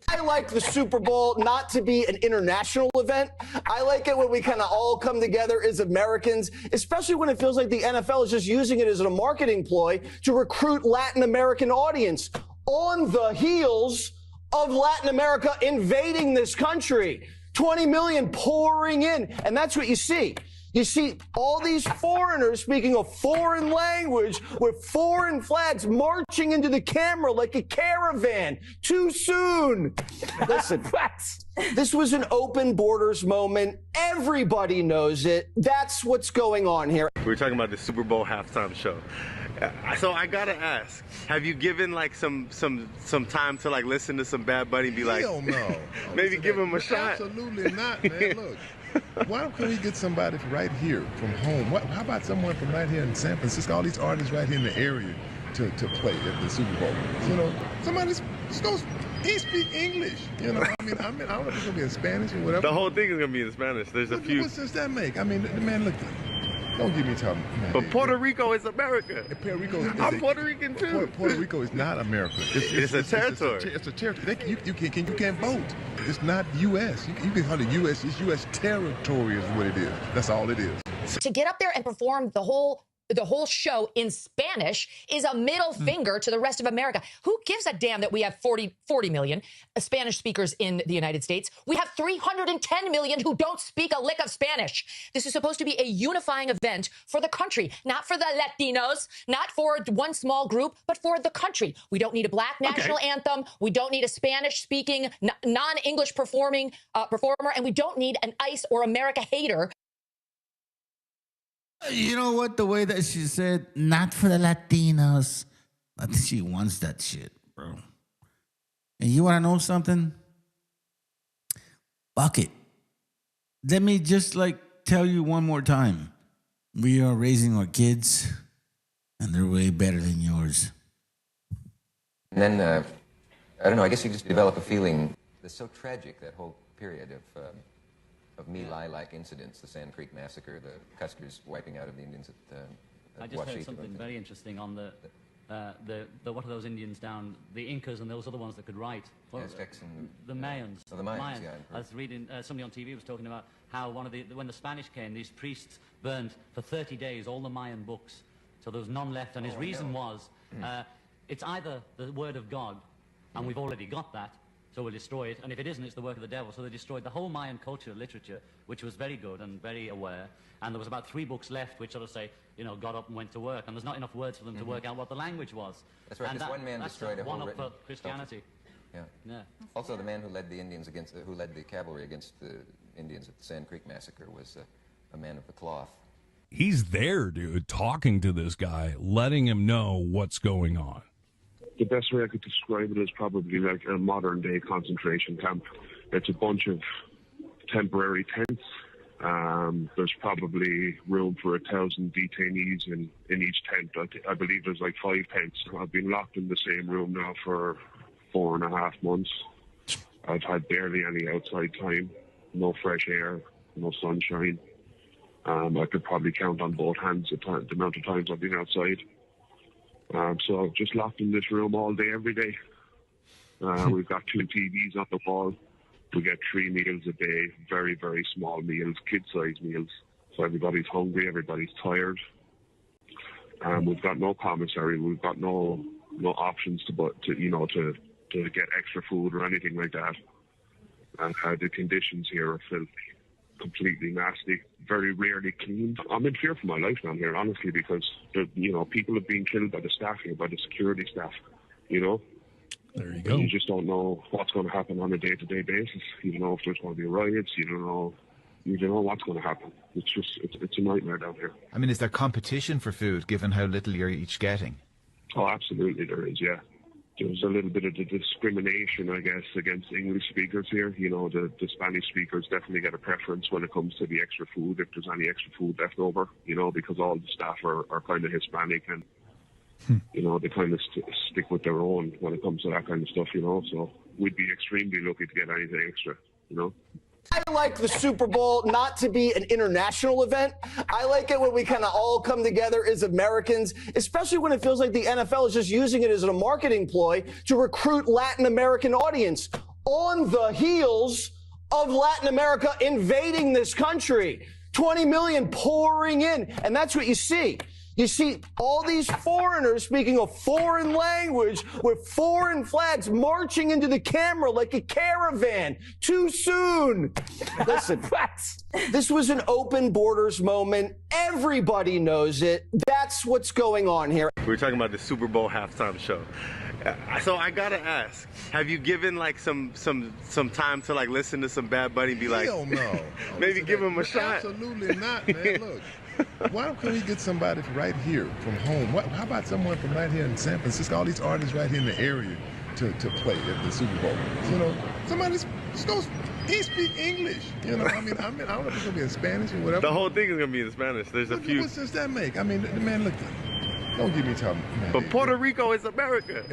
I like the Super Bowl not to be an international event. I like it when we kind of all come together as Americans, especially when it feels like the NFL is just using it as a marketing ploy to recruit Latin American audience on the heels of Latin America invading this country. 20 million pouring in, and that's what you see. You see all these foreigners speaking a foreign language with foreign flags marching into the camera like a caravan. Too soon. Listen, this was an open borders moment. Everybody knows it. That's what's going on here. We were talking about the Super Bowl halftime show. So I gotta ask, have you given like some time to like listen to some Bad Bunny and be like, hell no. maybe give him a shot? Absolutely not, man. Look. Why don't we get somebody from right here, from home? How about someone from right here in San Francisco? All these artists right here in the area to play at the Super Bowl. Somebody he speak English. I don't know if it's gonna be in Spanish or whatever. The whole thing is gonna be in Spanish. There's a few. What sense that make? I mean, man, look. Don't get me talking. Man, but Puerto Rico is America. Puerto Rico I'm Puerto Rican too. Puerto Rico is not America. It's a territory. It's a territory. You can't vote. It's not U.S. You can call it U.S. It's U.S. territory is what it is. That's all it is. To get up there and perform the whole show in Spanish is a middle finger to the rest of America. Who gives a damn that we have 40 million Spanish speakers in the United States? We have 310 million who don't speak a lick of Spanish. This is supposed to be a unifying event for the country, not for the Latinos, not for one small group, but for the country. We don't need a black national anthem. We don't need a Spanish-speaking, non-English performer, and we don't need an ICE or America hater. You know what? The way that she said, not for the Latinos. I think she wants that shit, bro. And you want to know something? Fuck it. Let me just tell you one more time. We are raising our kids, and they're way better than yours. And then, I don't know, I guess you just develop a feeling that's so tragic, that whole period of My Lai-like incidents, the Sand Creek Massacre, the Custer's wiping out of the Indians at I just heard something very interesting on the what are those Indians down, the Incas and those other ones that could write? Aztecs and the Mayans. Oh, the Mayans, yeah. I was reading, somebody on TV was talking about how when the Spanish came, these priests burned for 30 days all the Mayan books, so there was none left, and his reason was, it's either the word of God, and we've already got that, so we'll destroy it, and if it isn't, it's the work of the devil. So they destroyed the whole Mayan culture, literature, which was very good and very aware, and there was about 3 books left which sort of say, got up and went to work, and there's not enough words for them to work out what the language was. That's right, because one man destroyed a whole one up written for Christianity. Yeah. Also, the man who led the Indians who led the cavalry against the Indians at the Sand Creek Massacre was a man of the cloth. He's there, dude, talking to this guy, letting him know what's going on. The best way I could describe it is probably like a modern-day concentration camp. It's a bunch of temporary tents. There's probably room for 1,000 detainees in each tent. I believe there's like 5 tents. I've been locked in the same room now for 4.5 months. I've had barely any outside time, no fresh air, no sunshine. I could probably count on both hands the amount of times I've been outside. So just locked in this room all day, every day. We've got 2 TVs on the wall. We get 3 meals a day, very, very small meals, kid-sized meals. So everybody's hungry, everybody's tired. We've got no commissary. We've got no options to to get extra food or anything like that. And the conditions here are filthy, completely nasty, very rarely cleaned. I'm in fear for my life down here, honestly, because people have been killed by the staff here, by the security staff. There you go. You just don't know what's going to happen on a day-to-day basis. You don't know if there's going to be riots. You don't know what's going to happen. It's a nightmare down here. I mean, is there competition for food given how little you're each getting? Oh, absolutely there is, yeah. There's a little bit of the discrimination, I guess, against English speakers here. The Spanish speakers definitely get a preference when it comes to the extra food, if there's any extra food left over, because all the staff are kind of Hispanic and, they kind of stick with their own when it comes to that kind of stuff, So we'd be extremely lucky to get anything extra, I like the Super Bowl not to be an international event. I like it when we kind of all come together as Americans, especially when it feels like the NFL is just using it as a marketing ploy to recruit Latin American audience on the heels of Latin America invading this country. 20 million pouring in, and that's what you see. You see all these foreigners speaking a foreign language with foreign flags marching into the camera like a caravan. Too soon. Listen, this was an open borders moment. Everybody knows it. That's what's going on here. We were talking about the Super Bowl halftime show. So I gotta ask, have you given like some time to like listen to some Bad Bunny and be like, hell no. maybe give him a shot? Absolutely not, man. Look. Why can't we get somebody right here from home? How about someone from right here in San Francisco? All these artists right here in the area to play at the Super Bowl. Somebody's he speak English. I don't know if it's gonna be in Spanish or whatever. The whole thing is gonna be in Spanish. There's a few. What sense that make? I mean, man, look. Don't give me talking. Man, but Puerto Rico is America.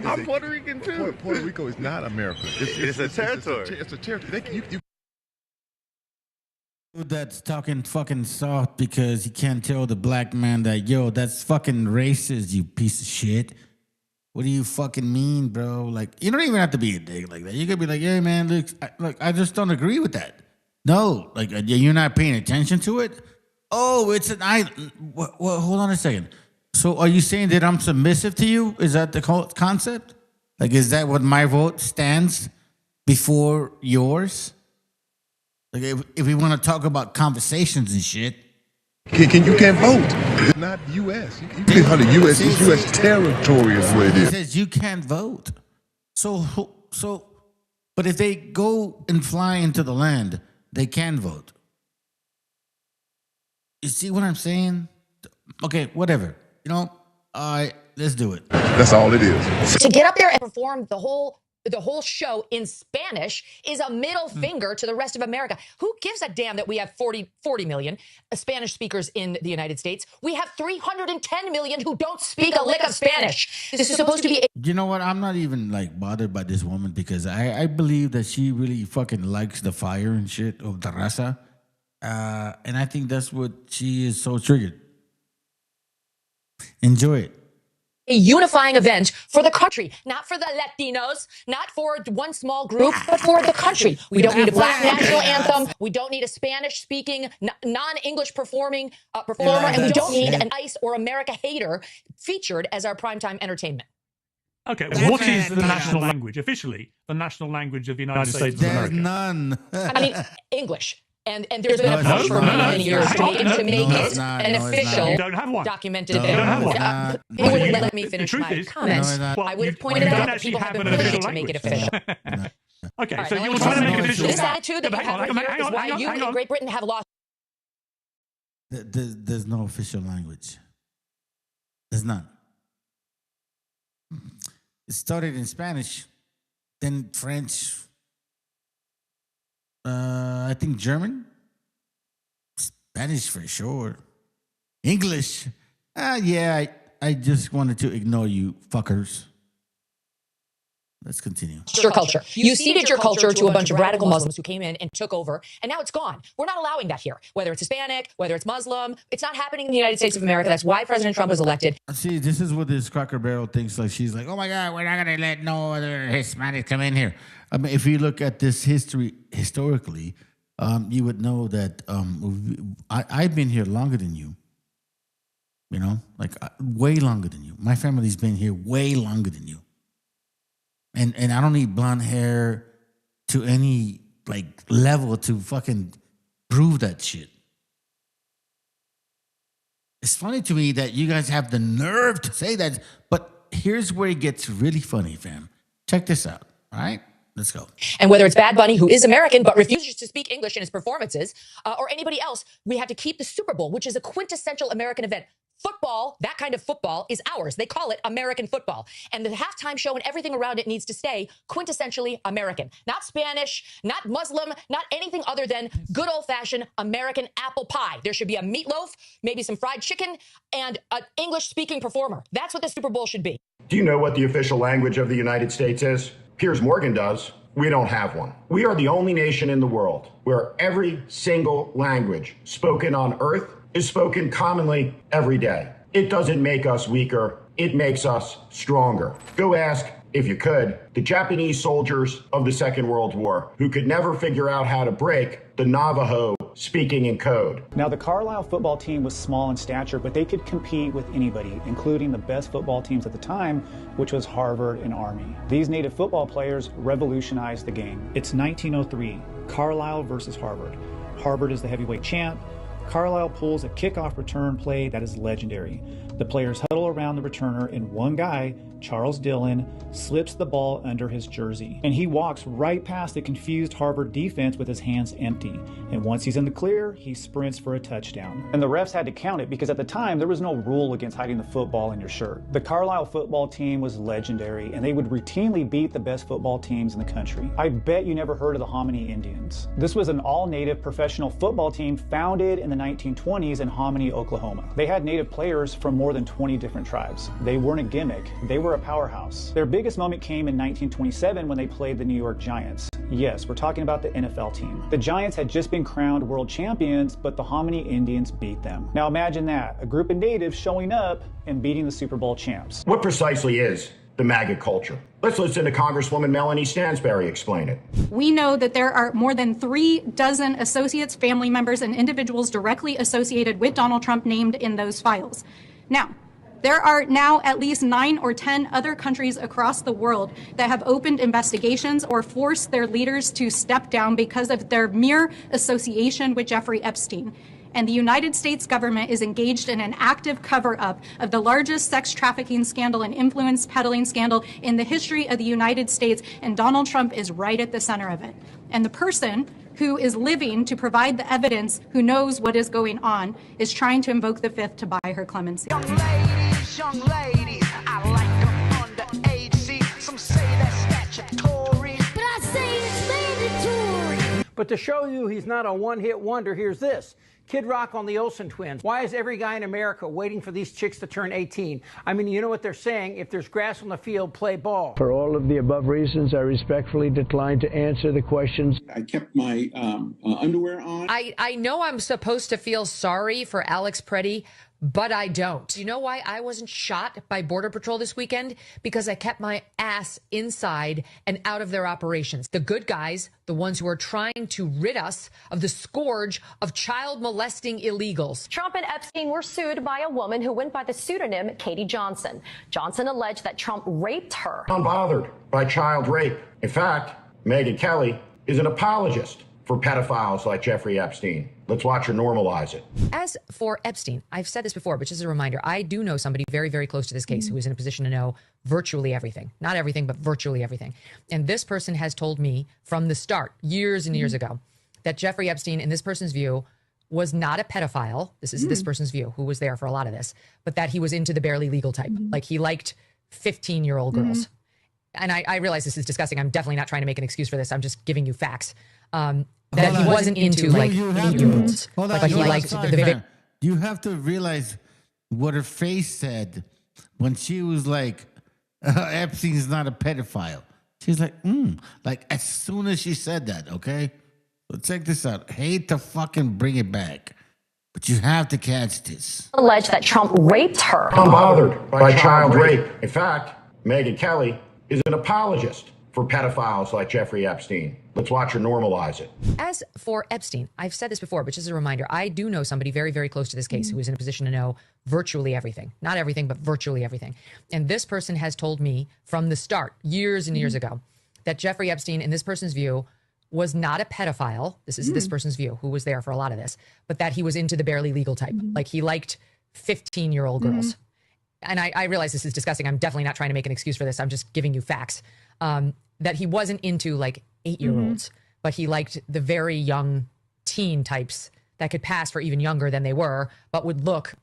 I'm Puerto Rican too. Puerto Rico is not America. It's a territory. It's a territory. That's talking fucking soft because he can't tell the black man that, yo, that's fucking racist, you piece of shit. What do you fucking mean, bro? Like, you don't even have to be a dick like that. You could be like, hey, man, look, I just don't agree with that. No, like, you're not paying attention to it? Oh, it's an island. Well, hold on a second. So are you saying that I'm submissive to you? Is that the concept? Like, is that what my vote stands before yours? Like, if we want to talk about conversations and shit. You can't vote. It's not U.S. You can't call it U.S. It's U.S. territory is what it is. It says you can't vote. But if they go and fly into the land, they can vote. You see what I'm saying? Okay, whatever. All right, let's do it. That's all it is. To get up there and perform the whole show in Spanish is a middle finger to the rest of America. Who gives a damn that we have 40 million Spanish speakers in the United States? We have 310 million who don't speak a lick of Spanish. This is supposed to be... You know what? I'm not even bothered by this woman because I believe that she really fucking likes the fire and shit of the raza. And I think that's what she is so triggered. Enjoy it. A unifying event for the country, not for the Latinos, not for one small group, but for the country. We don't need a black national anthem. We don't need a Spanish-speaking, non-English performer, and we don't need an ICE or America hater featured as our primetime entertainment. Okay, what is the national language, officially, the national language of the United States of America? There's none. I mean, English. And there's been a push for many years to make it an official documented event. It wouldn't let me finish my comments. I would have pointed out that people have been pushing to make it official. Okay, so you're trying to make it official. This attitude that you have here is why you in Great Britain have lost. There's no official language. There's none. It started in Spanish, then French, I think German, Spanish for sure, English. Yeah, I just wanted to ignore you fuckers. Let's continue. Your culture. You ceded your culture to a bunch of radical Muslims who came in and took over, and now it's gone. We're not allowing that here. Whether it's Hispanic, whether it's Muslim, it's not happening in the United States of America. That's why President Trump was elected. See, this is what this Cracker Barrel thinks. Like, she's like, oh my God, we're not going to let no other Hispanic come in here. I mean, if you look at this historically, you would know that I've been here longer than you. Way longer than you. My family's been here way longer than you. And I don't need blonde hair to any like level to fucking prove that shit. It's funny to me that you guys have the nerve to say that, but here's where it gets really funny, fam. Check this out, all right? Let's go. And whether it's Bad Bunny, who is American but refuses to speak English in his performances, or anybody else, we have to keep the Super Bowl, which is a quintessential American event. Football, that kind of football, is ours. They call it American football. And the halftime show and everything around it needs to stay quintessentially American. Not Spanish, not Muslim, not anything other than good old-fashioned American apple pie. There should be a meatloaf, maybe some fried chicken, and an English-speaking performer. That's what the Super Bowl should be. Do you know what the official language of the United States is? Piers Morgan does. We don't have one. We are the only nation in the world where every single language spoken on earth is spoken commonly every day. It doesn't make us weaker. It makes us stronger. Go ask, if you could, the Japanese soldiers of the Second World War who could never figure out how to break the Navajo speaking in code. Now, the Carlisle football team was small in stature, but they could compete with anybody, including the best football teams at the time, which was Harvard and Army. These native football players revolutionized the game. It's 1903, Carlisle versus Harvard. Harvard is the heavyweight champ. Carlisle pulls a kickoff return play that is legendary. The players huddle around the returner, and one guy, Charles Dillon, slips the ball under his jersey. And he walks right past the confused Harvard defense with his hands empty. And once he's in the clear, he sprints for a touchdown. And the refs had to count it because at the time, there was no rule against hiding the football in your shirt. The Carlisle football team was legendary, and they would routinely beat the best football teams in the country. I bet you never heard of the Hominy Indians. This was an all-native professional football team founded in the 1920s in Hominy, Oklahoma. They had native players from more than 20 different tribes. They weren't a gimmick. They were a powerhouse. Their biggest moment came in 1927 when they played the New York Giants. Yes, we're talking about the NFL team. The Giants had just been crowned world champions, but the Hominy Indians beat them. Now imagine that, a group of natives showing up and beating the Super Bowl champs. What precisely is the MAGA culture? Let's listen to Congresswoman Melanie Stansberry explain it. We know that there are more than 36 associates, family members, and individuals directly associated with Donald Trump named in those files. Now, there are now at least 9 or 10 other countries across the world that have opened investigations or forced their leaders to step down because of their mere association with Jeffrey Epstein. And the United States government is engaged in an active cover-up of the largest sex trafficking scandal and influence peddling scandal in the history of the United States, and Donald Trump is right at the center of it. And the person who is living to provide the evidence, who knows what is going on, is trying to invoke the Fifth to buy her clemency. Young ladies, I like them underage. See, some say that's statutory, but I say it's mandatory. But to show you he's not a one-hit wonder, here's this. Kid Rock on the Olsen twins. Why is every guy in America waiting for these chicks to turn 18? I mean, you know what they're saying? If there's grass on the field, play ball. For all of the above reasons, I respectfully decline to answer the questions. I kept my underwear on. I know I'm supposed to feel sorry for Alex Preddy, but I don't. You know why I wasn't shot by Border Patrol this weekend? Because I kept my ass inside and out of their operations. The good guys, the ones who are trying to rid us of the scourge of child molesting illegals. Trump and Epstein were sued by a woman who went by the pseudonym Katie Johnson. Johnson alleged that Trump raped her. Unbothered by child rape. In fact, Megyn Kelly is an apologist for pedophiles like Jeffrey Epstein. Let's watch her normalize it. As for Epstein, I've said this before, but just as a reminder, I do know somebody very, very close to this case who is in a position to know virtually everything. Not everything, but virtually everything. And this person has told me from the start, years and years ago, that Jeffrey Epstein, in this person's view, was not a pedophile. This is this person's view, who was there for a lot of this, but that he was into the barely legal type. Like he liked 15-year-old girls. And I realize this is disgusting. I'm definitely not trying to make an excuse for this. I'm just giving you facts. That he wasn't into like 8-year-olds, but he liked the. You have to realize what her face said when she was like, Epstein's not a pedophile. She's like, like as soon as she said that, okay? So check this out. Hate to fucking bring it back, but you have to catch this. Alleged that Trump raped her. Unbothered by child rape. In fact, Megyn Kelly is an apologist for pedophiles like Jeffrey Epstein. Let's watch her normalize it. As for Epstein, I've said this before, but just as a reminder, I do know somebody very, very close to this case who is in a position to know virtually everything. Not everything, but virtually everything. And this person has told me from the start, years and years ago, that Jeffrey Epstein, in this person's view, was not a pedophile. This is this person's view, who was there for a lot of this, but that he was into the barely legal type. Like he liked 15-year-old girls. And I realize this is disgusting. I'm definitely not trying to make an excuse for this. I'm just giving you facts. That he wasn't into like 8-year-olds, but he liked the very young teen types that could pass for even younger than they were, but would look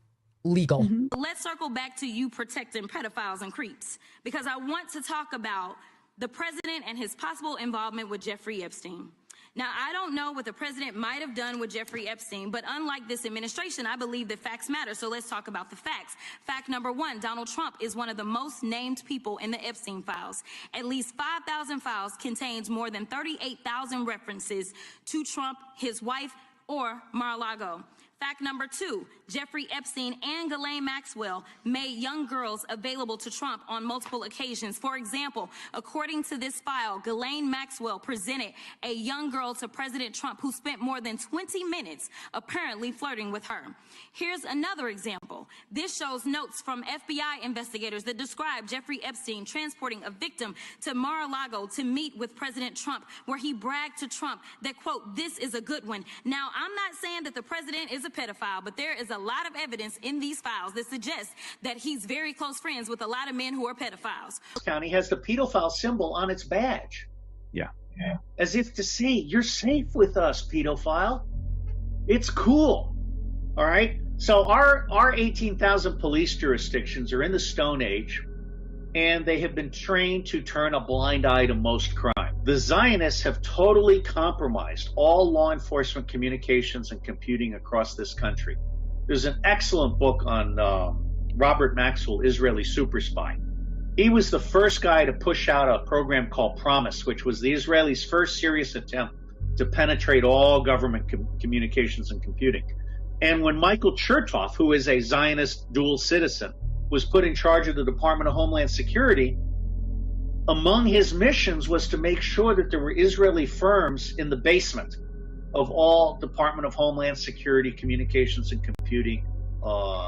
legal. Let's circle back to you protecting pedophiles and creeps, because I want to talk about the president and his possible involvement with Jeffrey Epstein. Now, I don't know what the president might have done with Jeffrey Epstein, but unlike this administration, I believe that facts matter. So let's talk about the facts. Fact number one, Donald Trump is one of the most named people in the Epstein files. At least 5,000 files contains more than 38,000 references to Trump, his wife, or Mar-a-Lago. Fact number two, Jeffrey Epstein and Ghislaine Maxwell made young girls available to Trump on multiple occasions. For example, according to this file, Ghislaine Maxwell presented a young girl to President Trump who spent more than 20 minutes apparently flirting with her. Here's another example. This shows notes from FBI investigators that describe Jeffrey Epstein transporting a victim to Mar-a-Lago to meet with President Trump, where he bragged to Trump that, quote, "This is a good one." Now, I'm not saying that the president is a pedophile, but there is a lot of evidence in these files that suggests that he's very close friends with a lot of men who are pedophiles. County has the pedophile symbol on its badge. Yeah. As if to say, you're safe with us, pedophile. It's cool. All right? So our 18,000 police jurisdictions are in the Stone Age, and they have been trained to turn a blind eye to most crime. The Zionists have totally compromised all law enforcement communications and computing across this country. There's an excellent book on Robert Maxwell, Israeli super spy. He was the first guy to push out a program called Promise, which was the Israelis' first serious attempt to penetrate all government communications and computing. And when Michael Chertoff, who is a Zionist dual citizen, was put in charge of the Department of Homeland Security, among his missions was to make sure that there were Israeli firms in the basement of all Department of Homeland Security communications and computing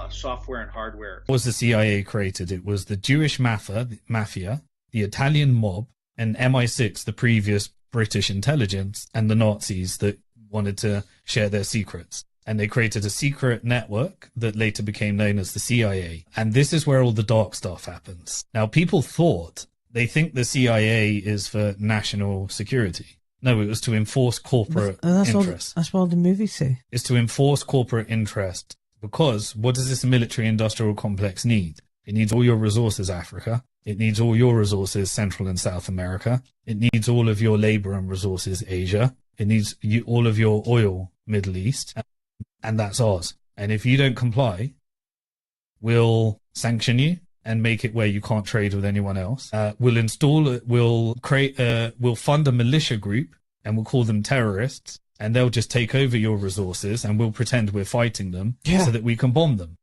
software and hardware. Was the CIA created? It was the Jewish mafia, the Italian mob, and MI6, the previous British intelligence, and the Nazis that wanted to share their secrets. And they created a secret network that later became known as the CIA. And this is where all the dark stuff happens. Now, people they think the CIA is for national security. No, it was to enforce corporate interest. That's what all the movies say. It's to enforce corporate interest, because what does this military industrial complex need? It needs all your resources, Africa. It needs all your resources, Central and South America. It needs all of your labor and resources, Asia. It needs all of your oil, Middle East. And that's ours. And if you don't comply, we'll sanction you and make it where you can't trade with anyone else. We'll fund a militia group, and we'll call them terrorists, and they'll just take over your resources, and we'll pretend we're fighting them so that we can bomb them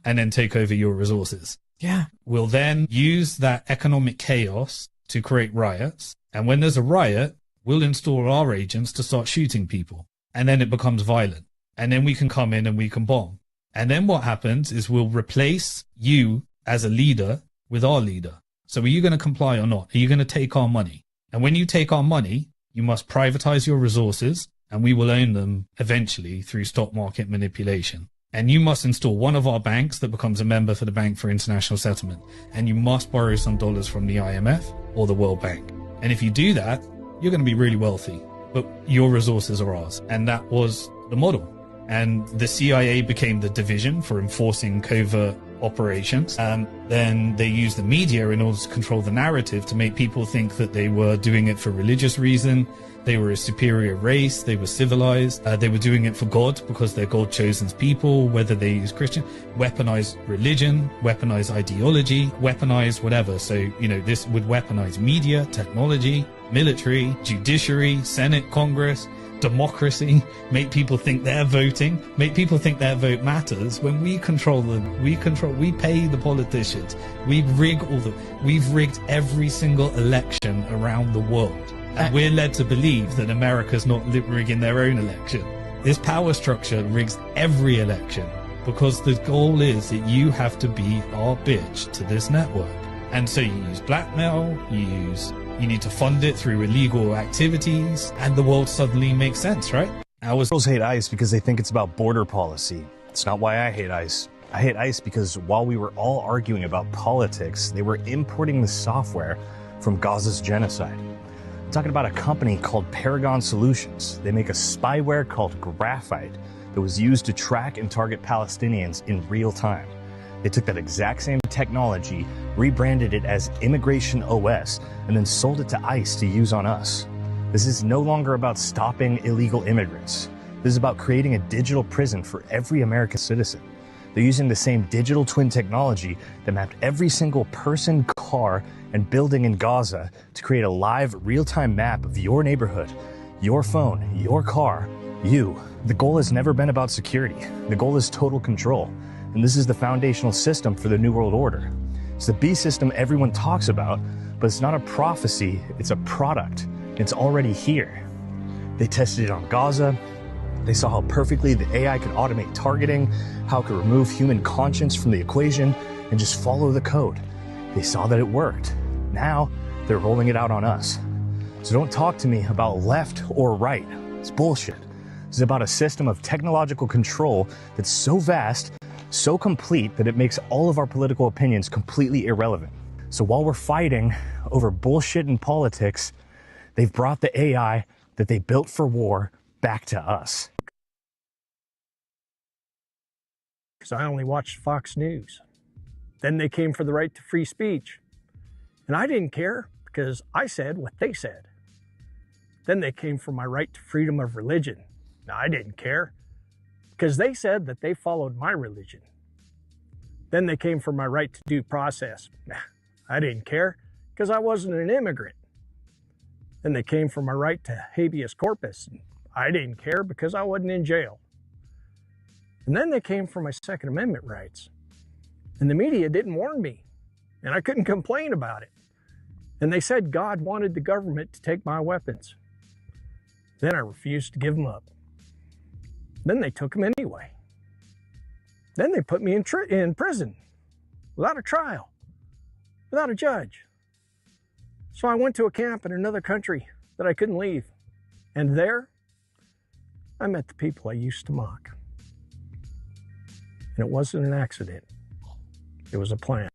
and then take over your resources. Yeah. We'll then use that economic chaos to create riots. And when there's a riot, we'll install our agents to start shooting people. And then it becomes violent. And then we can come in and we can bomb. And then what happens is we'll replace you as a leader with our leader. So are you going to comply or not? Are you going to take our money? And when you take our money, you must privatize your resources, and we will own them eventually through stock market manipulation. And you must install one of our banks that becomes a member for the Bank for International Settlement. And you must borrow some dollars from the IMF or the World Bank. And if you do that, you're going to be really wealthy, but your resources are ours. And that was the model. And the CIA became the division for enforcing covert operations. Then they used the media in order to control the narrative to make people think that they were doing it for religious reason. They were a superior race. They were civilized. They were doing it for God because they're God-chosen people, whether they use Christian, weaponize religion, weaponize ideology, weaponize whatever. So, this would weaponize media, technology, military, judiciary, Senate, Congress. democracy, make people think they're voting, make people think their vote matters, when we control them, we pay the politicians, we've rigged every single election around the world. And we're led to believe that America's not rigging their own election. This power structure rigs every election because the goal is that you have to be our bitch to this network. And so you use blackmail, you need to fund it through illegal activities, and the world suddenly makes sense, right? Girls hate ICE because they think it's about border policy. It's not why I hate ICE. I hate ICE because while we were all arguing about politics, they were importing the software from Gaza's genocide. I'm talking about a company called Paragon Solutions. They make a spyware called Graphite that was used to track and target Palestinians in real time. They took that exact same technology, rebranded it as Immigration OS, and then sold it to ICE to use on us. This is no longer about stopping illegal immigrants. This is about creating a digital prison for every American citizen. They're using the same digital twin technology that mapped every single person, car, and building in Gaza to create a live, real-time map of your neighborhood, your phone, your car, you. The goal has never been about security. The goal is total control. And this is the foundational system for the New World Order. It's the beast system everyone talks about, but it's not a prophecy, it's a product. It's already here. They tested it on Gaza. They saw how perfectly the AI could automate targeting, how it could remove human conscience from the equation, and just follow the code. They saw that it worked. Now, they're rolling it out on us. So don't talk to me about left or right. It's bullshit. This is about a system of technological control that's so vast, so complete that it makes all of our political opinions completely irrelevant. So while we're fighting over bullshit in politics, they've brought the AI that they built for war back to us. Because I only watched Fox News. Then they came for the right to free speech. And I didn't care because I said what they said. Then they came for my right to freedom of religion. Now, I didn't care because they said that they followed my religion. Then they came for my right to due process. I didn't care because I wasn't an immigrant. Then they came for my right to habeas corpus. I didn't care because I wasn't in jail. And then they came for my Second Amendment rights. And the media didn't warn me, and I couldn't complain about it. And they said God wanted the government to take my weapons. Then I refused to give them up. Then they took them anyway. Then they put me in prison without a trial, without a judge. So I went to a camp in another country that I couldn't leave. And there, I met the people I used to mock. And it wasn't an accident. It was a plan.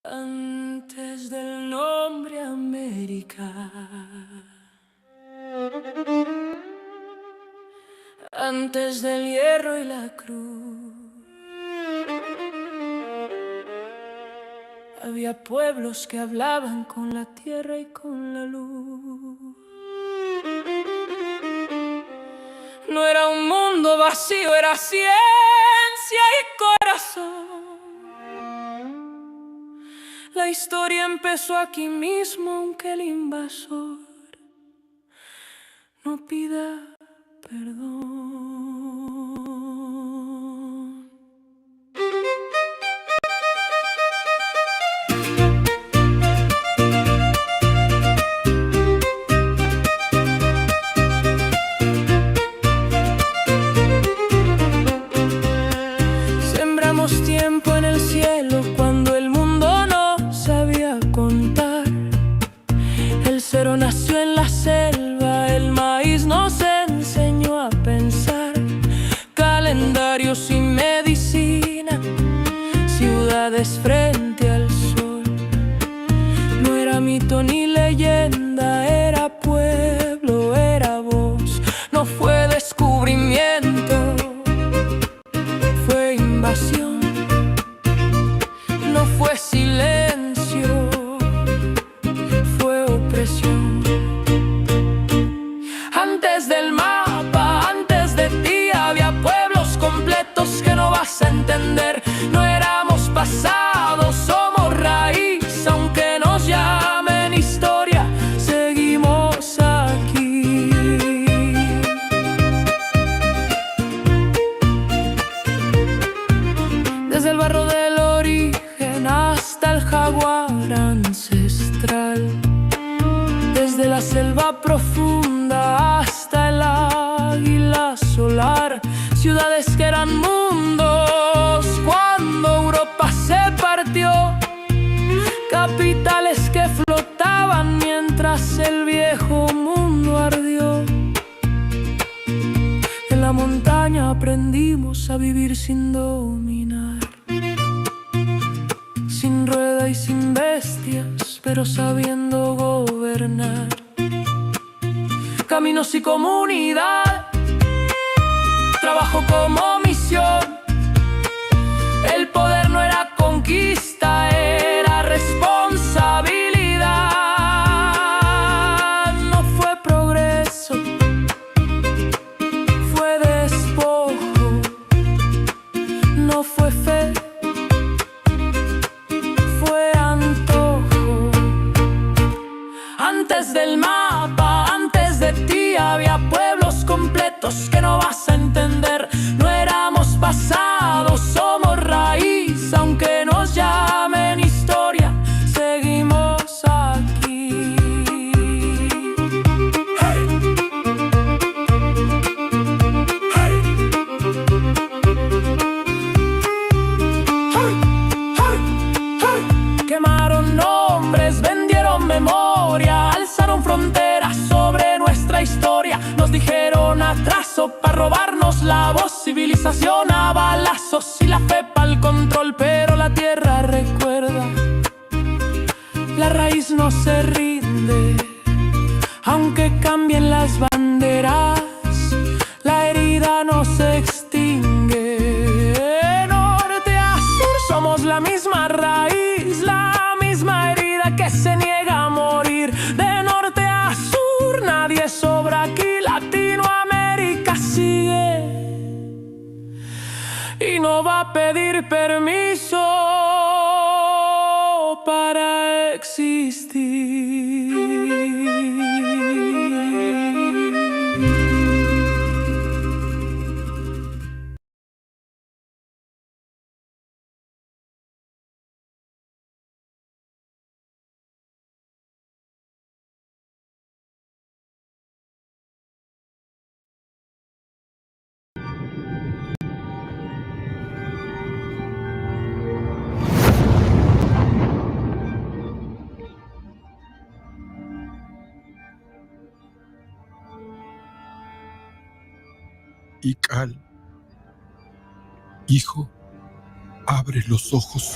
Antes del nombre América, antes del hierro y la cruz, había pueblos que hablaban con la tierra y con la luz. No era un mundo vacío, era ciencia y corazón. La historia empezó aquí mismo, aunque el invasor no pida perdón. Sembramos tiempo en el cielo cuando el mundo no sabía contar. El cero nació en la selva, el maíz nos enseñó a pensar. profunda hasta el águila solar, ciudades que eran mundos cuando Europa se partió, capitales que flotaban mientras el viejo mundo ardió. En la montaña aprendimos a vivir sin dominar, sin rueda y sin bestias, pero sabiendo gobernar. Caminos y comunidad, trabajo como misión. El poder no era conquista, era responsabilidad. No fue progreso, fue despojo. No fue fe, fue antojo. Antes del mapa, antes de ti, había pueblos completos que no vas a entender. No éramos pasado, somos raíz, aunque nos llamen historia, seguimos aquí. Hey. Hey. Hey. Hey. Hey. Quemaron nombres, vendieron memoria, alzaron fronteras sobre nuestra historia. Nos dijeron atraso para robarnos la voz, civilización a balazos y la fe pa'l control. Pero la tierra recuerda, la raíz no se rinde. Aunque cambien las banderas, la herida no se extingue. De norte a sur somos la misma raíz, la misma herida que se niega a morir. De norte a sur nadie sobra aquí, Latinoamérica sigue y no va a pedir permiso para existir. Ical, hijo, abre los ojos.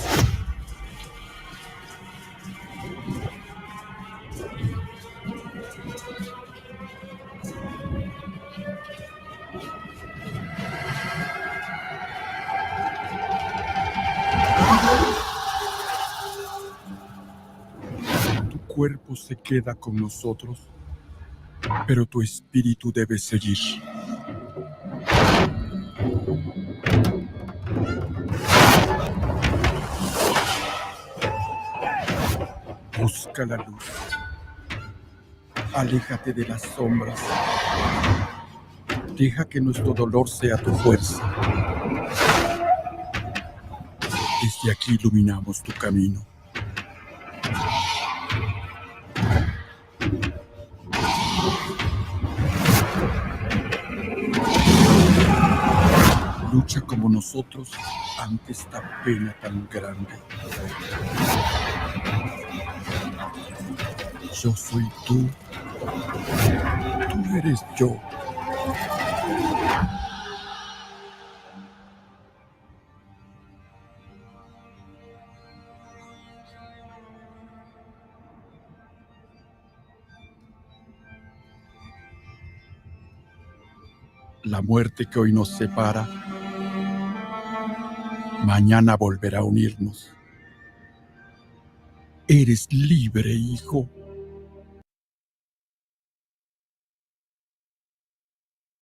Tu cuerpo se queda con nosotros, pero tu espíritu debe seguir. Busca la luz. Aléjate de las sombras. Deja que nuestro dolor sea tu fuerza. Desde aquí iluminamos tu camino. Lucha como nosotros ante esta pena tan grande. Yo soy tú. Tú eres yo. La muerte que hoy nos separa, mañana volverá a unirnos. Eres libre, hijo.